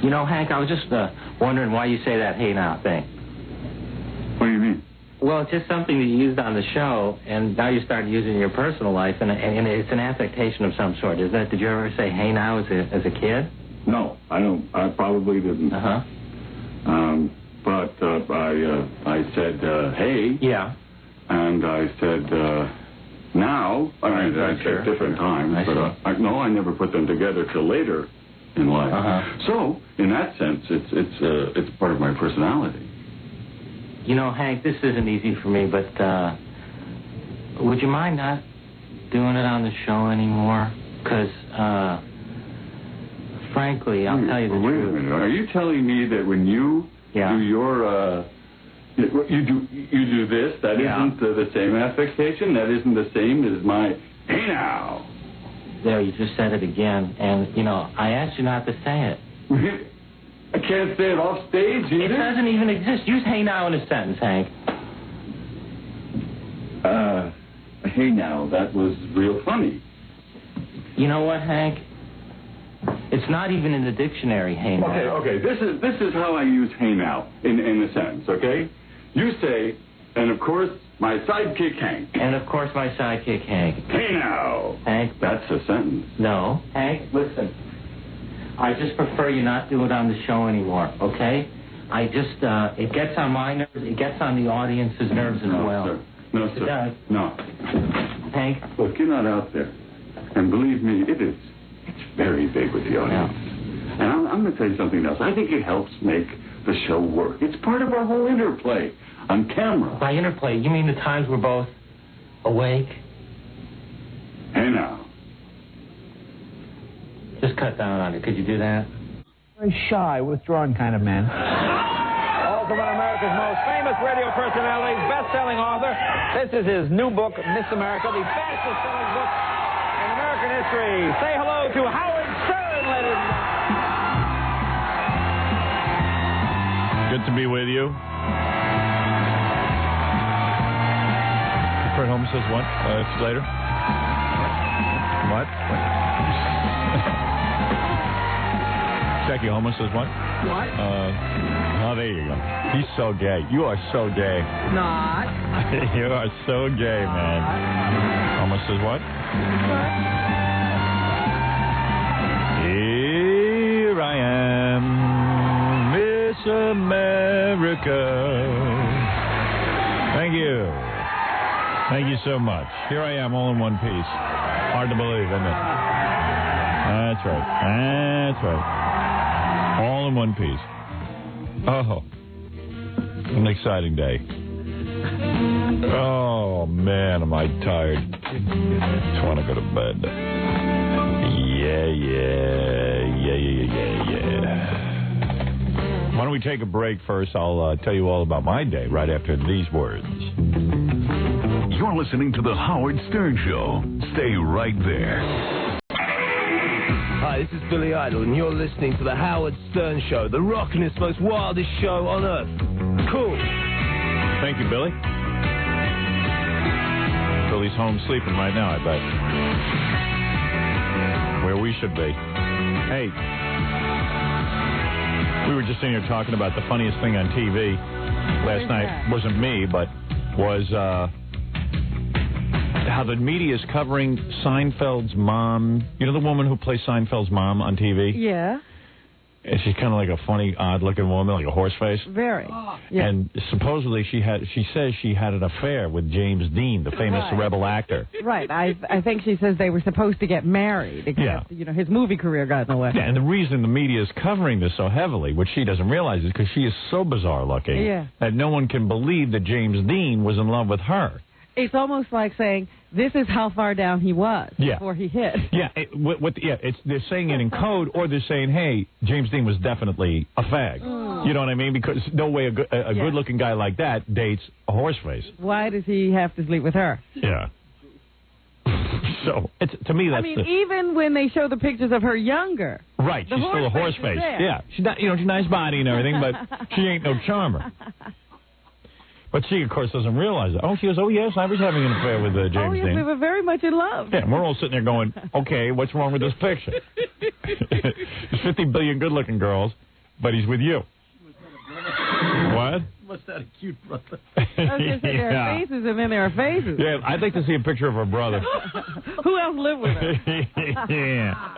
You know, Hank, I was just wondering why you say that "hey now" thing. What do you mean? Well, it's just something that you used on the show, and now you started using it in your personal life, and it's an affectation of some sort. Is that? Did you ever say "hey now" as a kid? No, I don't. I probably didn't. But I said "hey." Yeah. And I said now. I mean, I said different times, but no, I never put them together till later in life. So, in that sense, it's part of my personality. You know, Hank, this isn't easy for me, but would you mind not doing it on the show anymore? Because, frankly, I'll tell you the truth. Wait a minute. Are you telling me that when you do your, you do this, that isn't the same affectation? That isn't the same as my, hey now? There, you just said it again, and, you know, I asked you not to say it. I can't say it off stage either. It doesn't even exist. Use "hey now" in a sentence, Hank. Hey now, that was real funny. You know what, Hank? It's not even in the dictionary, "hey now." Okay. This is how I use "hey now" in a sentence. Okay, you say, and of course my sidekick Hank. And of course my sidekick Hank. Hey now, Hank. That's a sentence. No, Hank. Listen. I just prefer you not do it on the show anymore, okay? I just, it gets on my nerves, it gets on the audience's nerves as well. Sir. No, sir. It does. No. Hank? Look, you're not out there. And believe me, it's very big with the audience. Yeah. And I'm going to tell you something else. I think it helps make the show work. It's part of our whole interplay on camera. By interplay, you mean the times we're both awake? Hey now. Just cut down on it. Could you do that? Very shy, withdrawn kind of man. Also one of America's most famous radio personalities, best-selling author. This is his new book, Miss America, the fastest-selling book in American history. Say hello to Howard Stern, ladies and gentlemen. Good to be with you. Fred Holmes says what? Later. What? Jackie Holmes says what? What? Oh, there you go. He's so gay. You are so gay. Not. You are so gay, man. Holmes says what? What? Here I am, Miss America. Thank you. Thank you so much. Here I am, all in one piece. Hard to believe, isn't it? That's right. That's right. All in one piece. Oh, an exciting day. Oh, man, am I tired. Just want to go to bed. Yeah. Why don't we take a break first? I'll tell you all about my day right after these words. You're listening to The Howard Stern Show. Stay right there. Hi, this is Billy Idol, and you're listening to The Howard Stern Show, the rockinest, most wildest show on earth. Cool. Thank you, Billy. Billy's home sleeping right now, I bet. Where we should be. Hey, we were just sitting here talking about the funniest thing on TV last night. Wasn't me, but was how the media is covering Seinfeld's mom. You know the woman who plays Seinfeld's mom on TV? Yeah. And she's kind of like a funny, odd-looking woman, like a horse face. Very. Yeah. And supposedly she says she had an affair with James Dean, the famous rebel actor. Right. I think she says they were supposed to get married. Except, you know, his movie career got in the way. Yeah, and the reason the media is covering this so heavily, which she doesn't realize, is because she is so bizarre-looking that no one can believe that James Dean was in love with her. It's almost like saying, this is how far down he was before he hit. Yeah, they're saying it in code, or they're saying, hey, James Dean was definitely a fag. You know what I mean? Because no way a good-looking guy like that dates a horse face. Why does he have to sleep with her? Yeah. So, to me, that's even when they show the pictures of her younger. Right, she's still a horse face. Yeah, she's not, she's a nice body and everything, but she ain't no charmer. But she, of course, doesn't realize it. Oh, she goes, oh, yes, I was having an affair with James Dean. Oh, yes, we were very much in love. Yeah, and we're all sitting there going, okay, what's wrong with this picture? There's 50 billion good-looking girls, but he's with you. What? Must have a cute brother. Okay, so there are faces and then there are faces. Yeah, I'd like to see a picture of her brother. Who else lived with her? Yeah.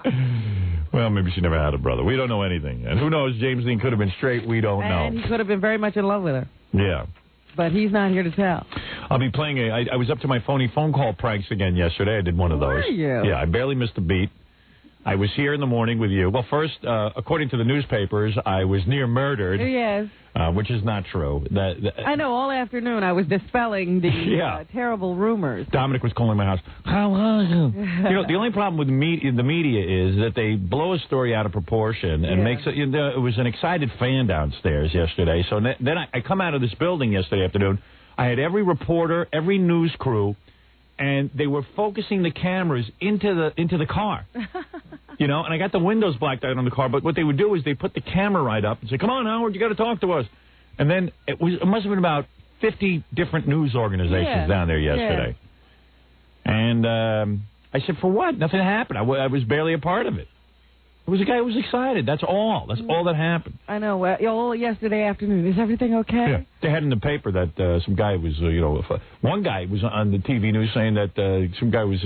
Well, maybe she never had a brother. We don't know anything. And who knows, James Dean could have been straight. We don't know. And he could have been very much in love with her. Yeah. But he's not here to tell. I'll be playing I was up to my phony phone call pranks again yesterday. I did one of those. Were you? Yeah, I barely missed a beat. I was here in the morning with you. Well, first, according to the newspapers, I was near murdered. Yes. Which is not true. I know, all afternoon I was dispelling the terrible rumors. Dominic was calling my house. How are you? The only problem with the media is that they blow a story out of proportion and makes it. It was an excited fan downstairs yesterday. So then I come out of this building yesterday afternoon. I had every reporter, every news crew, and they were focusing the cameras into the car. And I got the windows blacked out on the car, but what they would do is they put the camera right up and say, "Come on, Howard, you got to talk to us." And then it must have been about 50 different news organizations down there yesterday. Yeah. And I said, "For what? Nothing happened. I was barely a part of it." It was a guy who was excited. That's all. That's all that happened. I know. All yesterday afternoon. Is everything okay? Yeah. They had in the paper that some guy was, one guy was on the TV news saying that some guy was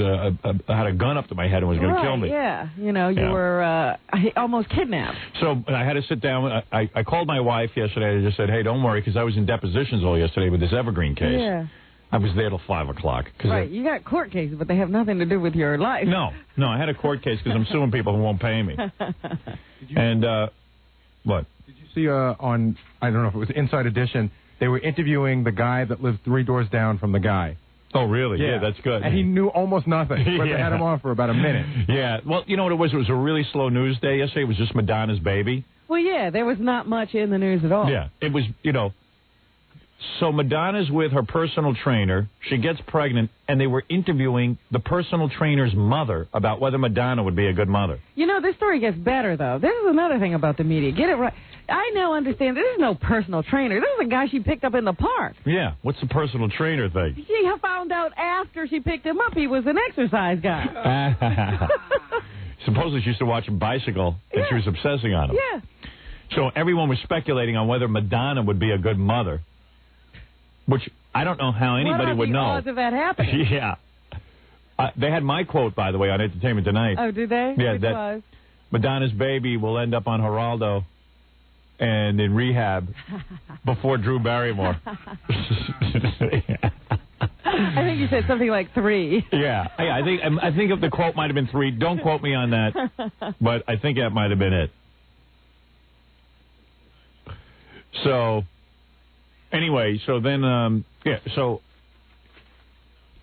had a gun up to my head and was going to kill me. Yeah. You were almost kidnapped. So I had to sit down. I called my wife yesterday and just said, "Hey, don't worry," because I was in depositions all yesterday with this Evergreen case. Yeah. I was there till 5 o'clock. Right, you got court cases, but they have nothing to do with your life. No, I had a court case because I'm suing people who won't pay me. What? Did you see on, I don't know if it was Inside Edition, they were interviewing the guy that lived 3 doors down from the guy. Oh, really? Yeah, that's good. And he knew almost nothing, but they had him on for about a minute. Yeah, well, you know what it was? It was a really slow news day yesterday. It was just Madonna's baby. Well, yeah, there was not much in the news at all. Yeah, it was, So Madonna's with her personal trainer. She gets pregnant, and they were interviewing the personal trainer's mother about whether Madonna would be a good mother. This story gets better, though. This is another thing about the media. Get it right. I now understand this is no personal trainer. This is a guy she picked up in the park. Yeah, what's the personal trainer thing? She found out after she picked him up he was an exercise guy. Supposedly she used to watch him bicycle, and she was obsessing on him. Yeah. So everyone was speculating on whether Madonna would be a good mother. Which I don't know how anybody would know. What are the odds of that happening? Yeah. They had my quote, by the way, on Entertainment Tonight. Oh, did they? Yeah, Which was? Madonna's baby will end up on Geraldo and in rehab before Drew Barrymore. I think you said something like 3. Yeah, I think if the quote might have been 3. Don't quote me on that, but I think that might have been it. So... Anyway, so then,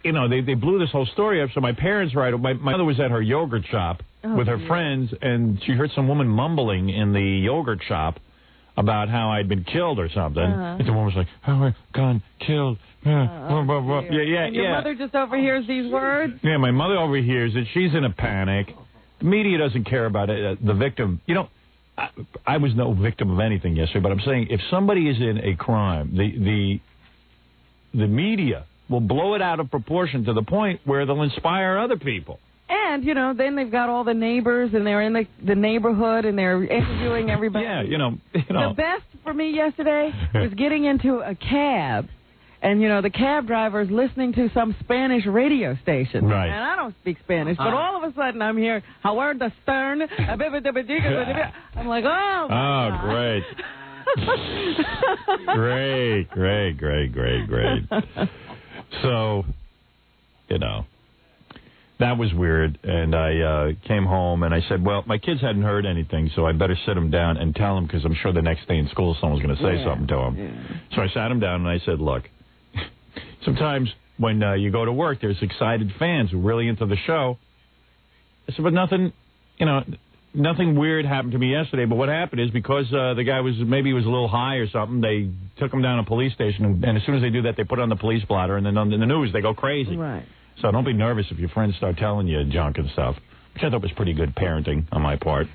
they blew this whole story up. So my parents, my mother was at her yogurt shop with her friends, and she heard some woman mumbling in the yogurt shop about how I'd been killed or something. And the woman was like, "Oh, gone, killed." And your mother just overhears these words? Yeah, my mother overhears it. She's in a panic. The media doesn't care about it. The victim, I was no victim of anything yesterday, but I'm saying if somebody is in a crime, the media will blow it out of proportion to the point where they'll inspire other people. And, then they've got all the neighbors, and they're in the neighborhood, and they're interviewing everybody. Yeah, The best for me yesterday was getting into a cab. And, the cab driver's listening to some Spanish radio station. Right. And I don't speak Spanish, but all of a sudden I'm hearing Howard the Stern. I'm like, oh, my God. Great. So, that was weird. And I came home and I said, well, my kids hadn't heard anything, so I better sit them down and tell them, because I'm sure the next day in school someone's going to say something to them. Yeah. So I sat them down and I said, look, sometimes when you go to work, there's excited fans who are really into the show. I said, but nothing weird happened to me yesterday. But what happened is because the guy was a little high or something, they took him down to a police station. And as soon as they do that, they put on the police blotter. And then in the news, they go crazy. Right. So don't be nervous if your friends start telling you junk and stuff, which I thought was pretty good parenting on my part.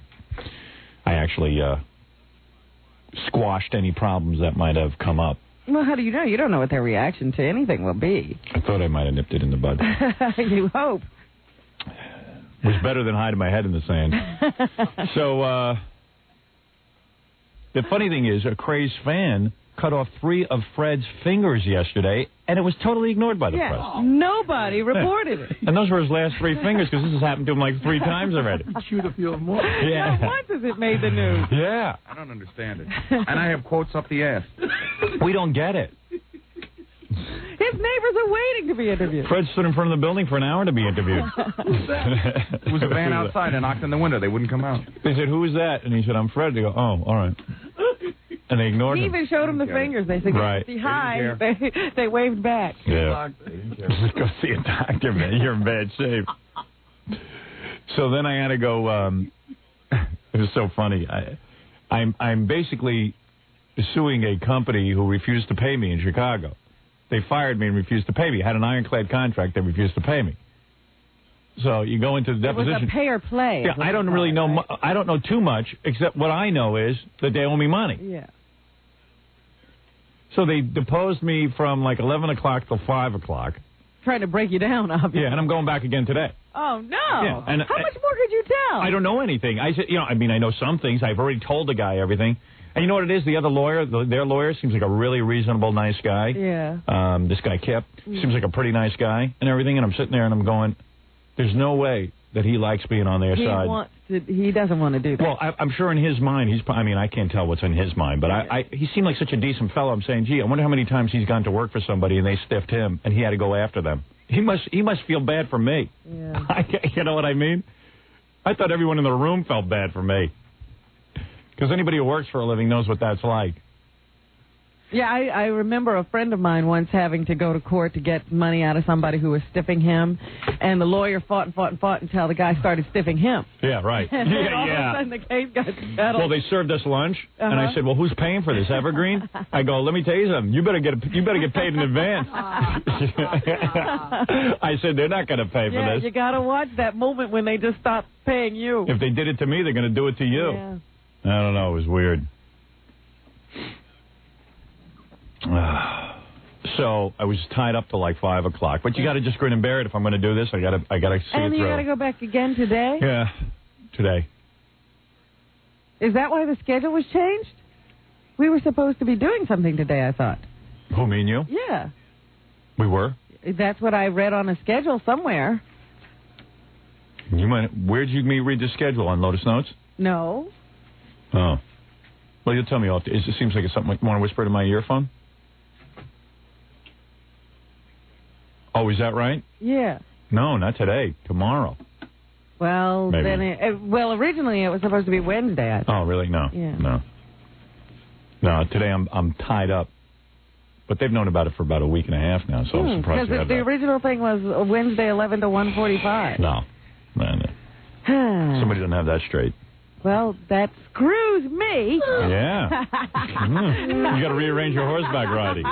I actually squashed any problems that might have come up. Well, how do you know? You don't know what their reaction to anything will be. I thought I might have nipped it in the bud. You hope. It was better than hiding my head in the sand. So The funny thing is, a crazed fan cut off 3 of Fred's fingers yesterday, and it was totally ignored by the press. Nobody reported it. And those were his last 3 fingers, because this has happened to him like 3 times already. He chewed a few more. Yeah. Not once has it made the news. Yeah. I don't understand it. And I have quotes up the ass. We don't get it. His neighbors are waiting to be interviewed. Fred stood in front of the building for an hour to be interviewed. There was a van outside. I knocked on the window. They wouldn't come out. They said, "Who is that?" And he said, "I'm Fred." They go, "Oh, all right." And they ignored He him. even showed him the fingers. They said, Right. "Say hi." They waved back. Yeah. Go see a doctor, man. You're in bad shape. So then I had to go. It was so funny. I'm basically suing a company who refused to pay me in Chicago. They fired me and refused to pay me. I had an ironclad contract. They refused to pay me. So you go into the deposition. It was a pay or play. Yeah, I don't really know. Right? I don't know too much, except what I know is that they owe me money. Yeah. So they deposed me from like 11 o'clock till 5 o'clock. Trying to break you down, obviously. Yeah, and I'm going back again today. Oh, no. Yeah, and how much more could you tell? I don't know anything. I said, I mean, I know some things. I've already told the guy everything. And you know what it is? The other lawyer, their lawyer, seems like a really reasonable, nice guy. Yeah. This guy Kip seems like a pretty nice guy and everything. And I'm sitting there and I'm going, there's no way that he likes being on their side. He doesn't want to do that. Well, I'm sure in his mind, I can't tell what's in his mind, but he seemed like such a decent fellow. I'm saying, gee, I wonder how many times he's gone to work for somebody and they stiffed him and he had to go after them. He must feel bad for me. Yeah. You know what I mean? I thought everyone in the room felt bad for me. Because anybody who works for a living knows what that's like. Yeah, I remember a friend of mine once having to go to court to get money out of somebody who was stiffing him, and the lawyer fought until the guy started stiffing him. Yeah, right. And then all of a sudden the case got settled. Well, they served us lunch, and I said, "Well, who's paying for this, Evergreen?" I go, "Let me tell you something. You better get paid in advance." I said, "They're not going to pay for this." You got to watch that moment when they just stop paying you. If they did it to me, they're going to do it to you. Yeah. I don't know. It was weird. So I was tied up till like 5 o'clock. But you got to just grin and bear it. If I'm going to do this, I got to see it through. And you got to go back again today? Yeah, today. Is that why the schedule was changed? We were supposed to be doing something today, I thought. Who, me and you? Yeah. We were? That's what I read on a schedule somewhere. Where'd you read the schedule? On Lotus Notes? No. Oh. Well, you'll tell me. It seems like it's something you want to whisper to my earphone? Oh, is that right? Yeah. No, not today. Tomorrow. Well, maybe. Then originally it was supposed to be Wednesday, I think. Oh, really? No. Yeah. No, today I'm tied up. But they've known about it for about a week and a half now, so I'm surprised you had the original thing was Wednesday 11 to 1:45. No. Somebody doesn't have that straight. Well, that screws me. Yeah. You got to rearrange your horseback riding.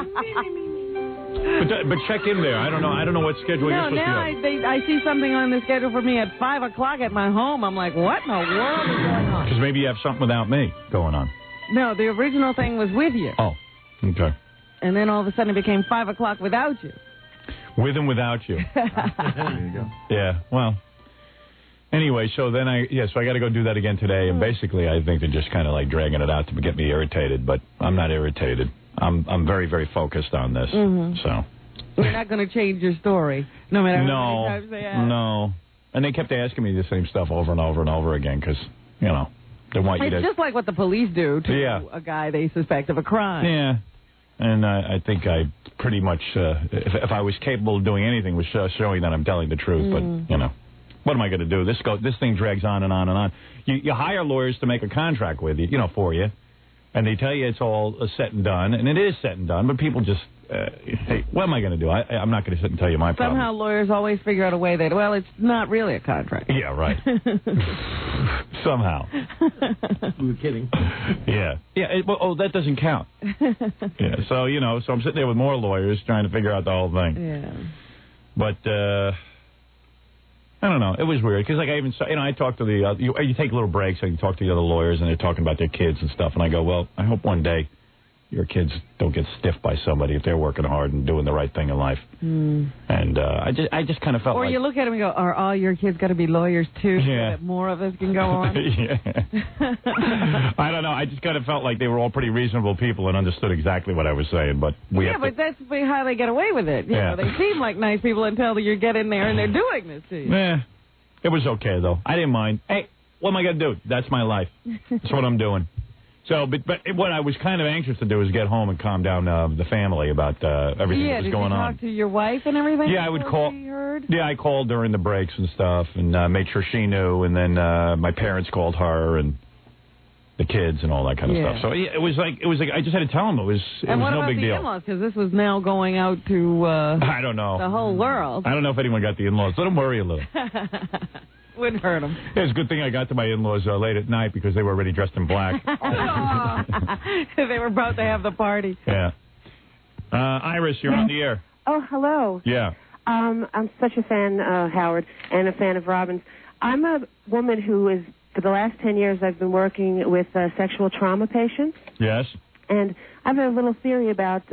But check in there. I don't know what schedule you're supposed to be on. I see something on the schedule for me at 5 o'clock at my home. I'm like, what in the world is going on? Because maybe you have something without me going on. No, the original thing was with you. Oh, okay. And then all of a sudden it became 5 o'clock without you. With and without you. There you go. Yeah, well. Anyway, so then so I got to go do that again today. And basically, I think they're just kind of like dragging it out to get me irritated. But I'm not irritated. I'm very, very focused on this. Mm-hmm. So you're not going to change your story, no matter how many times they ask. No. And they kept asking me the same stuff over and over and over again because, they want you to... It's just like what the police do to a guy they suspect of a crime. Yeah. And I think I pretty much, if I was capable of doing anything, was showing that I'm telling the truth. But, what am I going to do? This thing drags on and on and on. You hire lawyers to make a contract with you, for you, and they tell you it's all set and done, and it is set and done, but people just, hey, what am I going to do? I'm not going to sit and tell you my problem. Somehow lawyers always figure out a way that, it's not really a contract. Yeah, right. Somehow. We were kidding. Yeah. Yeah, that doesn't count. Yeah, so, so I'm sitting there with more lawyers trying to figure out the whole thing. Yeah. But, I don't know. It was weird because, like, I even I talked to you take little breaks and you talk to the other lawyers and they're talking about their kids and stuff, and I go, well, I hope one day your kids don't get stiffed by somebody if they're working hard and doing the right thing in life. And I just kind of felt or like... you look at them and go, are all your kids got to be lawyers too so Yeah. that more of us can go on? I don't know. I just kind of felt like they were all pretty reasonable people and understood exactly what I was saying. But but that's how they get away with it. You know, they seem like nice people until you get in there and they're doing this to you. It was okay, though. I didn't mind. Hey, what am I going to do? That's my life. That's what I'm doing. So, but what I was kind of anxious to do is get home and calm down the family about everything that was going on. Did you talk to your wife and everything? Yeah, I would call. Yeah, I called during the breaks and stuff and made sure she knew. And then my parents called her and the kids and all that kind of stuff. So it was like I just had to tell them it was no big deal. And what about the in-laws? Because this was now going out to I don't know, the whole world. I don't know if anyone got the in-laws. Let them worry a little. Wouldn't hurt them. Yeah, it's a good thing I got to my in-laws late at night because they were already dressed in black. They were about to have the party. Yeah. Iris, you're on the air. Oh, hello. Yeah. I'm such a fan, Howard, and a fan of Robin's. I'm a woman who is, for the last 10 years, I've been working with sexual trauma patients. Yes. And I have a little theory about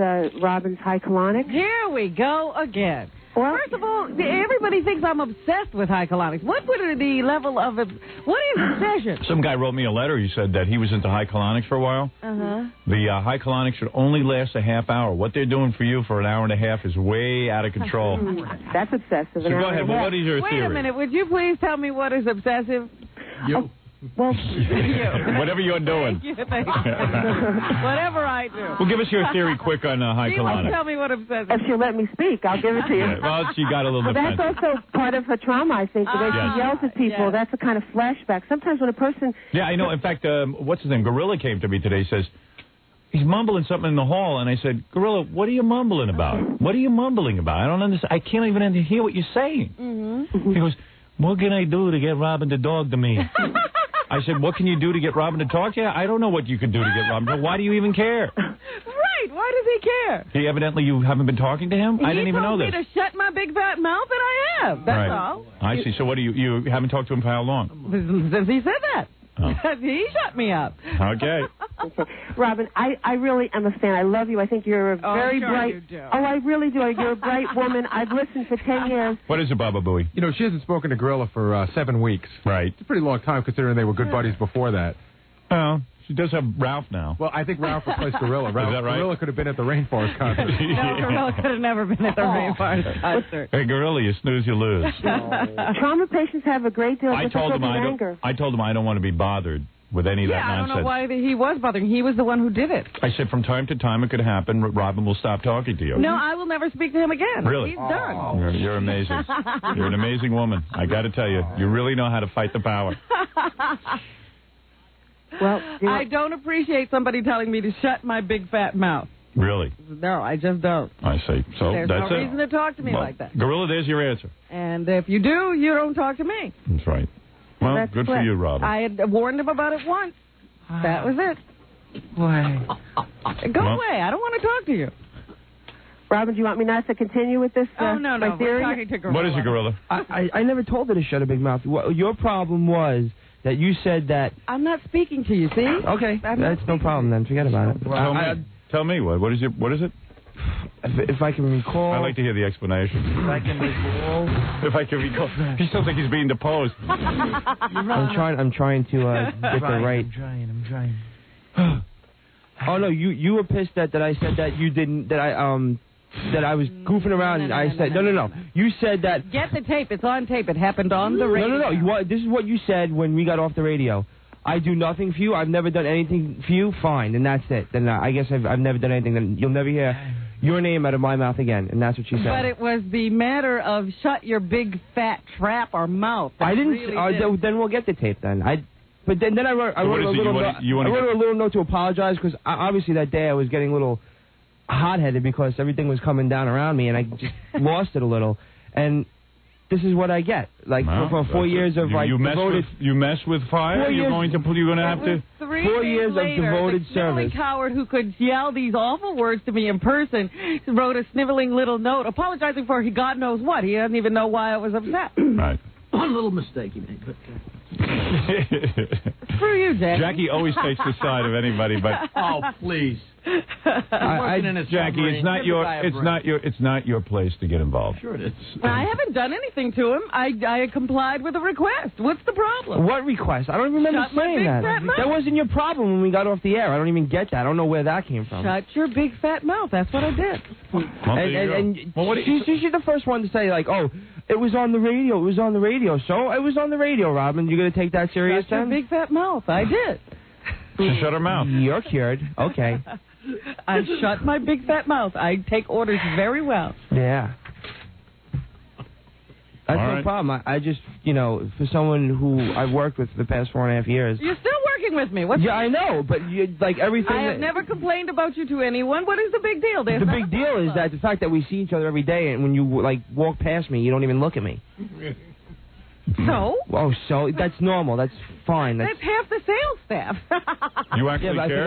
Robin's high colonics. Here we go again. Well, first of all, everybody thinks I'm obsessed with high colonics. What would the level of it? What is obsession? Some guy wrote me a letter. He said that he was into high colonics for a while. The high colonics should only last a half hour. What they're doing for you for an hour and a half is way out of control. That's obsessive. So go ahead. But what is your theory? Wait a minute. Would you please tell me what is obsessive? You. Well, whatever you're doing. Whatever I do. Well, give us your theory quick on high colonics. Tell me what obsessive. If she'll let me speak, I'll give it to you. Yeah, well, she got a little defensive. That's also part of her trauma, I think. The way she yells at people, that's a kind of flashback. Sometimes when a person... Yeah, I know. In fact, what's his name? Gorilla came to me today. He says, he's mumbling something in the hall. And I said, Gorilla, what are you mumbling about? What are you mumbling about? I don't understand. I can't even hear what you're saying. He goes, what can I do to get Robin to dog to me? I said, what can you do to get Robin to talk to you? I don't know what you can do to get Robin. Why do you even care? Right. Why does he care? He evidently, you haven't been talking to him? I didn't even know this. He told me to shut my big fat mouth, and I have. That's all. I see. So what do you haven't talked to him for how long? Since he said that. He shut me up. Okay. Robin, I really am a fan. I love you. I think you're a very bright... You do. Oh, I really do. You're a bright woman. I've listened for 10 years. What is it, Baba Booey? You know, she hasn't spoken to Gorilla for 7 weeks. Right. It's a pretty long time considering they were good buddies before that. Well, she does have Ralph now. Well, I think Ralph replaced Gorilla. Ralph, is that right? Gorilla could have been at the Rainforest concert. No, Gorilla could have never been at the Rainforest concert. Hey, Gorilla, you snooze, you lose. Trauma patients have a great deal of difficulty with anger. I told him I don't want to be bothered with any of that nonsense. I don't know why he was bothering. He was the one who did it. I said from time to time it could happen. Robin will stop talking to you. No, I will never speak to him again. Really? He's done. You're amazing. You're an amazing woman. I got to tell you, you really know how to fight the power. Well, I don't appreciate somebody telling me to shut my big fat mouth. Really? No, I just don't. I see. So there's that's no reason to talk to me like that. Gorilla, there's your answer. And if you do, you don't talk to me. That's right. Well, that's good for you, Robin. I had warned him about it once. That was it. Why? Go away. I don't want to talk to you. Robin, do you want me not to continue with this? No. My theory? We're talking to Gorilla. What is it, Gorilla? I never told her to shut a big mouth. Your problem was that you said that... I'm not speaking to you, see? Okay, that's no problem then. Forget about it. Tell me what is it? If I can recall... I'd like to hear the explanation. If I can recall... If I can recall... He sounds like he's being deposed. I'm trying to get the right... I'm trying. Oh, no, you were pissed that I said that you didn't... That I was goofing around and I said... No. You said that... Get the tape. It's on tape. It happened on the radio. No. This is what you said when we got off the radio. I do nothing for you. I've never done anything for you. Fine, and that's it. Then I guess I've never done anything. Then you'll never hear your name out of my mouth again. And that's what she said. But it was the matter of shut your big fat trap or mouth. I didn't. Then we'll get the tape then. But then I wrote a little note to apologize because obviously that day I was getting a little hot-headed because everything was coming down around me and I just lost it a little. And this is what I get. Like for 4 years of like devoted. You mess with fire. You're going to have to. 4 years of devoted service. The coward who could yell these awful words to me in person wrote a sniveling little note apologizing for God knows what. He doesn't even know why I was upset. Right. One little mistake he made. Screw you, Jackie. Jackie always takes the side of anybody, but Oh, please. Jackie, it's not your place to get involved. Sure it is. I haven't done anything to him. I complied with a request. What's the problem? What request? I don't even remember saying that. That wasn't your problem when we got off the air. I don't even get that. I don't know where that came from. Shut your big fat mouth. That's what I did. She's the first one to say, like, oh, it was on the radio. It was on the radio. So it was on the radio, Robin. You going to take that serious? Shut your big fat mouth. I did. She shut her mouth. You're cured. Okay. I shut my big fat mouth. I take orders very well. Yeah. That's no problem. I just, for someone who I've worked with for the past 4.5 years. You're still working with me. I know, but everything. I have never complained about you to anyone. What is the big deal? The big deal is that the fact that we see each other every day, and when you walk past me, you don't even look at me. So? Oh, so that's normal. That's fine. That's half the sales staff. You actually care?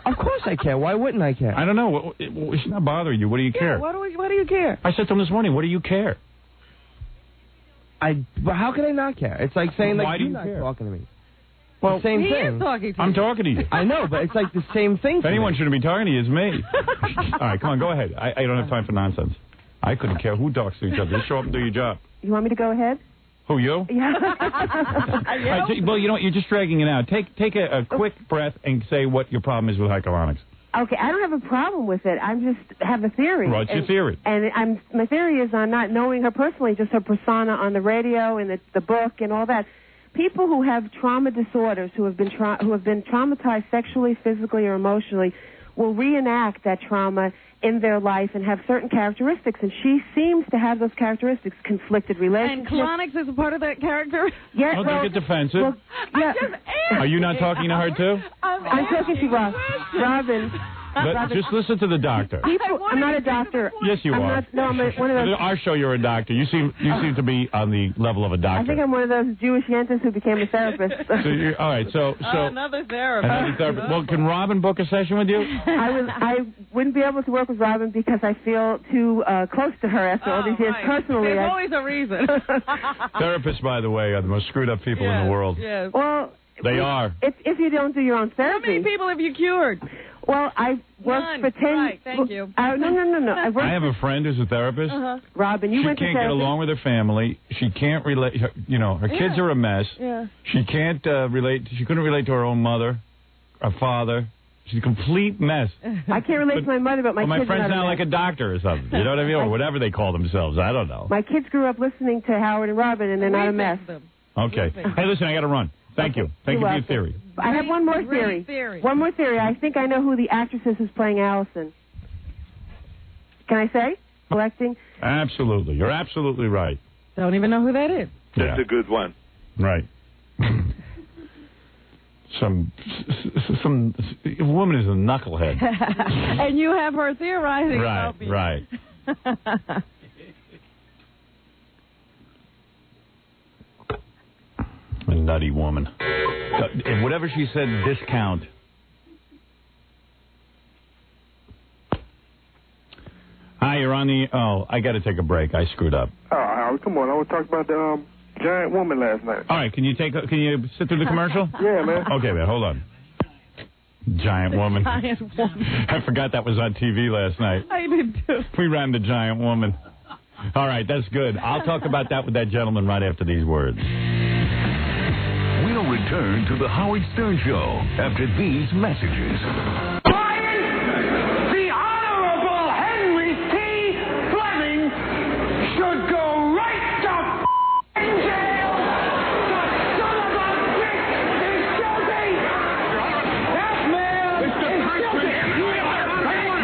Of course I care. Why wouldn't I care? I don't know. It's not bothering you. What do you care? What do you care? I said to him this morning, what do you care? But how can I not care? It's like saying, why do you not care? talking to me. Well, the same he thing. Is talking to I'm you. talking to you. I know, but it's like the same thing. If anyone shouldn't be talking to you, it's me. All right, come on, go ahead. I don't have time for nonsense. I couldn't care who talks to each other. Just show up and do your job. You want me to go ahead? Who, you? Yeah. Well, you know what? You're just dragging it out. Take a quick breath and say what your problem is with hycolonics. Okay, I don't have a problem with it. I just have a theory. What's your theory? And my theory is on not knowing her personally, just her persona on the radio and the book and all that. People who have trauma disorders, who have been traumatized sexually, physically, or emotionally, will reenact that trauma in their life and have certain characteristics, and she seems to have those characteristics: conflicted relationships. And colonics is a part of that character? Yeah. Don't get defensive. Well, yeah. Are you not talking to her, too? I'm talking to Robin. Just listen to the doctor. I'm not a doctor. Yes, you are. I'm one of those. Our show, you're a doctor. You seem to be on the level of a doctor. I think I'm one of those Jewish yentas who became a therapist. All right, so another therapist. Well, can Robin book a session with you? I wouldn't be able to work with Robin because I feel too close to her after all these years personally. There's always a reason. Therapists, by the way, are the most screwed up people in the world. Yes. Well, they are. If you don't do your own therapy. How many people have you cured? Well, I worked for 10 Right, thank you. No. I have a friend who's a therapist. Robin, you went to therapy. She can't get along with her family. She can't relate. Her kids are a mess. Yeah. She can't relate. She couldn't relate to her own mother, her father. She's a complete mess. I can't relate to my mother, but my kids friend's now like a doctor or something. You know what I mean? Or whatever they call themselves. I don't know. My kids grew up listening to Howard and Robin, and they're not a mess. Okay. Hey, listen, I got to run. Thank you. Thank you for your theory. I have one more theory. One more theory. I think I know who the actress is who's playing Allison. Can I say? Collecting? Absolutely. You're absolutely right. Don't even know who that is. That's a good one. Right. Some woman is a knucklehead. And you have her theorizing. Right. A nutty woman. And whatever she said, discount. Hi, you're on the... Oh, I got to take a break. I screwed up. Oh, Howard, come on. I was talking about the giant woman last night. All right, can you sit through the commercial? Yeah, man. Okay, man, hold on. Giant woman. Giant woman. I forgot that was on TV last night. I did too. We ran the giant woman. All right, that's good. I'll talk about that with that gentleman right after these words. We'll return to the Howard Stern Show after these messages. The Honorable Henry T. Fleming should go right to jail. The son of a bitch is guilty. That man is guilty.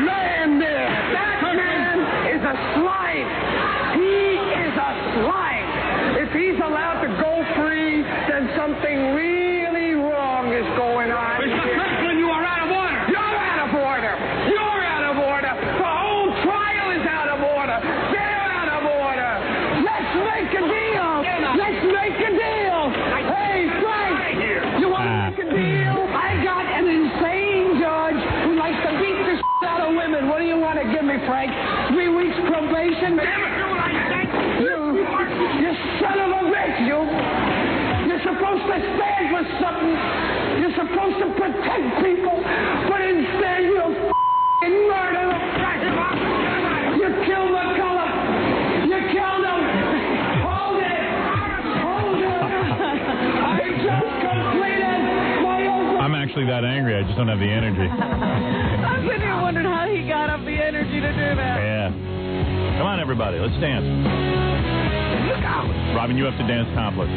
Man there. That man is a slime. He is a slime. If he's allowed to go free, then something really wrong is going on. Mr. Franklin, you are out of order. You're out of order. You're out of order. The whole trial is out of order. They're out of order. Let's make a deal. Let's make a deal. Hey, Frank, you want to make a deal? I got an insane judge who likes to beat the shit out of women. What do you want to give me, Frank? 3 weeks probation? Never do what I think. You son of a bitch, you. You're supposed supposed to stand for something. You're supposed to protect people, but instead you f***ing murder the president. You killed McCullough. You killed him. Hold it. Hold it. I just completed my own... I'm actually that angry. I just don't have the energy. I'm sitting here wondering how he got up the energy to do that. Yeah. Come on, everybody. Let's dance. Look out. Robin, you have to dance topless. This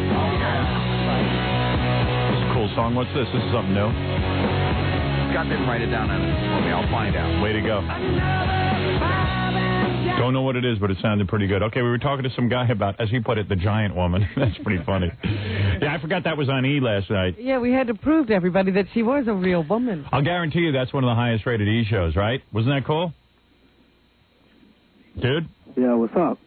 is a cool song. What's this? This is something new? Scott didn't write it down on it for me. I'll find out. Way to go. Don't know what it is, but it sounded pretty good. Okay, we were talking to some guy about, as he put it, the giant woman. That's pretty funny. Yeah, I forgot that was on E last night. Yeah, we had to prove to everybody that she was a real woman. I'll guarantee you that's one of the highest rated E shows, right? Wasn't that cool? Dude? Yeah, what's up?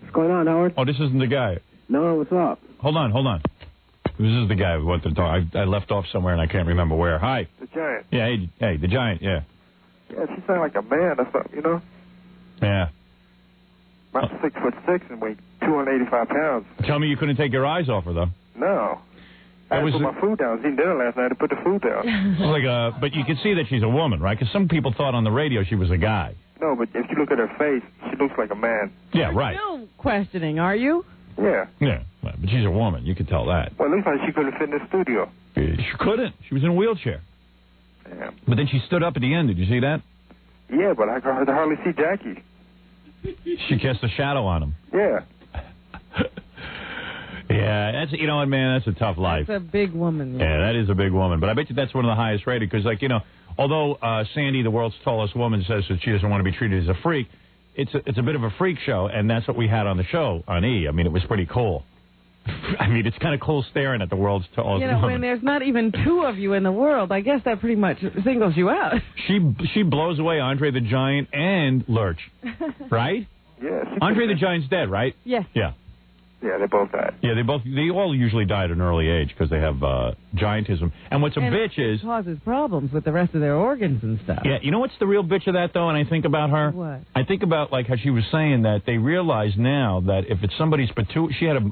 What's going on, Howard? Oh, this isn't the guy. No, what's up? Hold on. This is the guy who wanted to talk. I left off somewhere and I can't remember where. Hi. The giant. Yeah, hey, the giant, yeah. Yeah, she sounded like a man or something, you know? Yeah. I'm 6'6" and weigh 285 pounds. Tell me you couldn't take your eyes off her, though. No. I had to put my food down. I was eating dinner last night to put the food down. But you can see that she's a woman, right? Because some people thought on the radio she was a guy. No, but if you look at her face, she looks like a man. Yeah, right. You're still questioning, are you? Yeah. Yeah, but she's a woman. You could tell that. Well, it looks like she couldn't fit in the studio. She couldn't. She was in a wheelchair. Yeah. But then she stood up at the end. Did you see that? Yeah, but I could hardly see Jackie. She cast a shadow on him. Yeah. Yeah, that's, you know what, man, that's a tough life. That's a big woman. Yeah, that is a big woman. But I bet you that's one of the highest rated because, like, you know, although Sandy, the world's tallest woman, says that she doesn't want to be treated as a freak, it's a bit of a freak show, and that's what we had on the show on E. I mean, it was pretty cool. I mean, it's kind of cool staring at the world's tallest woman. When there's not even two of you in the world, I guess that pretty much singles you out. She blows away Andre the Giant and Lurch, right? Yeah. Andre the Giant's dead, right? Yes. Yeah. Yeah, they both died. Yeah, they all usually died at an early age because they have giantism. And what's a bitch is... It causes problems with the rest of their organs and stuff. Yeah, you know what's the real bitch of that, though, and I think about her? What? I think about, like, how she was saying that they realize now that if it's somebody's she had a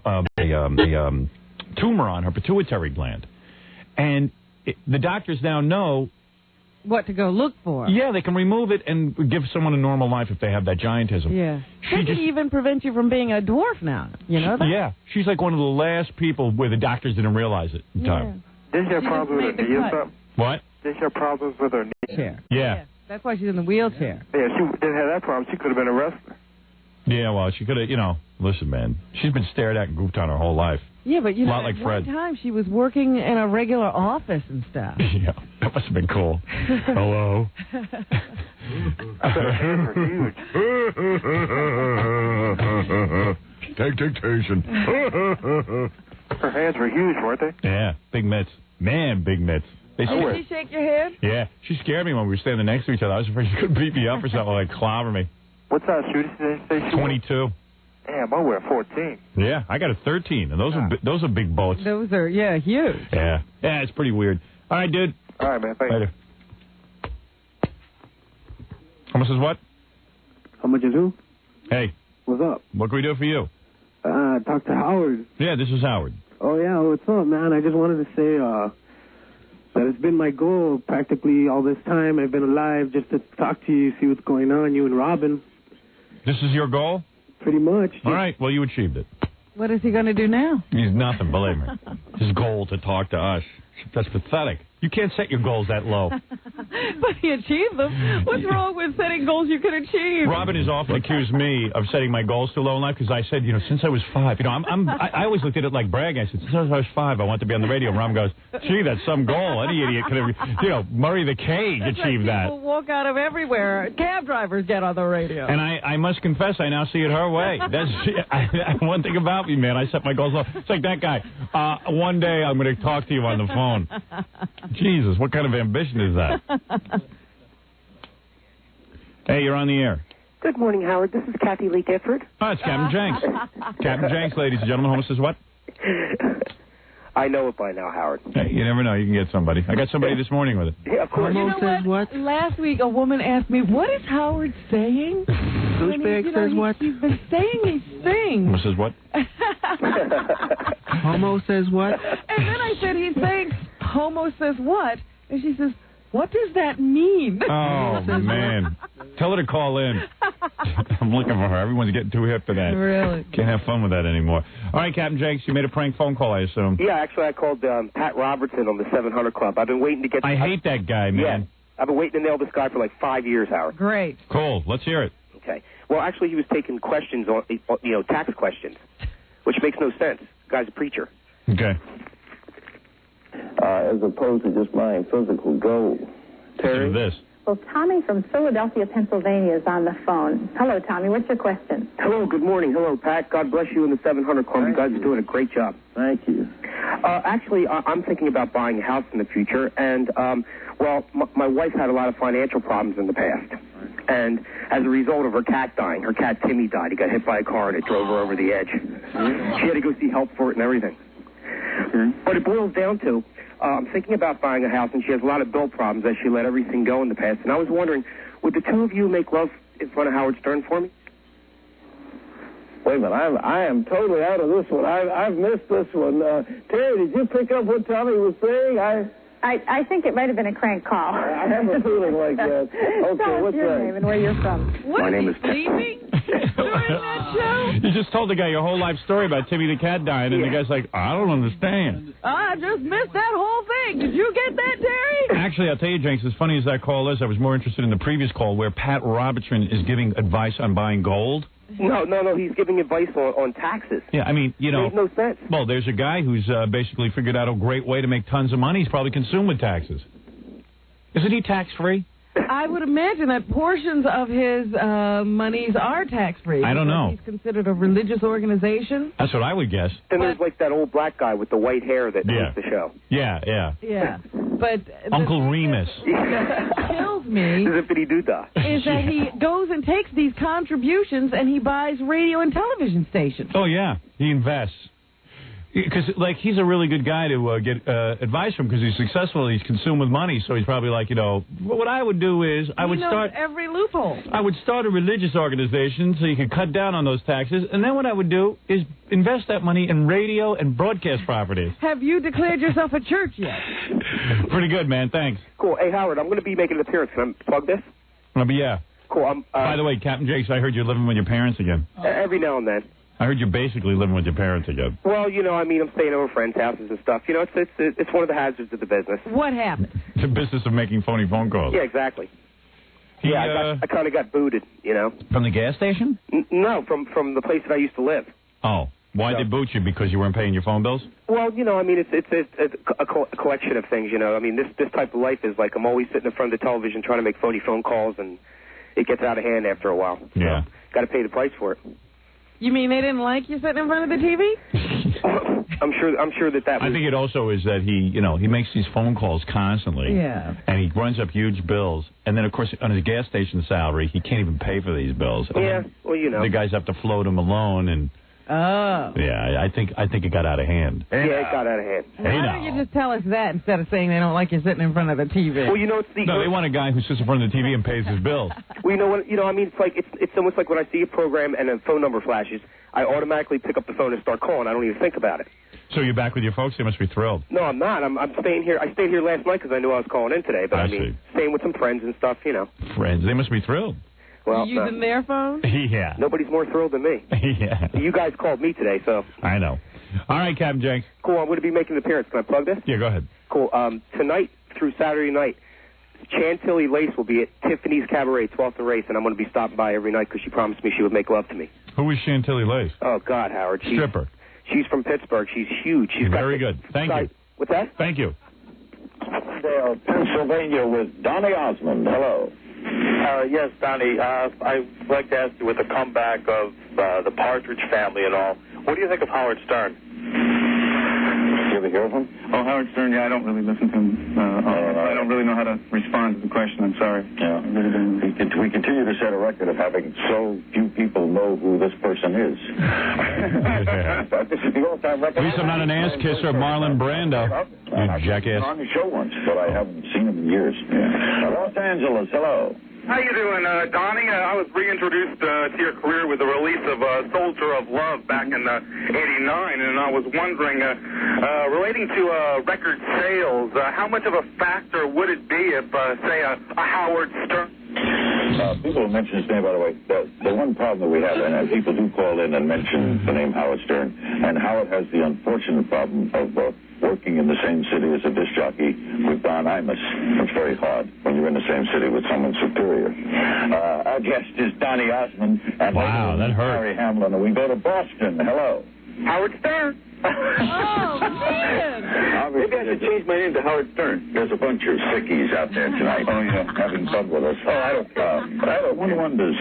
tumor on her pituitary gland. And the doctors now know... What to go look for. Yeah, they can remove it and give someone a normal life if they have that giantism. Yeah. They can even prevent you from being a dwarf now. You know that? Yeah. She's like one of the last people where the doctors didn't realize it in time. Didn't she have problems with her knee or something? What? Didn't she have problems with her knee? Yeah. That's why she's in the wheelchair. Yeah, she didn't have that problem. She could have been a wrestler. Yeah, well, she could have, you know, listen, man. She's been stared at and goofed on her whole life. Yeah, but you know, like at Fred. one time she was working in a regular office and stuff. Yeah, that must have been cool. Hello. Take dictation. Her hands were huge, weren't they? Yeah, big mitts. Man, big mitts. Did she shake your head? Yeah, she scared me when we were standing next to each other. I was afraid she could beat me up or something, like clobber me. What size shoe did they say she 22. Damn, I wear 14. Yeah, I got a 13, and those are big boats. Those are, huge. Yeah, it's pretty weird. All right, dude. All right, man. Thanks. Later. How much is what? How much is who? Hey. What's up? What can we do for you? Talk to Howard. Yeah, this is Howard. Oh, yeah, what's up, man? I just wanted to say that it's been my goal practically all this time I've been alive just to talk to you, see what's going on, you and Robin. This is your goal? Pretty much. All right, well, you achieved it. What is he going to do now? He's nothing, believe me. His goal to talk to us. That's pathetic. You can't set your goals that low. But he achieved them. What's wrong with setting goals you can achieve? Robin has often accused me of setting my goals too low in life because I said, since I was 5, I always looked at it like bragging. I said, since I was 5, I want to be on the radio. And Robin goes, gee, that's some goal. Any idiot could have, Murray the Cage achieved that. People walk out of everywhere. Cab drivers get on the radio. And I must confess, I now see it her way. That's one thing about me, man. I set my goals low. It's like that guy. One day I'm going to talk to you on the phone. Jesus, what kind of ambition is that? Hey, you're on the air. Good morning, Howard. This is Kathy Lee Gifford. Oh, it's Captain Jinx. Captain Jinx, ladies and gentlemen. Holmes says what? I know it by now, Howard. Hey, you never know. You can get somebody. I got somebody this morning with it. Yeah, of course. You know what? Last week, a woman asked me, what is Howard saying? Douchebag says what? He's been saying these things. Says what? Homo says what? And then I said, he's saying, homo says what? And she says, what does that mean? Oh, man. Tell her to call in. I'm looking for her. Everyone's getting too hip to that. Really? Can't have fun with that anymore. All right, Captain Jinx, you made a prank phone call, I assume. Yeah, actually, I called Pat Robertson on the 700 Club. I've been waiting to get... I hate that guy, man. Yeah, I've been waiting to nail this guy for like 5 years, Howard. Great. Cool. Let's hear it. Okay. Well, actually, he was taking questions on, tax questions, which makes no sense. The guy's a preacher. Okay. As opposed to just buying physical gold. Terry? This. Well, Tommy from Philadelphia, Pennsylvania is on the phone. Hello, Tommy. What's your question? Hello, good morning. Hello, Pat. God bless you in the 700 Club. You guys are doing a great job. Thank you. Actually, I'm thinking about buying a house in the future, and, my wife had a lot of financial problems in the past. And as a result of her cat dying, her cat Timmy died. He got hit by a car, and it drove her over the edge. She had to go see help for it and everything. But it boils down to, I'm thinking about buying a house, and she has a lot of bill problems as she let everything go in the past. And I was wondering, would the two of you make love in front of Howard Stern for me? Wait a minute, I am totally out of this one. I've missed this one. Terry, did you pick up what Tommy was saying? I think it might have been a crank call. I have a feeling like that. Okay, Tell us what's your that? name and where you're from. My name is sleeping during that show? You just told the guy your whole life story about Timmy the cat dying, and the guy's like, I don't understand. I just missed that whole thing. Did you get that, Terry? Actually, I'll tell you, Jinx, as funny as that call is, I was more interested in the previous call where Pat Robertson is giving advice on buying gold. No, he's giving advice on taxes. Yeah, I mean, Makes no sense. Well, there's a guy who's basically figured out a great way to make tons of money. He's probably consumed with taxes. Isn't he tax-free? I would imagine that portions of his monies are tax-free. I don't know. He's considered a religious organization. That's what I would guess. And there's like that old black guy with the white hair that does the show. Yeah. But Uncle Remus. What kills me is that he goes and takes these contributions and he buys radio and television stations. Oh, yeah. He invests. Because, he's a really good guy to get advice from because he's successful. He's consumed with money, so he's probably like, what I would do is I would start every loophole. I would start a religious organization so you could cut down on those taxes, and then what I would do is invest that money in radio and broadcast properties. Have you declared yourself a church yet? Pretty good, man. Thanks. Cool. Hey, Howard, I'm going to be making an appearance. Can I plug this? Yeah. Cool. By the way, Captain Jakes, I heard you're living with your parents again. Every now and then. I heard you're basically living with your parents again. Well, I'm staying over friends' houses and stuff. It's one of the hazards of the business. What happened? The business of making phony phone calls. Yeah, exactly. I kind of got booted, From the gas station? No, from the place that I used to live. Oh. Why'd they boot you? Because you weren't paying your phone bills? Well, it's a collection of things, this type of life is like I'm always sitting in front of the television trying to make phony phone calls, and it gets out of hand after a while. Yeah. Got to pay the price for it. You mean they didn't like you sitting in front of the TV? I'm sure that was... I think it also is that he makes these phone calls constantly. Yeah. And he runs up huge bills. And then, of course, on his gas station salary, he can't even pay for these bills. Yeah, well, The guys have to float him alone and... Oh. Yeah, I think it got out of hand. Yeah, it got out of hand. Why don't you just tell us that instead of saying they don't like you sitting in front of the TV? Well, it's the... No, they want a guy who sits in front of the TV and pays his bills. Well, you know what? It's almost like when I see a program and a phone number flashes, I automatically pick up the phone and start calling. I don't even think about it. So you're back with your folks? They must be thrilled. No, I'm not. I'm staying here. I stayed here last night because I knew I was calling in today. But staying with some friends and stuff, Friends? They must be thrilled. Well, you using their phone? Yeah. Nobody's more thrilled than me. Yeah. You guys called me today, so. I know. All right, Captain Jenks. Cool. I'm going to be making an appearance. Can I plug this? Yeah, go ahead. Cool. Tonight through Saturday night, Chantilly Lace will be at Tiffany's Cabaret, 12th and Race, and I'm going to be stopping by every night because she promised me she would make love to me. Who is Chantilly Lace? Oh, God, Howard. Stripper. She's from Pittsburgh. She's huge. She's very good. Thank you. What's that? Thank you. Pennsylvania with Donny Osmond. Hello. Yes, Donny. I'd like to ask you, with the comeback of the Partridge Family and all, what do you think of Howard Stern? You ever hear of him? Oh, Howard Stern, yeah, I don't really listen to him. I don't really know how to respond to the question. I'm sorry. Yeah. We continue to set a record of having so few people know who this person is. This is the all-time record. At least I'm not an ass kisser of Marlon Brando. You jackass. On the show once, but I haven't seen him in years. Yeah. Los Angeles, hello. How you doing, Donny? I was reintroduced to your career with the release of Soldier of Love back in '89, and I was wondering, relating to record sales, how much of a factor would it be if, say, a Howard Stern... People mention his name, by the way. The one problem that we have, and people do call in and mention the name Howard Stern, and Howard has the unfortunate problem of working in the same city as a disc jockey with Don Imus. It's very hard when you're in the same city with someone superior. Our guest is Donny Osmond. And wow, that hurt. Harry Hamlin, and we go to Boston. Hello. Howard Stern. Oh, man. Maybe I should change my name to Howard Stern. There's a bunch of sickies out there tonight having fun with us. But one wonders,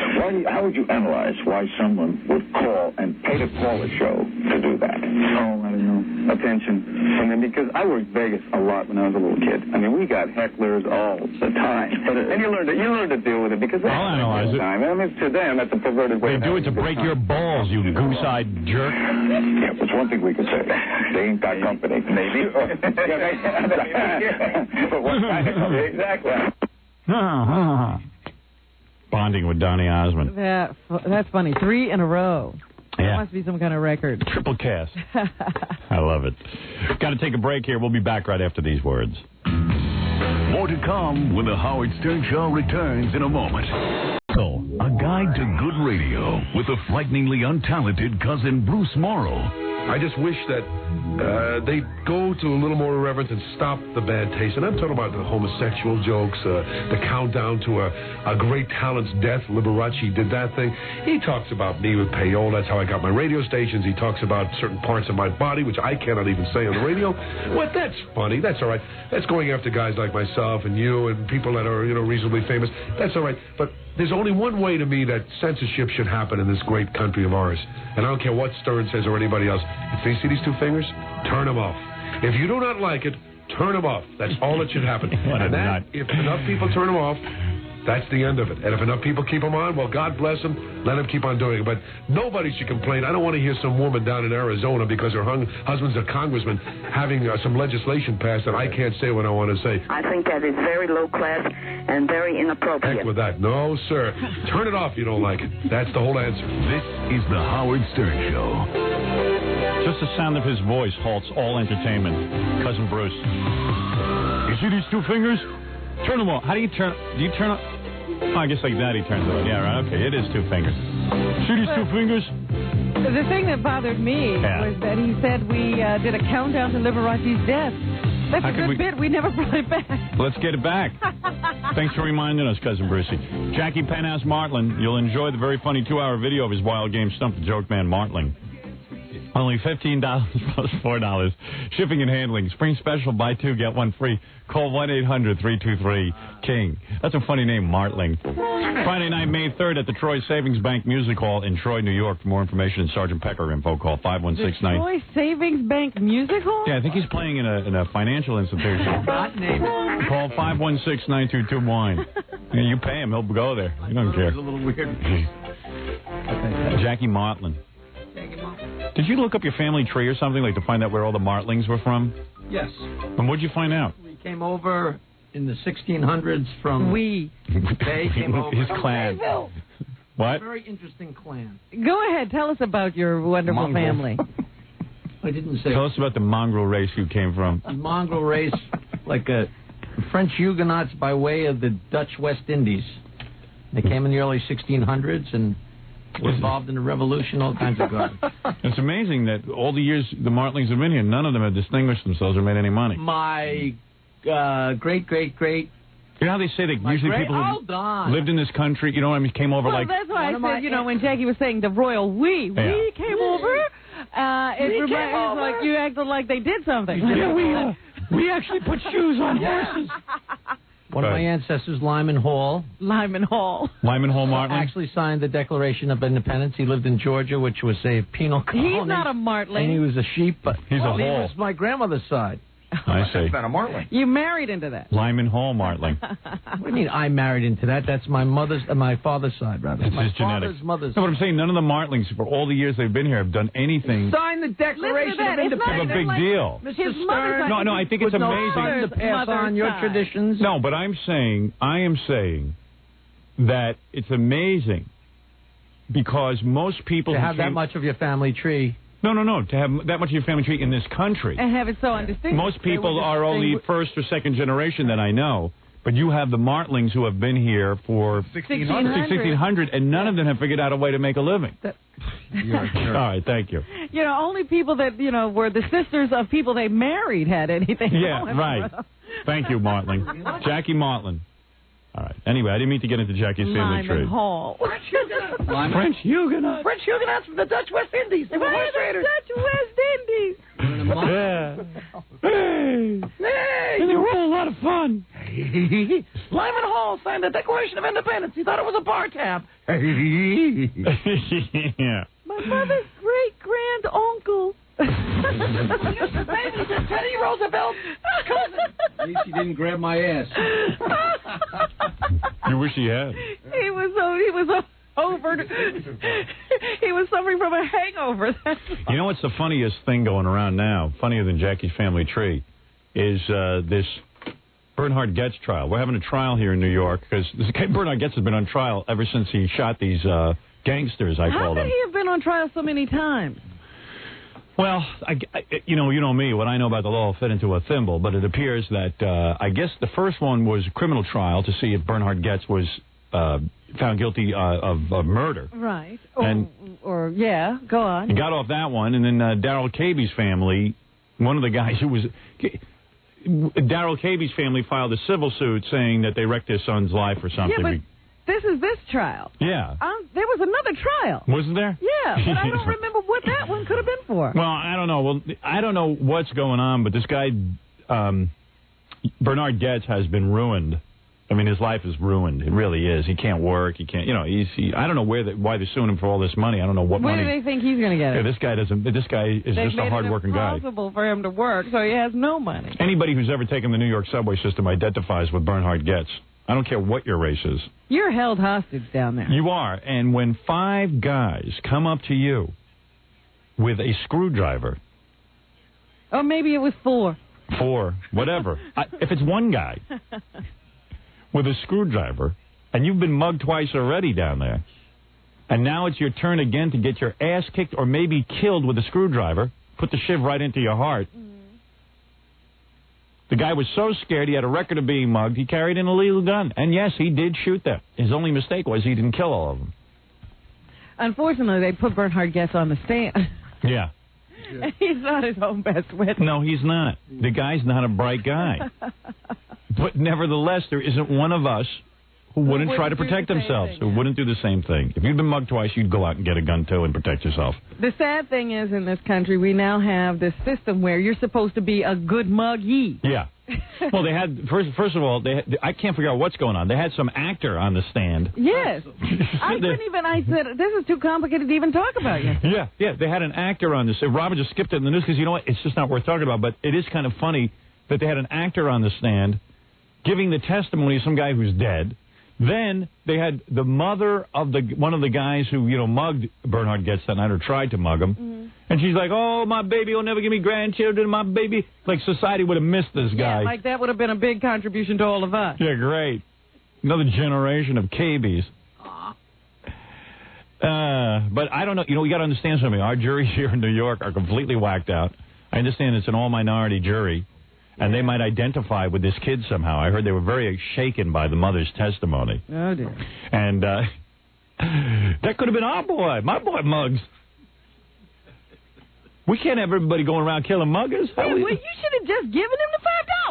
how would you analyze why someone would call and pay to call a show to do that? Oh, I don't know. Attention. I mean, because I worked Vegas a lot when I was a little kid. I mean, we got hecklers all the time. And you learn to deal with it because I'll analyze it. I mean, to them, that's a perverted way. They do it to break your balls, you goose-eyed jerk. Yeah, there's one thing we could say. They ain't got company. Maybe. But what kind of company? Exactly. Bonding with Donny Osmond. That's funny. 3 in a row. Yeah. That must be some kind of record. Triple cast. I love it. Got to take a break here. We'll be back right after these words. More to come when the Howard Stern Show returns in a moment. A guide to good radio with the frighteningly untalented cousin Bruce Morrow. I just wish that they'd go to a little more irreverence and stop the bad taste. And I'm talking about the homosexual jokes, the countdown to a great talent's death. Liberace did that thing. He talks about me with payola. That's how I got my radio stations. He talks about certain parts of my body, which I cannot even say on the radio. What? That's funny. That's all right. That's going after guys like myself and you and people that are, reasonably famous. That's all right. But there's only one way to me that censorship should happen in this great country of ours. And I don't care what Stern says or anybody else. If they see these 2 fingers, turn them off. If you do not like it, turn them off. That's all that should happen. And that, if enough people turn them off, that's the end of it. And if enough people keep them on, well, God bless them. Let them keep on doing it. But nobody should complain. I don't want to hear some woman down in Arizona because her husband's a congressman having some legislation passed that I can't say what I want to say. I think that is very low class and very inappropriate. Heck with that. No, sir. Turn it off if you don't like it. That's the whole answer. This is the Howard Stern Show. Just the sound of his voice halts all entertainment. Cousin Bruce. You see these 2 fingers? Turn them off. How do you turn? Do you turn up? Oh, I guess like that he turns it on. Yeah, right. Okay, it is 2 fingers. See these 2 fingers? The thing that bothered me was that he said we did a countdown to Liberace's death. That's a good bit. We never brought it back. Let's get it back. Thanks for reminding us, Cousin Brucey. Jackie Penthouse Martling. You'll enjoy the very funny 2-hour video of his wild game Stump the Joke Man Martling. Only $15 plus $4. Shipping and handling. Spring special, buy 2, get 1 free. Call 1-800-323-KING. That's a funny name, Martling. Friday night, May 3rd at the Troy Savings Bank Music Hall in Troy, New York. For more information and Sergeant Pecker info, call 516-9. Troy Savings Bank Music Hall? Yeah, I think he's playing in a financial institution. Not named. Call 516-922-WINE. Yeah, you pay him, he'll go there. He don't care. It's a little weird. Jackie Martling. Did you look up your family tree or something, like to find out where all the Martlings were from? Yes. And what'd you find out? We came over in the 1600s from... We. They came over. His clan. What? A very interesting clan. Go ahead. Tell us about your wonderful family. I didn't say... Tell us about the mongrel race you came from. A mongrel race, like a French Huguenots by way of the Dutch West Indies. They came in the early 1600s and... were involved in the revolution, all kinds of garbage. It's amazing that all the years the Martlings have been here, none of them have distinguished themselves or made any money. My great... You know how they say that usually people who lived in this country, came over well, that's why I said, when Jackie was saying the royal we came over, like you acted like they did something. Yeah, we actually put shoes on horses. One of my ancestors, Lyman Hall. Lyman Hall Martling? Actually signed the Declaration of Independence. He lived in Georgia, which was a penal colony. He's not a Martling. And he was a sheep, but he's a Hall. He was my grandmother's side. I see. That's not a Martling. You married into that. Lyman Hall Martling. What do you mean I married into that? That's my father's side, rather. It's my his genetics. Mother's No, but I'm saying none of the Martlings, for all the years they've been here, have done anything. Signed the Declaration of Independence. It's a big deal. Mr. Stern. No, I think it's amazing. To pass on your traditions. No, but I am saying that it's amazing because most people... To have that much of your family tree... No. To have that much of your family tree in this country. And have it so undistinguished. Most people are only first or second generation that I know. But you have the Martlings who have been here for 1600, and none of them have figured out a way to make a living. All right, thank you. You know, only people that, you know, were the sisters of people they married had anything. Yeah, right. Thank you, Martling. Jackie Martling. All right. Anyway, I didn't mean to get into Jackie's family tree. Hall. French Huguenots. French Huguenots from the Dutch West Indies. They were horse traders. Dutch West Indies. Yeah. Hey. And they were all a lot of fun. Lyman Hall signed the Declaration of Independence. He thought it was a bar tab. Yeah. My mother's great-grand-uncle. He used to say, he said, Teddy Roosevelt's cousin. At least he didn't grab my ass. You wish he had. He was suffering from a hangover. You know what's the funniest thing going around now, funnier than Jackie's family tree, is this Bernhard Goetz trial. We're having a trial here in New York because this guy Bernhard Goetz has been on trial ever since he shot these gangsters, I call them. How could he have been on trial so many times? Well, you know me. What I know about the law will fit into a thimble, but it appears that I guess the first one was a criminal trial to see if Bernhard Goetz was found guilty of murder. Right. Or yeah, go on. He got off that one, and then Darrell Caby's family, one of the guys who was... Darrell Caby's family filed a civil suit saying that they wrecked his son's life or something. Yeah, but this is this trial. Yeah. There was another trial. Wasn't there? Yeah, but I don't remember what that one could have been for. Well, I don't know. Well, I don't know what's going on, but this guy, Bernhard Goetz, has been ruined. I mean, his life is ruined. It really is. He can't work. He can't. You know, I don't know why they're suing him for all this money. I don't know what Where money. do they think he's going to get it? Yeah, this guy doesn't. This guy is just a hard-working guy. It's impossible for him to work, so he has no money. Anybody who's ever taken the New York subway system identifies with Bernhard Goetz. I don't care what your race is. You're held hostage down there. You are. And when 5 guys come up to you with a screwdriver. Or maybe it was 4. 4, whatever. If it's one guy with a screwdriver, and you've been mugged twice already down there, and now it's your turn again to get your ass kicked or maybe killed with a screwdriver, put the shiv right into your heart. The guy was so scared he had a record of being mugged, he carried an illegal gun. And yes, he did shoot them. His only mistake was he didn't kill all of them. Unfortunately, they put Bernhard Goetz on the stand. Yeah. He's not his own best witness. No, he's not. The guy's not a bright guy. But nevertheless, there isn't one of us who wouldn't try to protect themselves, who wouldn't do the same thing. If you'd been mugged twice, you'd go out and get a gun, too, and protect yourself. The sad thing is, in this country, we now have this system where you're supposed to be a good muggy. Yeah. Well, they had, first of all, I can't figure out what's going on. They had some actor on the stand. Yes. I said, this is too complicated to even talk about yet. Yeah. They had an actor on this. Robert just skipped it in the news because, you know what, it's just not worth talking about. But it is kind of funny that they had an actor on the stand giving the testimony of some guy who's dead. Then they had the mother of one of the guys who, mugged Bernhard Goetz that night or tried to mug him. Mm-hmm. And she's like, oh, my baby will never give me grandchildren, my baby. Like society would have missed this guy. Yeah, like that would have been a big contribution to all of us. Yeah, great. Another generation of cabies. But I don't know. We got to understand something. Our juries here in New York are completely whacked out. I understand it's an all-minority jury. And they might identify with this kid somehow. I heard they were very shaken by the mother's testimony. Oh, dear. And that could have been our boy. My boy mugs. We can't have everybody going around killing muggers. Well, you should have just given him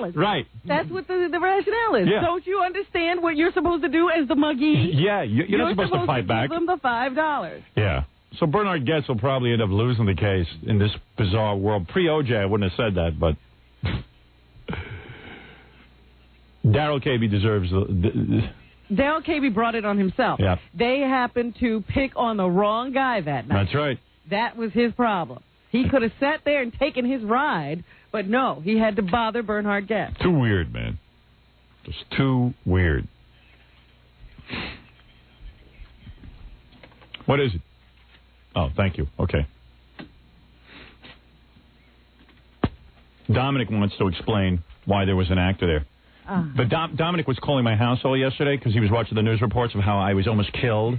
the $5. Right. That's what the rationale is. Yeah. Don't you understand what you're supposed to do as the muggy? Yeah, you're not supposed to fight back. Give them the $5. Yeah. So Bernhard Goetz will probably end up losing the case in this bizarre world. Pre-OJ, I wouldn't have said that, but... Darrell Caby deserves Darrell Caby brought it on himself. Yeah. They happened to pick on the wrong guy that night. That's right. That was his problem. He could have sat there and taken his ride, but no, he had to bother Bernhard Goetz. Too weird, man. Just too weird. What is it? Oh, thank you. Okay. Dominic wants to explain why there was an actor there. But Dominic was calling my house all yesterday because he was watching the news reports of how I was almost killed.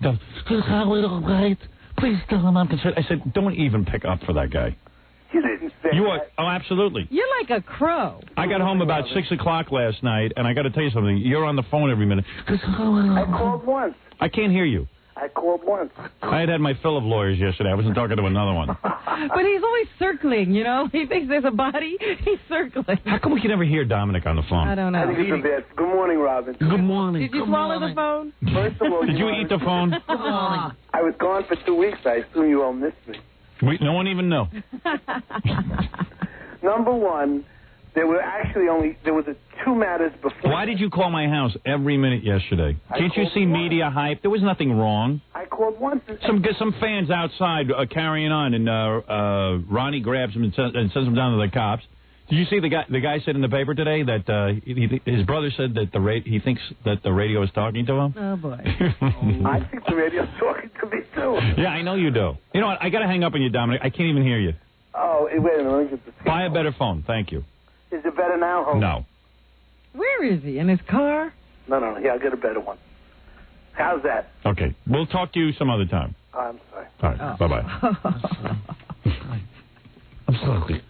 Is Howard all right? Please tell him I'm concerned. I said, don't even pick up for that guy. You didn't say that. Oh, absolutely. You're like a crow. I got home about 6 o'clock last night, and I got to tell you something. You're on the phone every minute. I called once. I can't hear you. I called once. I had my fill of lawyers yesterday. I wasn't talking to another one. But he's always circling, you know? He thinks there's a body. He's circling. How come we can never hear Dominic on the phone? I don't know. I think it's the best. Good morning, Robin. Good morning. Did you swallow the phone? First of all, Did you eat the phone? I was gone for 2 weeks. I assume you all missed me. No one even know. Number one, there were actually there was 2 matters before. Why did you call my house every minute yesterday? Can't you see media hype? There was nothing wrong. I called once. Some fans outside carrying on, and Ronnie grabs him and sends him down to the cops. Did you see the guy said in the paper today that his brother said that he thinks that the radio is talking to him? Oh, boy. I think the radio's talking to me, too. Yeah, I know you do. You know what? I got to hang up on you, Dominic. I can't even hear you. Oh, wait a minute. Let me get the... Buy a better phone. Thank you. Is it better now, Hope? No. Where is he? In his car? No. Yeah, I'll get a better one. How's that? Okay. We'll talk to you some other time. I'm sorry. All right. Bye-bye. I'm sorry.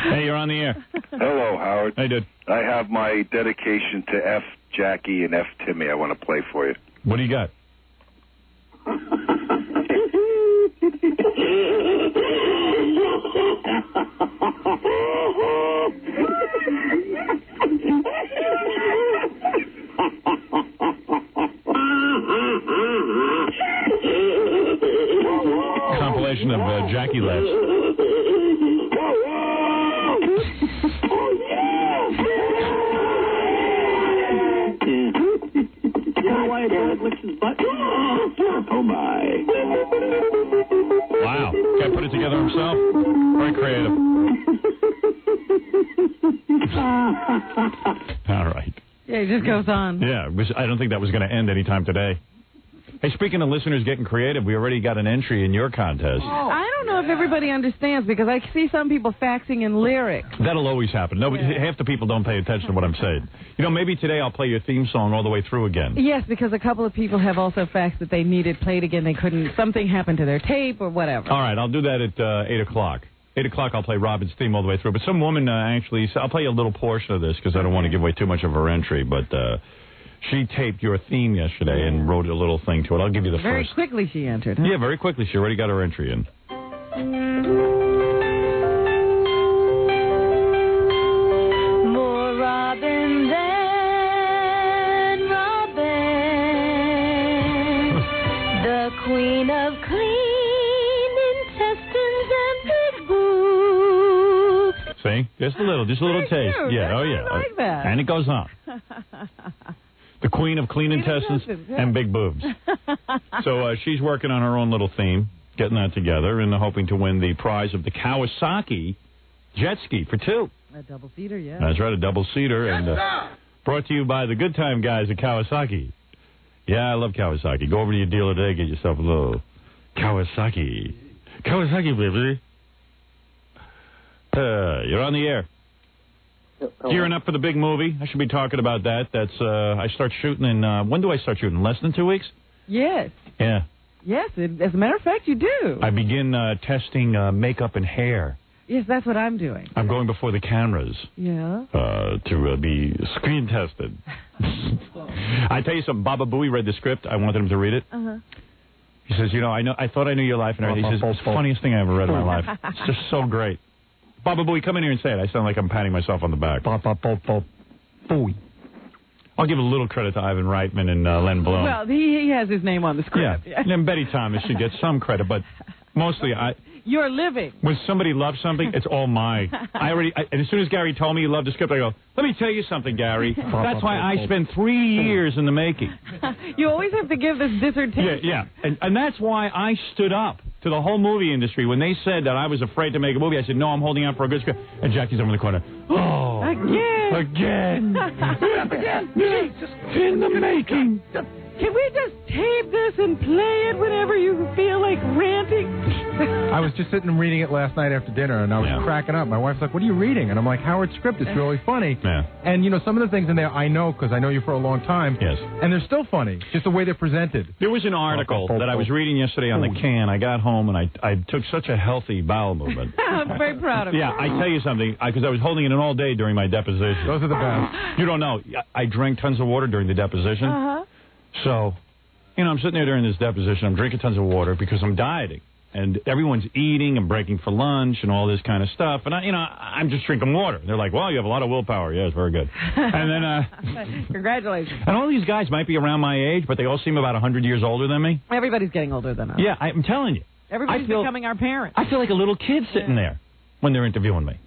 Hey, you're on the air. Hello, Howard. Hey, dude. I have my dedication to F. Jackie and F. Timmy I want to play for you. What do you got? Compilation of Jackie laughs. Wow. Guy put it together himself. Very creative. All right. Yeah, he just goes on. Yeah, I don't think that was going to end anytime today. Hey, speaking of listeners getting creative, we already got an entry in your contest. I don't know if everybody understands because I see some people faxing in lyrics. That'll always happen. Half the people don't pay attention to what I'm saying. You know, maybe today I'll play your theme song all the way through again. Yes, because a couple of people have also faxed that they needed played again. They couldn't. Something happened to their tape or whatever. All right, I'll do that at 8 o'clock. 8 o'clock, I'll play Robin's theme all the way through. But some woman actually, I'll play you a little portion of this because I don't want to give away too much of her entry. But she taped your theme yesterday and wrote a little thing to it. I'll give you the Very first. quickly she entered, huh? Yeah, very quickly. She already got her entry in. More Robin than Robin, the queen of clean intestines and big boobs. See? Just a little taste. Cute. Yeah, oh yeah. I like that. And it goes on. The queen of clean intestines and big boobs. So she's working on her own little theme, getting that together, and hoping to win the prize of the Kawasaki jet ski for 2. A double-seater, yeah. That's right, a double-seater, and brought to you by the good time guys at Kawasaki. Yeah, I love Kawasaki. Go over to your dealer today, get yourself a little Kawasaki. Kawasaki, baby. You're on the air. Gearing up for the big movie. I should be talking about that. That's I start shooting in, when do I start shooting? Less than 2 weeks? Yes. Yeah. Yes, as a matter of fact, you do. I begin testing makeup and hair. Yes, that's what I'm doing. I'm going before the cameras. Yeah. To be screen tested. I tell you something. Baba Booey read the script. I wanted him to read it. Uh-huh. He says, I thought I knew your life and everything. He says, it's the funniest thing I ever read in my life. It's just so great. Baba Booey, come in here and say it. I sound like I'm patting myself on the back. Baba Booey. I'll give a little credit to Ivan Reitman and Len Bloom. Well, he has his name on the script. Yeah. And then Betty Thomas should get some credit, but mostly You're living. when somebody loves something, it's all mine. And as soon as Gary told me he loved the script, I go, let me tell you something, Gary. That's why I spent 3 years in the making. You always have to give this dissertation. Yeah. And that's why I stood up to the whole movie industry. When they said that I was afraid to make a movie, I said, no, I'm holding out for a good script. And Jackie's over in the corner. Oh. Again. In the making. Can we just tape this and play it whenever you feel like ranting? I was just sitting and reading it last night after dinner, and I was cracking up. My wife's like, "What are you reading?" And I'm like, "Howard's script. It's really funny." Yeah. And, you know, some of the things in there I know because I know you for a long time. Yes. And they're still funny, just the way they're presented. There was an article that I was reading yesterday on the can. I got home, and I took such a healthy bowel movement. I'm very proud of you. Yeah, I tell you something, because I was holding it in all day during my deposition. Those are the best. You don't know. I drank tons of water during the deposition. Uh-huh. So, you know, I'm sitting there during this deposition. I'm drinking tons of water because I'm dieting. And everyone's eating and breaking for lunch and all this kind of stuff. And, I'm just drinking water. They're like, well, you have a lot of willpower. Yeah, it's very good. And then, congratulations. And all these guys might be around my age, but they all seem about 100 years older than me. Everybody's getting older than us. Yeah, I'm telling you. Everybody's becoming our parents. I feel like a little kid sitting there when they're interviewing me.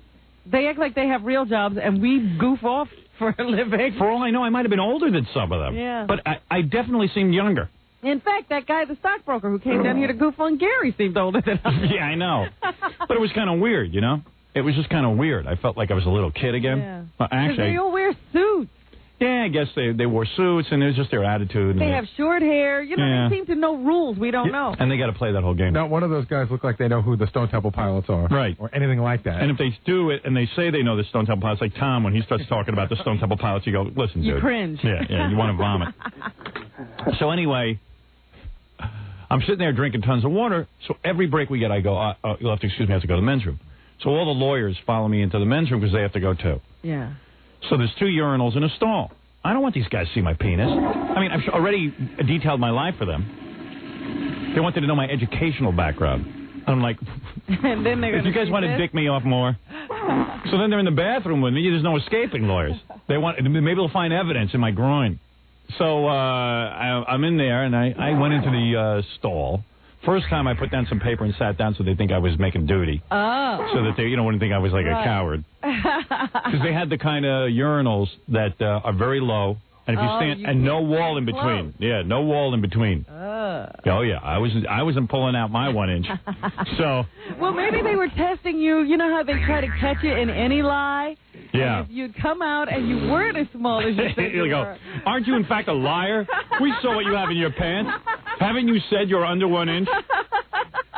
They act like they have real jobs, and we goof off for a living. For all I know, I might have been older than some of them. Yeah. But I definitely seemed younger. In fact, that guy, the stockbroker who came down here to goof on Gary, seemed older than us. Yeah, I know. But it was kind of weird, you know? It was just kind of weird. I felt like I was a little kid again. Yeah. Well, actually, they all wear suits. Yeah, I guess they wore suits, and it was just their attitude. They have short hair. You know, they seem to know rules we don't know. And they got to play that whole game. Not one of those guys look like they know who the Stone Temple Pilots are. Right. Or anything like that. And if they do it, and they say they know the Stone Temple Pilots, like Tom, when he starts talking about the Stone Temple Pilots, you go, listen, dude. You cringe. Yeah, you want to vomit. So anyway, I'm sitting there drinking tons of water, so every break we get, I go, you'll have to excuse me, I have to go to the men's room. So all the lawyers follow me into the men's room because they have to go too. Yeah. So there's 2 urinals in a stall. I don't want these guys to see my penis. I mean, I've already detailed my life for them. They wanted to know my educational background. I'm like, and then if you guys want to dick me off more. So then they're in the bathroom with me. There's no escaping lawyers. Maybe they'll find evidence in my groin. So I'm in there, and I went into the stall. First time I put down some paper and sat down so they think I was making duty. Oh. So that they wouldn't think I was like a coward. Because they had the kind of urinals that are very low. And if you stand, and no wall in between. Yeah, no wall in between. Oh, yeah. I wasn't pulling out my 1 inch. So. Well, maybe they were testing you. You know how they try to catch you in any lie? Yeah. And if you'd come out and you weren't as small as you said you were. Aren't you, in fact, a liar? We saw what you have in your pants. Haven't you said you're under 1 inch?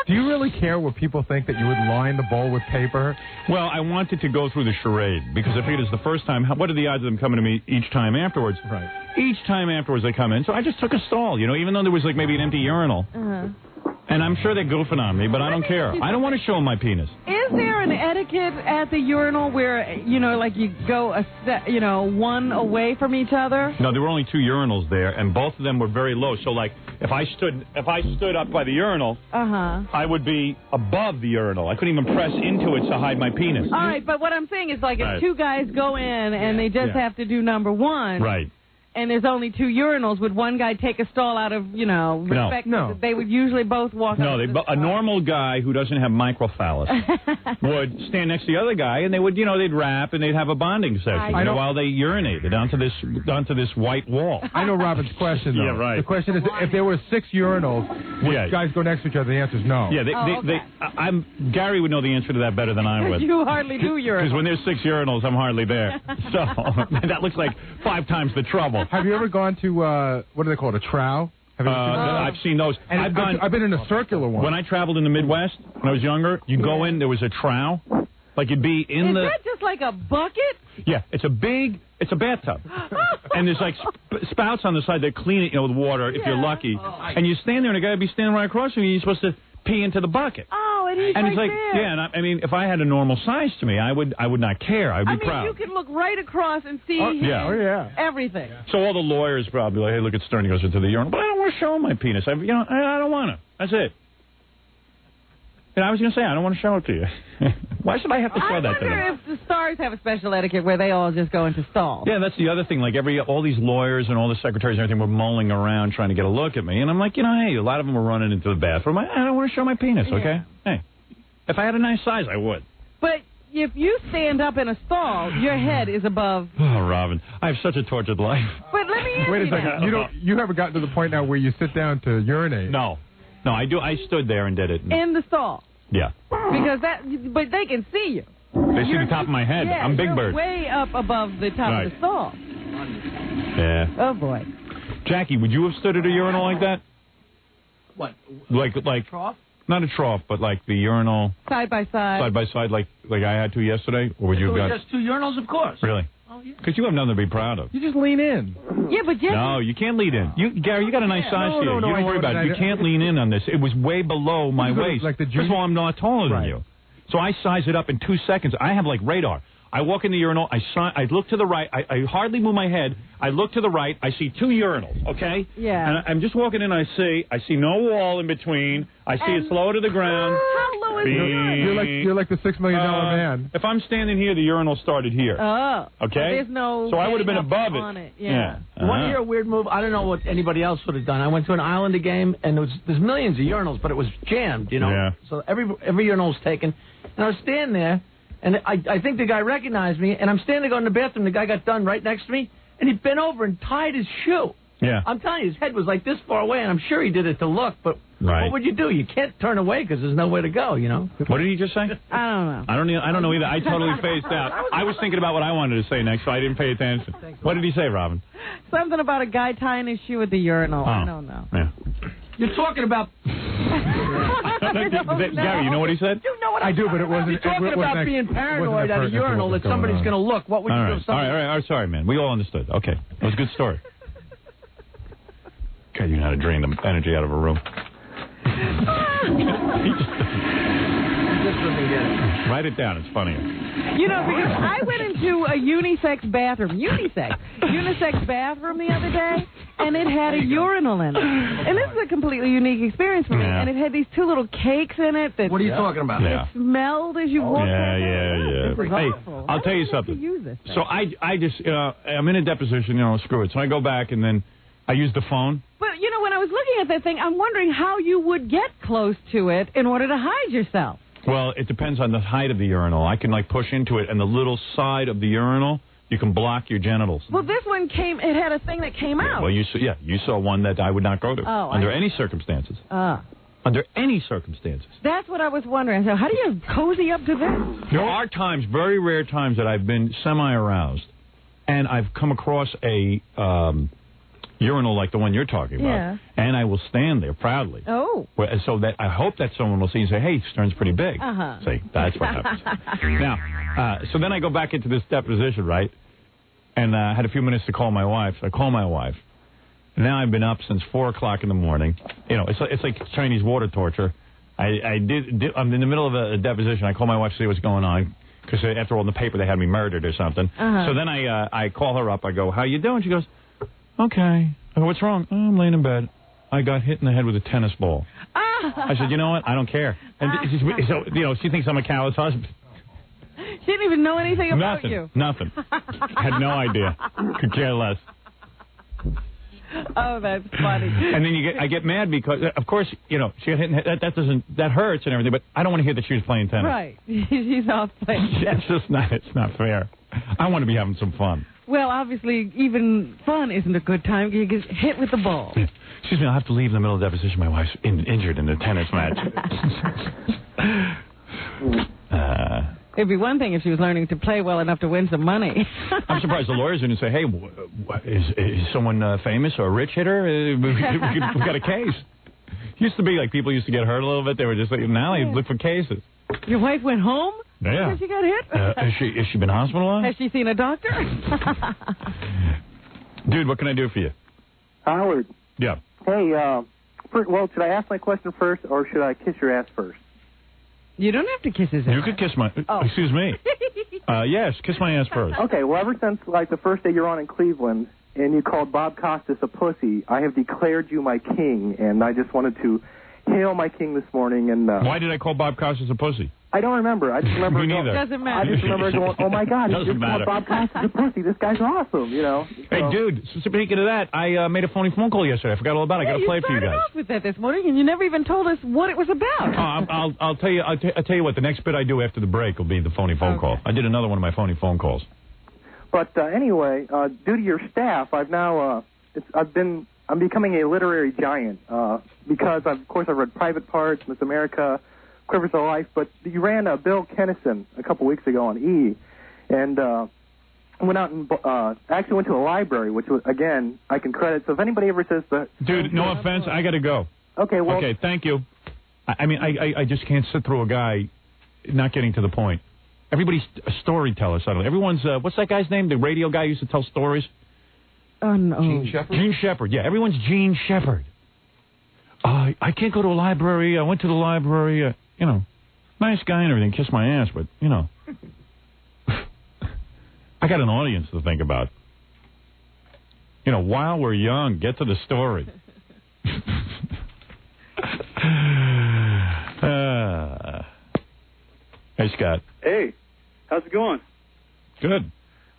Do you really care what people think that you would line the bowl with paper? Well, I wanted to go through the charade because I figured it's the first time. What are the odds of them coming to me each time afterwards? Right. Each time afterwards they come in. So I just took a stall, even though there was like maybe an empty urinal. Uh-huh. And I'm sure they're goofing on me, but I don't care. I don't want to show them my penis. Is there an etiquette at the urinal where, like you go one away from each other? No, there were only 2 urinals there, and both of them were very low. So, like, if I stood up by the urinal, I would be above the urinal. I couldn't even press into it to hide my penis. All right, but what I'm saying is, like, if 2 guys go in and they just have to do number 1. Right. And there's only 2 urinals. Would one guy take a stall out of, respect? No. They would usually both walk out. No, a normal guy who doesn't have microphallus would stand next to the other guy, and they would, they'd rap and they'd have a bonding session while they urinated onto this white wall. I know Robin's question, though. Yeah, right. The question is, if there were 6 urinals, would guys go next to each other? The answer is no. Yeah, Gary would know the answer to that better than I would. You hardly do urinals. Because when there's 6 urinals, I'm hardly there. So that looks like 5 times the trouble. Have you ever gone to, what do they call it, a trow? I've seen those. And I've been in a circular one. When I traveled in the Midwest, when I was younger, you go in, there was a trow. Like you'd be in Is that just like a bucket? Yeah, it's a bathtub. And there's like spouts on the side that clean it, with water if you're lucky. And you stand there and a guy would be standing right across from you, you're supposed to pee into the bucket. Oh, and he's it's like, there. yeah, and I mean, if I had a normal size to me, I would not care. I'd be proud. You could look right across and see everything. So all the lawyers probably like, hey, look at Stern, he goes into the urinal. But I don't want to show him my penis. I don't want to. That's it. And I was going to say, I don't want to show it to you. Why should I have to show that to them? I wonder if the stars have a special etiquette where they all just go into stalls. Yeah, that's the other thing. Like all these lawyers and all the secretaries and everything were mulling around trying to get a look at me. And I'm like, hey, a lot of them were running into the bathroom. I don't want to show my penis, okay? Hey, if I had a nice size, I would. But if you stand up in a stall, your head is above. Oh, Robin, I have such a tortured life. But let me ask Wait a second. You haven't gotten to the point now where you sit down to urinate. No, I do. I stood there and did it. In the stall. Yeah. Because but they can see you. They see the top of my head. Yeah, I'm Big Bird. Way up above the top of the stall. Yeah. Oh boy. Jackie, would you have stood at a urinal like that? What? Like trough? Not a trough, but like the urinal. Side by side. Side by side, like I had to yesterday? Or would you have got... just 2 urinals, of course. Really? Oh, yeah. Because you have nothing to be proud of. You just lean in. Yeah, but Jesse... No, you can't lean in. Gary, you got a nice size here. No, You don't worry about it. You can't lean in on this. It was way below my waist. Like First of all, I'm not taller than you. So I size it up in 2 seconds. I have like radar. I walk in the urinal. I look to the right. I hardly move my head. I look to the right. I see 2 urinals. Okay. Yeah. And I'm just walking in. I see no wall in between. I see it's low to the ground. How low is it? You're like the $6 million man. If I'm standing here, the urinal started here. Oh. Okay. There's no. So I would have been above it. Yeah. You want to hear a weird move? I don't know what anybody else would have done. I went to an Islander game, and there's millions of urinals, but it was jammed, you know. Yeah. So every urinal was taken, and I was standing there. And I think the guy recognized me, and I'm standing there going to the bathroom. The guy got done right next to me, and he bent over and tied his shoe. Yeah. I'm telling you, his head was like this far away, and I'm sure he did it to look, but right. What would you do? You can't turn away because there's nowhere to go, you know? What did he just say? I don't know. I don't know either. I totally phased out. I was thinking about what I wanted to say next, so I didn't pay attention. What did he say, Robin? Something about a guy tying his shoe at the urinal. I don't know. Yeah. You're talking about... Gary, you know what he said? You know what I do, but it wasn't... You're talking about being paranoid at a urinal that somebody's going to look. What would you do if somebody... All right. Sorry, man. We all understood. Okay. That was a good story. God, you know how to drain the energy out of a room. Write it down. It's funnier. You know, because I went into a unisex bathroom the other day, and it had a urinal in it. And this is a completely unique experience for me. Yeah. And it had these 2 little cakes in it. That what are you talking about? Yeah. It smelled as you walked in. Yeah. Hey, I'll tell you something. So I just, I'm in a deposition, screw it. So I go back, and then I use the phone. But, when I was looking at that thing, I'm wondering how you would get close to it in order to hide yourself. Well, it depends on the height of the urinal. I can, push into it, and the little side of the urinal, you can block your genitals. Well, this one it had a thing that came out. Well, you saw one that I would not go to under any circumstances. Under any circumstances. That's what I was wondering. So how do you cozy up to this? There are times, very rare times, that I've been semi-aroused, and I've come across a urinal like the one you're talking about, and I will stand there proudly. Oh. So that I hope that someone will see and say, hey, Stern's pretty big. See, that's what happens. Now, so then I go back into this deposition, right? And I had a few minutes to call my wife. I call my wife. Now I've been up since 4 o'clock in the morning. It's like Chinese water torture. I'm in the middle of a deposition. I call my wife to see what's going on. Because after all, in the paper they had me murdered or something. So then I call her up. I go, how you doing? She goes, okay. I go, what's wrong? Oh, I'm laying in bed. I got hit in the head with a tennis ball. I said, you know what? I don't care. And so, she thinks I'm a callous husband. She didn't even know anything about you. Nothing. Had no idea. Could care less. Oh, that's funny. And then I get mad because, of course, she got hit in the head. That hurts and everything, but I don't want to hear that she was playing tennis. Right. She's off playing tennis. It's not fair. I want to be having some fun. Well, obviously, even fun isn't a good time. You get hit with the ball. Excuse me, I'll have to leave in the middle of the deposition. My wife's injured in a tennis match. It'd be one thing if she was learning to play well enough to win some money. I'm surprised the lawyers didn't say, hey, is someone famous or a rich hitter? We've got a case. Used to be like people used to get hurt a little bit. They were just like, now they look for cases. Your wife went home? Yeah. Because she got hit? Has she been hospitalized? Has she seen a doctor? Dude, what can I do for you? Howard. Yeah. Hey, should I ask my question first, or should I kiss your ass first? You don't have to kiss his ass. You could kiss my... Oh. Excuse me. Yes, kiss my ass first. Okay, well, ever since, the first day you're on in Cleveland, and you called Bob Costas a pussy, I have declared you my king, and I just wanted to hail my king this morning. And why did I call Bob Costas a pussy? I don't remember. I just remember. Me neither. Doesn't matter. I just remember going, oh my God, he just called Bob Costas a pussy. This guy's awesome, Hey, dude, speaking of that, I made a phony phone call yesterday. I forgot all about it. I got to play it for you guys. You started off with that this morning, and you never even told us what it was about. I'll tell you. I'll tell you what. The next bit I do after the break will be the phony phone call. I did another one of my phony phone calls. But anyway, due to your staff, I'm becoming a literary giant because of course I've read Private Parts, Miss America, Quivers of Life, but you ran Bill Kennison a couple weeks ago on E, and went out and actually went to a library, which was, again, I can credit. So if anybody ever says Dude, no offense, I got to go. Okay, well. Okay, thank you. I mean, I just can't sit through a guy not getting to the point. Everybody's a storyteller suddenly. Everyone's, what's that guy's name? The radio guy who used to tell stories? Oh, no. Gene Shepard? Gene Shepard, yeah. Everyone's Gene Shepard. I can't go to a library. I went to the library. You know, nice guy and everything. Kiss my ass, but, you know. I got an audience to think about. You know, while we're young, get to the story. Hey, Scott. Hey, how's it going? Good.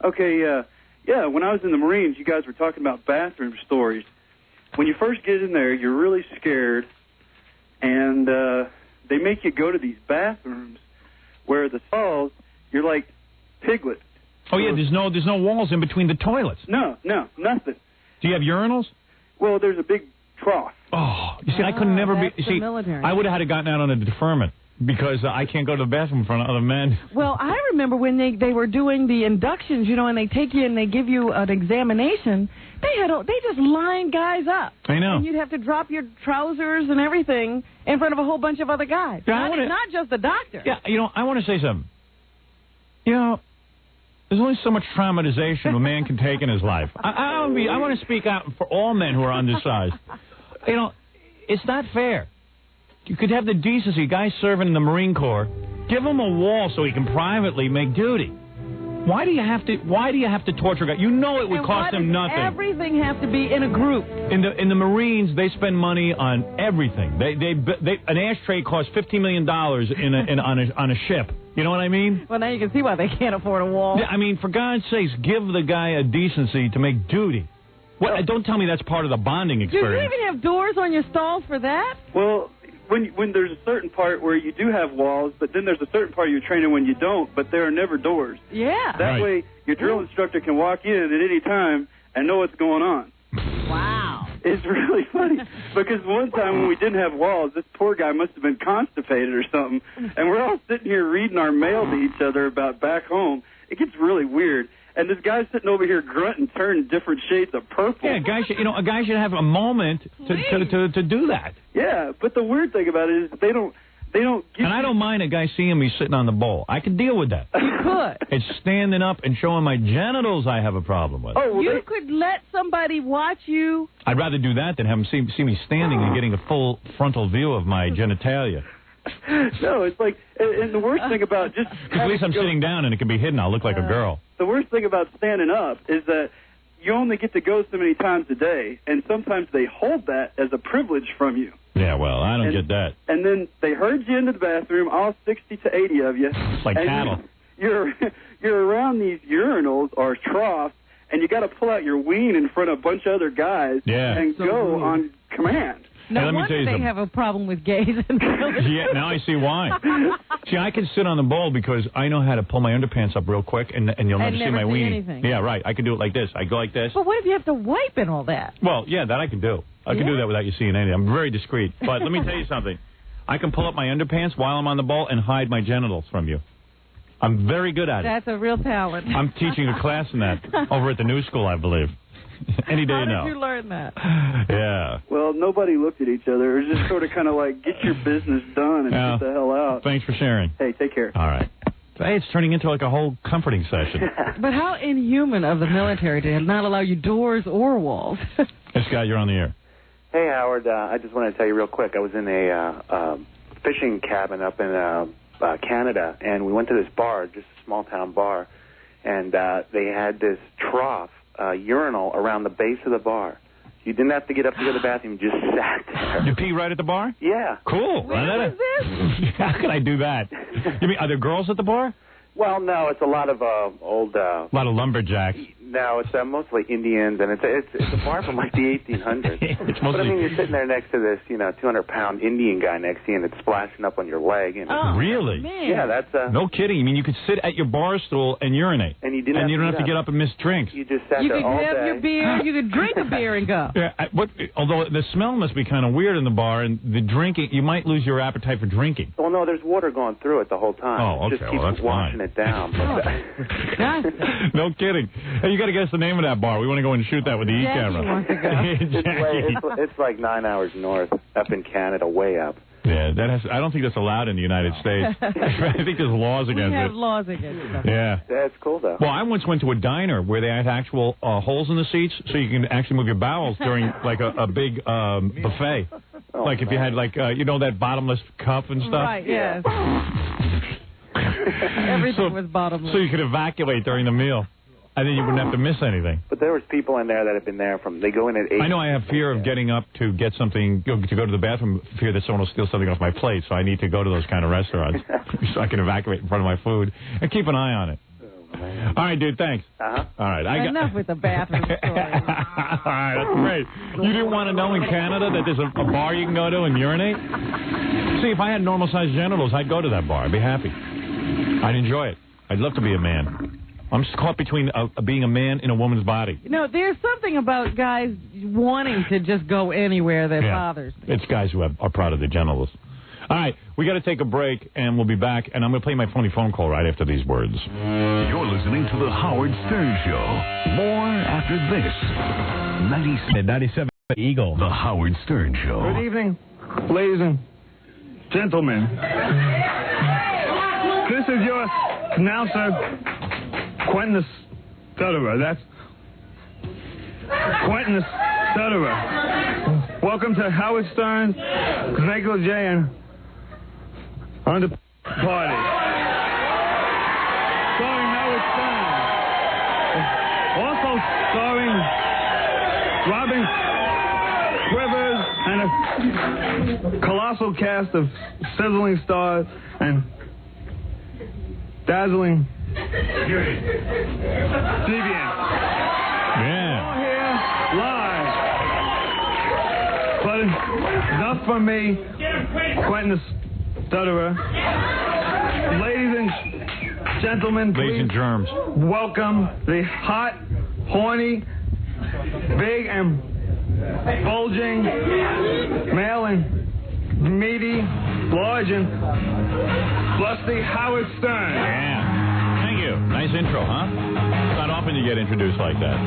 Okay, yeah, when I was in the Marines, you guys were talking about bathroom stories. When you first get in there, you're really scared, and they make you go to these bathrooms where the stalls, you're like Piglet. Oh, yeah, there's no walls in between the toilets. No, nothing. Do you have urinals? Well, there's a big trough. Oh, you see, I could never be... That's See, the military. I would have had to gotten out on a deferment because I can't go to the bathroom in front of other men. Well, I remember when they were doing the inductions, you know, and they take you and they give you an examination. They just lined guys up. I know. And you'd have to drop your trousers and everything in front of a whole bunch of other guys. Yeah, not just the doctor. Yeah, you know, I want to say something. You know, there's only so much traumatization a man can take in his life. I want to speak out for all men who are undersized. You know, it's not fair. You could have the decency, guys serving in the Marine Corps, give him a wall so he can privately make duty. Why do you have to torture a guy? You know it would cost him nothing. Everything has to be in a group. In the Marines, they spend money on everything. An ashtray costs $15 million on a ship. You know what I mean? Well, now you can see why they can't afford a wall. Yeah, I mean, for God's sakes, give the guy a decency to make duty. What? Don't tell me that's part of the bonding experience. Do you even have doors on your stalls for that? Well, when there's a certain part where you do have walls, but then there's a certain part of your training when you don't, but there are never doors. Yeah. That way, your drill instructor can walk in at any time and know what's going on. Wow. It's really funny, because one time when we didn't have walls, this poor guy must have been constipated or something, and we're all sitting here reading our mail to each other about back home. It gets really weird. And this guy's sitting over here grunting, turning different shades of purple. Yeah, a guy should have a moment to do that. Yeah, but the weird thing about it is they don't give. And I don't mind a guy seeing me sitting on the bowl. I can deal with that. You could. It's standing up and showing my genitals I have a problem with. Oh, well, you could let somebody watch you. I'd rather do that than have him see me standing and getting a full frontal view of my genitalia. No, it's like, and the worst thing about just... Because at least I'm sitting down and it can be hidden. I'll look like a girl. The worst thing about standing up is that you only get to go so many times a day, and sometimes they hold that as a privilege from you. Yeah, well, I don't get that. And then they herd you into the bathroom, all 60 to 80 of you. It's like cattle. You're around these urinals or troughs, and you got to pull out your ween in front of a bunch of other guys and go on command. No let me wonder tell you they something. have a problem with gays in the building. Yeah, now I see why. See, I can sit on the bowl because I know how to pull my underpants up real quick, and you'll never see my weenie. Anything. Yeah, right. I can do it like this. I go like this. But what if you have to wipe and all that? Well, yeah, that I can do. I can do that without you seeing anything. I'm very discreet. But let me tell you something. I can pull up my underpants while I'm on the bowl and hide my genitals from you. I'm very good at it. That's a real talent. I'm teaching a class in that over at the new school, I believe. Any day now. How did you learn that? Yeah. Well, nobody looked at each other. It was just sort of kind of like, get your business done and get the hell out. Thanks for sharing. Hey, take care. All right. Hey, it's turning into like a whole comforting session. But how inhuman of the military to not allow you doors or walls. Hey, Scott, you're on the air. Hey, Howard. I just wanted to tell you real quick. I was in a fishing cabin up in Canada, and we went to this bar, just a small-town bar, and they had this trough, urinal around the base of the bar. You didn't have to get up to go to the bathroom. You just sat there. You pee right at the bar? Yeah. Cool. Where is this? How can I do that? You mean, are there girls at the bar? Well, no, it's a lot of old... a lot of lumberjacks. No, it's mostly Indians, and it's a bar from like the 1800s. It's mostly... But I mean, you're sitting there next to this, 200-pound Indian guy next to you, and it's splashing up on your leg. And Really? Man. Yeah, that's... No kidding. You mean you could sit at your bar stool and urinate? And you don't have to get up and miss drinks. You just sat you there all day. You could have your beer, you could drink a beer and go. Yeah, although the smell must be kind of weird in the bar, and the drinking, you might lose your appetite for drinking. Well, no, there's water going through it the whole time. Oh, okay. It just keeps that's washing fine. it down. No kidding. Hey, you got to guess the name of that bar. We want to go and shoot that with the Jackie e-camera. wants to go. It's like 9 hours north, up in Canada, way up. Yeah, I don't think that's allowed in the United States. I think there's laws against it. We have laws against it. Yeah. That's cool, though. Well, I once went to a diner where they had actual holes in the seats so you can actually move your bowels during, like, a big buffet. Like if you had, like, that bottomless cup and stuff. Right, yes. Everything was bottomless. So you could evacuate during the meal. And then you wouldn't have to miss anything. But there was people in there that have been there they go in at 8. I know I have fear of getting up to get something, to go to the bathroom, fear that someone will steal something off my plate, so I need to go to those kind of restaurants so I can evacuate in front of my food and keep an eye on it. All right, dude, thanks. Uh-huh. All right. Enough with the bathroom story. All right, that's great. You didn't want to know in Canada that there's a bar you can go to and urinate? See, if I had normal-sized genitals, I'd go to that bar. I'd be happy. I'd enjoy it. I'd love to be a man. I'm just caught between being a man in a woman's body. There's something about guys wanting to just go anywhere that bothers me. It's guys who are proud of their genitals. All right, we got to take a break, and we'll be back, and I'm going to play my phony phone call right after these words. You're listening to The Howard Stern Show. More after this. 97 Eagle. The Howard Stern Show. Good evening, ladies and gentlemen. This is your announcer, Quentin the Stutterer. That's Quentin the Stutterer. Welcome to Howard Stern's Gnagel J and Under Party. Starring Howard Stern. Also starring Robin Quivers and a colossal cast of sizzling stars and dazzling deviant. Yeah. Here live. But enough from me, Quentin the Stutterer. Ladies and gentlemen, ladies and germs, welcome the hot, horny, big and bulging, male and meaty, large and lusty Howard Stern. Yeah. Nice intro, huh? It's not often you get introduced like that.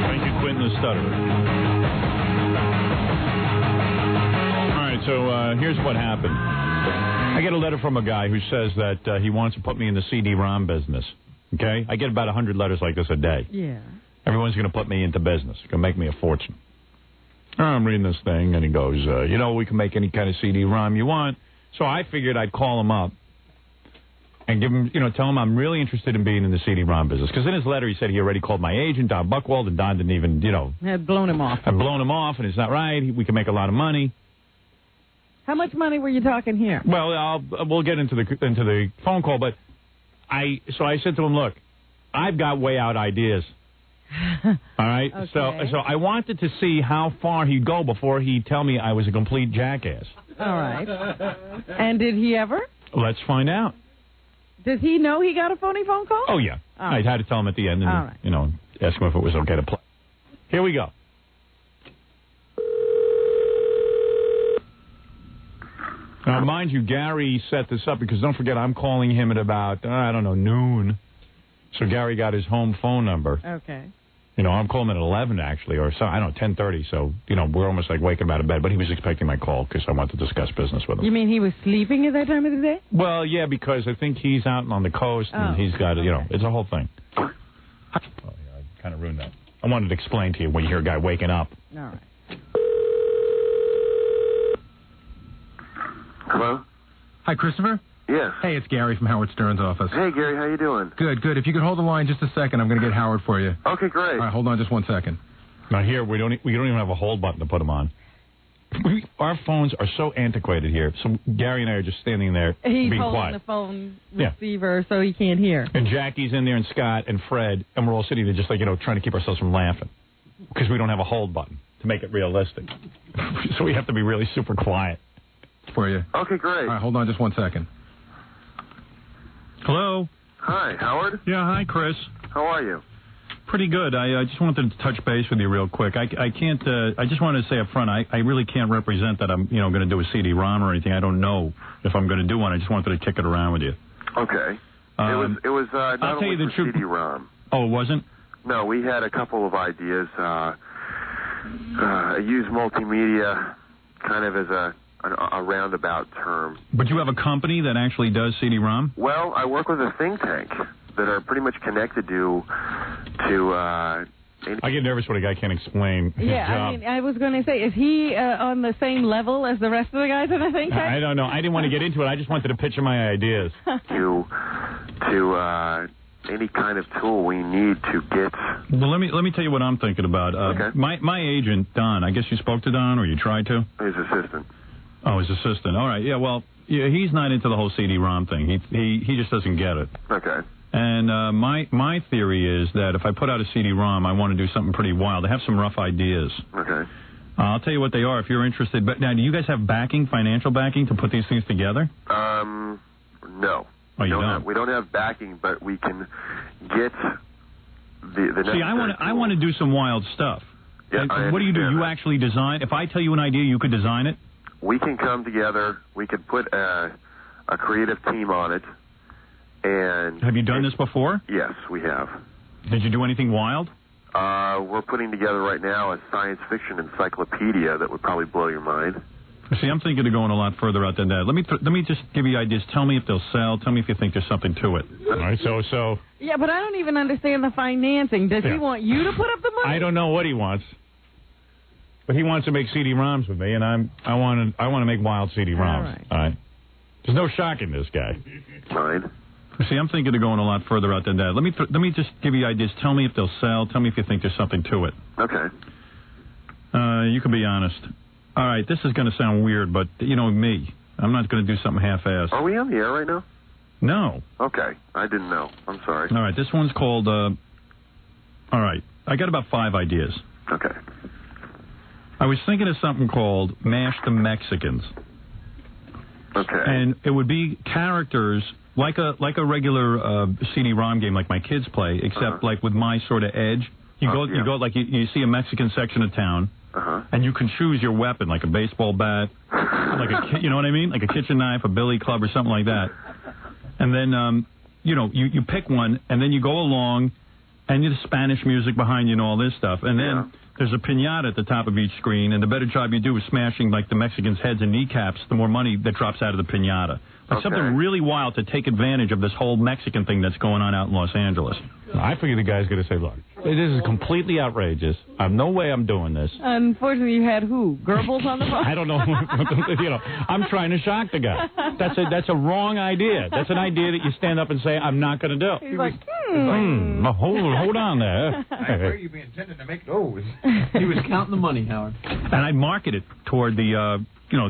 Thank you, Quentin the Stutterer. All right, so here's what happened. I get a letter from a guy who says that he wants to put me in the CD-ROM business. Okay? I get about 100 letters like this a day. Yeah. Everyone's going to put me into business. Going to make me a fortune. I'm reading this thing, and he goes, we can make any kind of CD-ROM you want. So I figured I'd call him up and give him, tell him I'm really interested in being in the CD-ROM business. Because in his letter, he said he already called my agent, Don Buchwald, and Don didn't even, had blown him off. Had blown him off, and it's not right. We can make a lot of money. How much money were you talking here? Well, we'll get into the phone call, but I said to him, look, I've got way out ideas. All right? Okay. So I wanted to see how far he'd go before he'd tell me I was a complete jackass. All right. And did he ever? Let's find out. Does he know he got a phony phone call? Oh, yeah. I had to tell him at the end and, ask him if it was okay to play. Here we go. Now, mind you, Gary set this up because don't forget I'm calling him at about, noon. So Gary got his home phone number. Okay. I'm calling at 11, actually, or so, 10:30. So, we're almost like waking him out of bed. But he was expecting my call because I want to discuss business with him. You mean he was sleeping at that time of the day? Well, yeah, because I think he's out on the coast and he's got, it's a whole thing. Oh, yeah, I kind of ruined that. I wanted to explain to you when you hear a guy waking up. All right. Hello? Hi, Christopher? Yes. Hey, it's Gary from Howard Stern's office. Hey, Gary, how you doing? Good. If you could hold the line just a second, I'm going to get Howard for you. Okay, great. All right, hold on just 1 second. Now here, we don't even have a hold button to put him on. Our phones are so antiquated here. So Gary and I are just standing there He's being holding quiet. the phone receiver so he can't hear. And Jackie's in there and Scott and Fred, and we're all sitting there just trying to keep ourselves from laughing because we don't have a hold button to make it realistic. So we have to be really super quiet. For you. Okay, great. All right, hold on just 1 second. Hello? Hi, Howard? Yeah, hi, Chris. How are you? Pretty good. I just wanted to touch base with you real quick. I can't, I just wanted to say up front, I really can't represent that I'm, going to do a CD-ROM or anything. I don't know if I'm going to do one. I just wanted to kick it around with you. Okay. It was not I'll tell only you the for truth. CD-ROM. Oh, it wasn't? No, we had a couple of ideas. Use multimedia kind of as a a roundabout term. But you have a company that actually does CD-ROM? Well, I work with a think tank that are pretty much connected to I get nervous when a guy can't explain his job. I mean, I was going to say, is he on the same level as the rest of the guys in the think tank? I don't know. I didn't want to get into it. I just wanted to picture my ideas. to any kind of tool we need to get. Well, let me tell you what I'm thinking about. Okay. My agent, Don, I guess you spoke to Don, or you tried to? His assistant. Oh, his assistant. All right. Yeah, well, yeah, he's not into the whole CD-ROM thing. He just doesn't get it. Okay. And my theory is that if I put out a CD-ROM, I want to do something pretty wild. I have some rough ideas. Okay. I'll tell you what they are if you're interested. But now, do you guys have backing, financial backing, to put these things together? No. Oh, you don't? We don't have backing, but we can get the See, I want to do some wild stuff. Yeah, what do? You actually design? If I tell you an idea, you could design it? We can come together. We could put a creative team on it. And have you done this before? Yes, we have. Did you do anything wild? We're putting together right now a science fiction encyclopedia that would probably blow your mind. See, I'm thinking of going a lot further out than that. Let me just give you ideas. Tell me if they'll sell. Tell me if you think there's something to it. All right, so. Yeah, but I don't even understand the financing. Does he want you to put up the money? I don't know what he wants, but he wants to make CD-ROMs with me, and I want to make wild CD-ROMs. All right. There's no shock in this guy. Fine. See, I'm thinking of going a lot further out than that. Let me just give you ideas. Tell me if they'll sell. Tell me if you think there's something to it. Okay. You can be honest. All right, this is going to sound weird, but you know me. I'm not going to do something half-assed. Are we on the air right now? No. Okay. I didn't know. I'm sorry. All right, this one's called, all right, I got about 5 ideas. Okay. I was thinking of something called Mash the Mexicans. Okay. And it would be characters like a regular CD-ROM game like my kids play, except like with my sort of edge. You go like you see a Mexican section of town, and you can choose your weapon, like a baseball bat, like you know what I mean, like a kitchen knife, a billy club, or something like that. And then you pick one, and then you go along, and there's Spanish music behind you and all this stuff, and then there's a piñata at the top of each screen, and the better job you do is smashing like the Mexicans' heads and kneecaps, the more money that drops out of the piñata. Like something really wild to take advantage of this whole Mexican thing that's going on out in Los Angeles. I figure the guy's going to say, look, this is completely outrageous. I have no way I'm doing this. Unfortunately, you had who? Goebbels on the phone? I don't know. I'm trying to shock the guy. That's a wrong idea. That's an idea that you stand up and say, I'm not going to do. He's like, hold on there. I heard you be intending to make those. He was counting the money, Howard. And I market it toward the,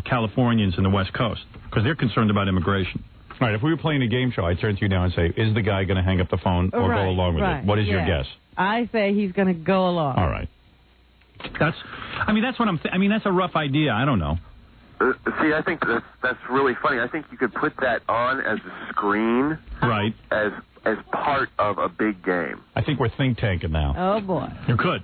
Californians in the West Coast, because they're concerned about immigration. All right, if we were playing a game show, I'd turn to you now and say, is the guy going to hang up the phone or go along with it? What is your guess? I say he's going to go along. All right. That's what I'm that's a rough idea. I don't know. See, I think that's really funny. I think you could put that on as a screen. Right. As part of a big game. I think we're think tanking now. Oh, boy. You could.